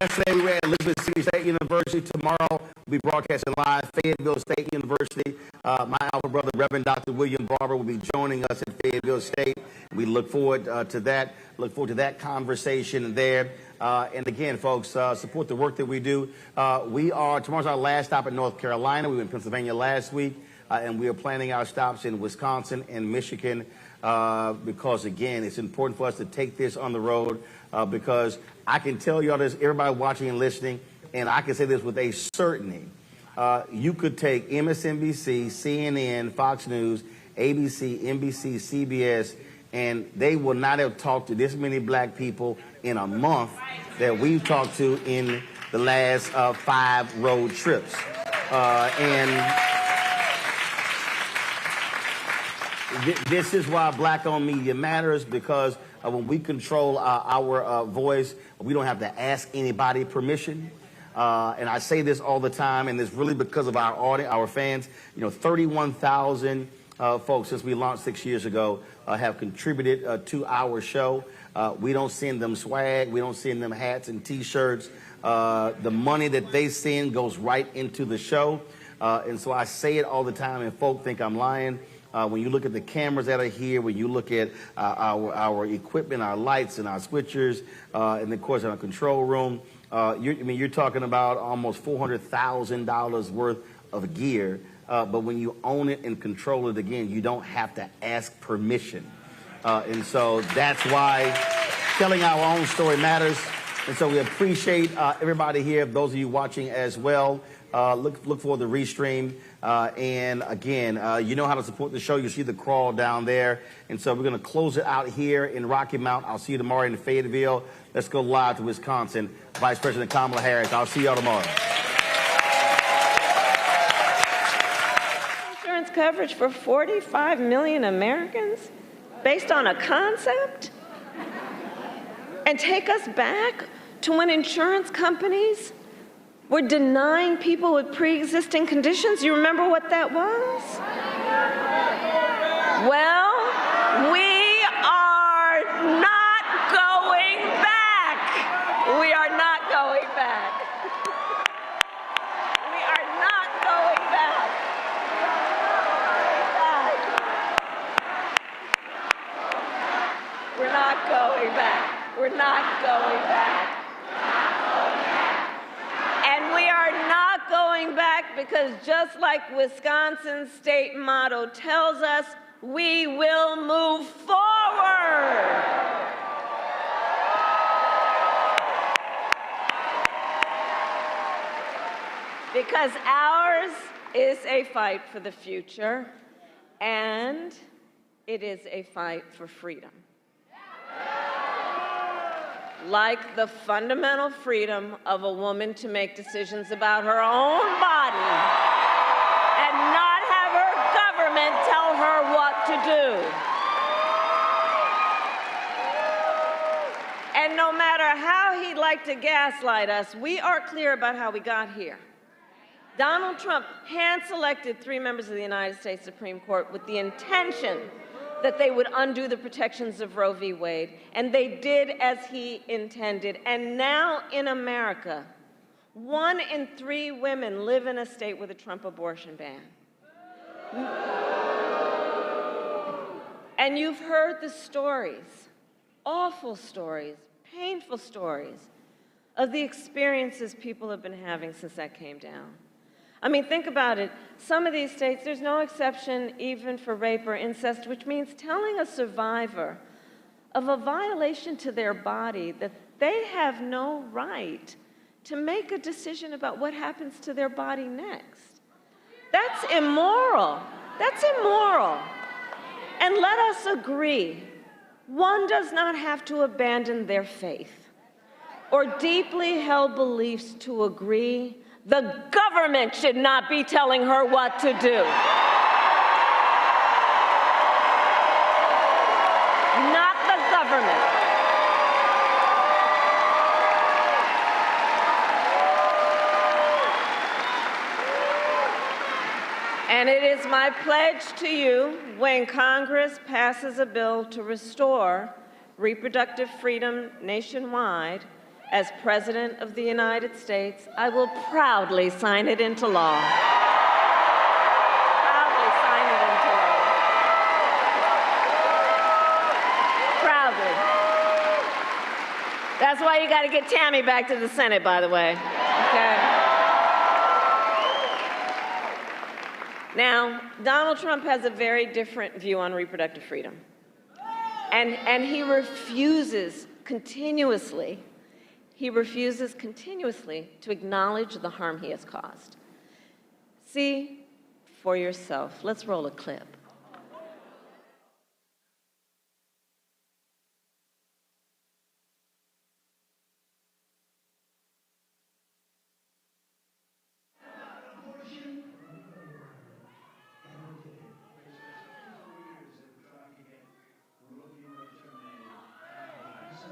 Yesterday we were at Elizabeth City State University. Tomorrow we'll be broadcasting live Fayetteville State University. My alpha brother, Reverend Dr. William Barber, will be joining us at Fayetteville State. We look forward to that. Look forward to that conversation there. And again, folks, support the work that we do. Tomorrow's our last stop in North Carolina. We were in Pennsylvania last week. And we are planning our stops in Wisconsin and Michigan because, again, it's important for us to take this on the road because I can tell y'all this, everybody watching and listening, and I can say this with a certainty. You could take MSNBC, CNN, Fox News, ABC, NBC, CBS, and they will not have talked to this many black people in a month that we've talked to in the last 5 road trips. This is why black-owned media matters, because when we control our voice, we don't have to ask anybody permission. And I say this all the time, and it's really because of our audience, our fans. 31,000 folks since we launched 6 years ago have contributed to our show. We don't send them swag. We don't send them hats and T-shirts. The money that they send goes right into the show. And so I say it all the time, and folk think I'm lying. When you look at the cameras that are here, when you look at our equipment, our lights and our switchers, and of course our control room, You're talking about almost $400,000 worth of gear, but when you own it and control it, again, you don't have to ask permission. And so that's why telling our own story matters. And so we appreciate everybody here, those of you watching as well. Look for the restream. And again, you know how to support the show. You see the crawl down there. And so we're going to close it out here in Rocky Mount. I'll see you tomorrow in Fayetteville. Let's go live to Wisconsin. Vice President Kamala Harris. I'll see y'all tomorrow. Insurance coverage for 45 million Americans based on a concept? And take us back to when insurance companies were denying people with pre-existing conditions? You remember what that was? Well, we are not going back. We are not going back. We are not going back. We're not going back. We're not going back. And we are not going back because just like Wisconsin's state motto tells us, we will move forward. Because ours is a fight for the future, and it is a fight for freedom. Like the fundamental freedom of a woman to make decisions about her own body and not have her government tell her what to do. And no matter how he'd like to gaslight us, we are clear about how we got here. Donald Trump hand-selected 3 members of the United States Supreme Court with the intention that they would undo the protections of Roe v. Wade, and they did as he intended. And now in America, 1 in 3 women live in a state with a Trump abortion ban. And you've heard the stories, awful stories, painful stories, of the experiences people have been having since that came down. I mean, think about it. Some of these states, there's no exception even for rape or incest, which means telling a survivor of a violation to their body that they have no right to make a decision about what happens to their body next. That's immoral. That's immoral. And let us agree, one does not have to abandon their faith or deeply held beliefs to agree the government should not be telling her what to do. Not the government. And it is my pledge to you, when Congress passes a bill to restore reproductive freedom nationwide, as President of the United States, I will proudly sign it into law. Proudly sign it into law. Proudly. That's why you got to get Tammy back to the Senate, by the way. Okay? Now, Donald Trump has a very different view on reproductive freedom. And he refuses continuously to acknowledge the harm he has caused. See for yourself. Let's roll a clip.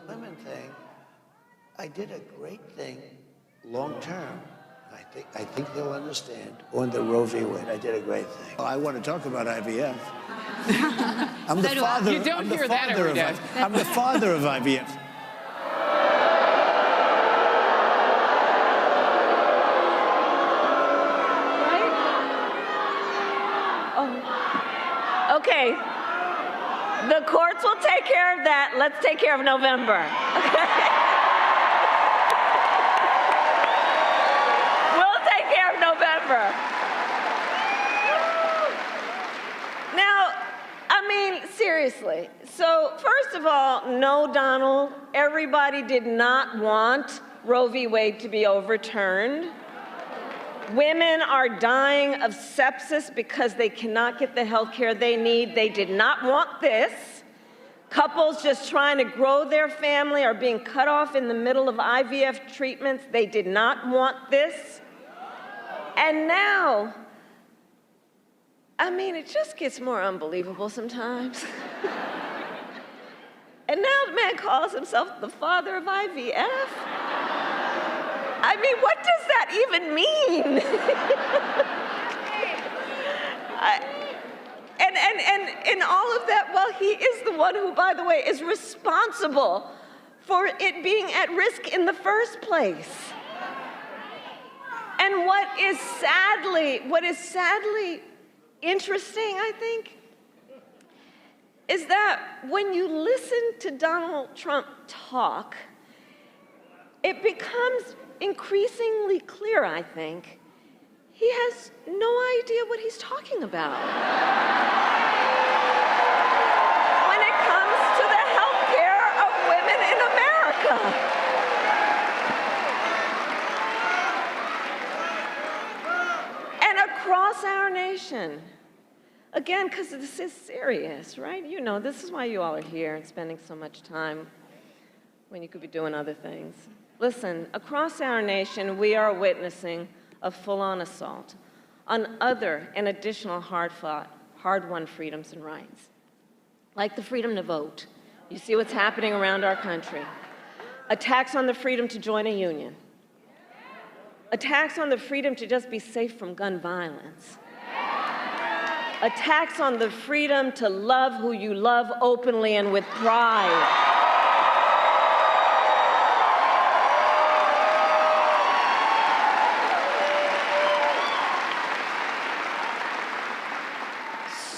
Women thing, I did a great thing long term. I think they'll understand. On the Roe v. Wade, I did a great thing. I want to talk about IVF. I'm the father. You don't hear that every day. I'm the father of IVF. Right? Oh. Okay. The courts will take care of that. Let's take care of November. Okay? seriously, so first of all, no, Donald, everybody did not want Roe v. Wade to be overturned. Women are dying of sepsis because they cannot get the health care they need. They did not want this. Couples just trying to grow their family are being cut off in the middle of IVF treatments. They did not want this. And now, I mean, it just gets more unbelievable sometimes. And now the man calls himself the father of IVF? I mean, what does that even mean? And all of that, well, he is the one who, by the way, is responsible for it being at risk in the first place. And what is sadly interesting, I think, is that when you listen to Donald Trump talk, it becomes increasingly clear, I think, he has no idea what he's talking about when it comes to the health care of women in America. And across our nation, again, because this is serious, right? You know, this is why you all are here and spending so much time when you could be doing other things. Listen, across our nation, we are witnessing a full-on assault on other and additional hard-fought, hard-won freedoms and rights, like the freedom to vote. You see what's happening around our country. Attacks on the freedom to join a union. Attacks on the freedom to just be safe from gun violence. Attacks on the freedom to love who you love openly and with pride.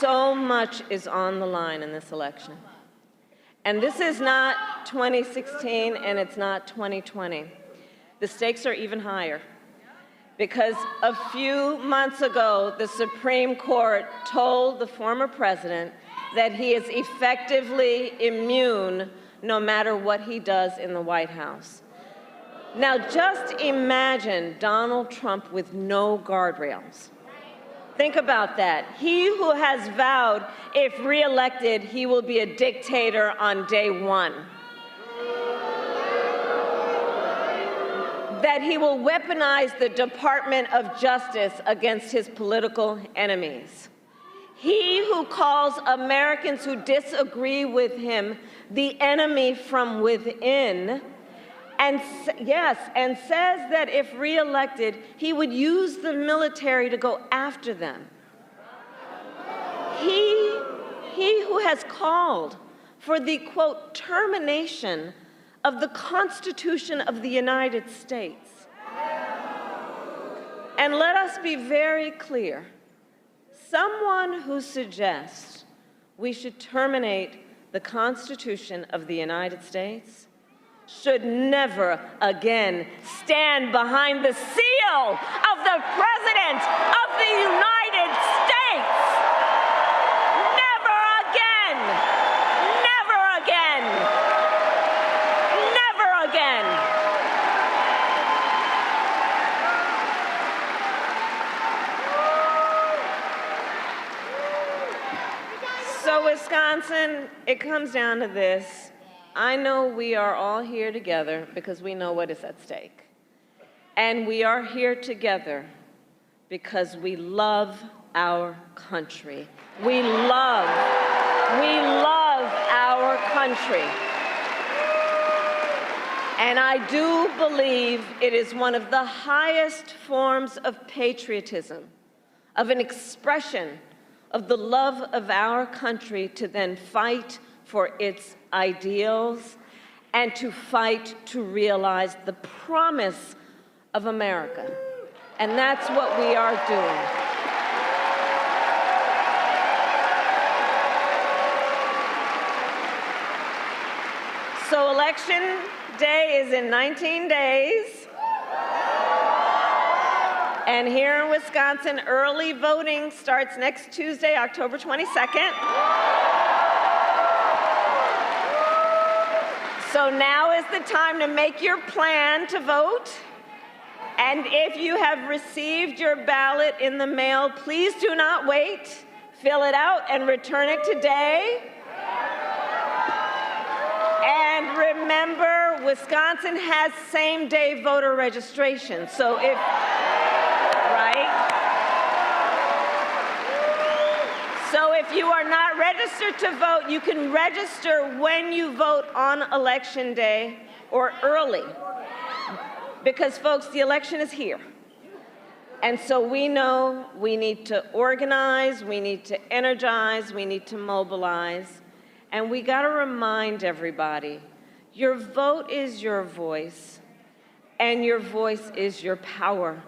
So much is on the line in this election. And this is not 2016 and it's not 2020. The stakes are even higher because a few months ago, the Supreme Court told the former president that he is effectively immune no matter what he does in the White House. Now, just imagine Donald Trump with no guardrails. Think about that. He who has vowed, if reelected, he will be a dictator on day one. That he will weaponize the Department of Justice against his political enemies. He who calls Americans who disagree with him the enemy from within, and says that if reelected, he would use the military to go after them. He who has called for the, quote, termination of the Constitution of the United States. And let us be very clear. Someone who suggests we should terminate the Constitution of the United States should never again stand behind the seal of the President of the United States. Never again. Never again. Never again. So, Wisconsin, it comes down to this. I know we are all here together because we know what is at stake. And we are here together because we love our country. We love our country. And I do believe it is one of the highest forms of patriotism, of an expression of the love of our country to then fight for its ideals and to fight to realize the promise of America. And that's what we are doing. So election day is in 19 days. And here in Wisconsin, early voting starts next Tuesday, October 22nd. So now is the time to make your plan to vote. And if you have received your ballot in the mail, please do not wait. Fill it out and return it today. And remember, Wisconsin has same-day voter registration. So if, right? So if you are not registered to vote, you can register when you vote on Election Day or early. Because, folks, the election is here. And so we know we need to organize, we need to energize, we need to mobilize. And we got to remind everybody, your vote is your voice, and your voice is your power.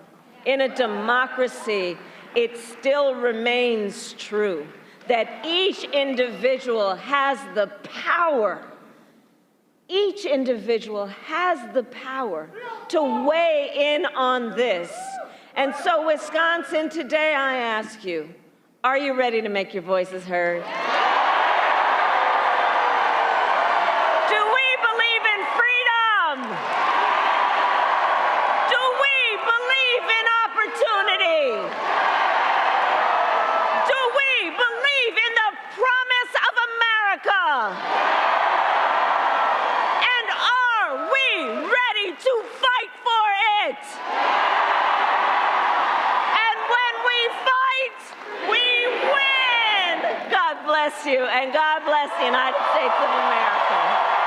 In a democracy, it still remains true that each individual has the power. Each individual has the power to weigh in on this. And so, Wisconsin, today I ask you, are you ready to make your voices heard? Do we believe in freedom? Do we believe in opportunity? Do we believe in the promise of America? And are we ready to fight for it? And when we fight, we win. God bless you, and God bless the United States of America.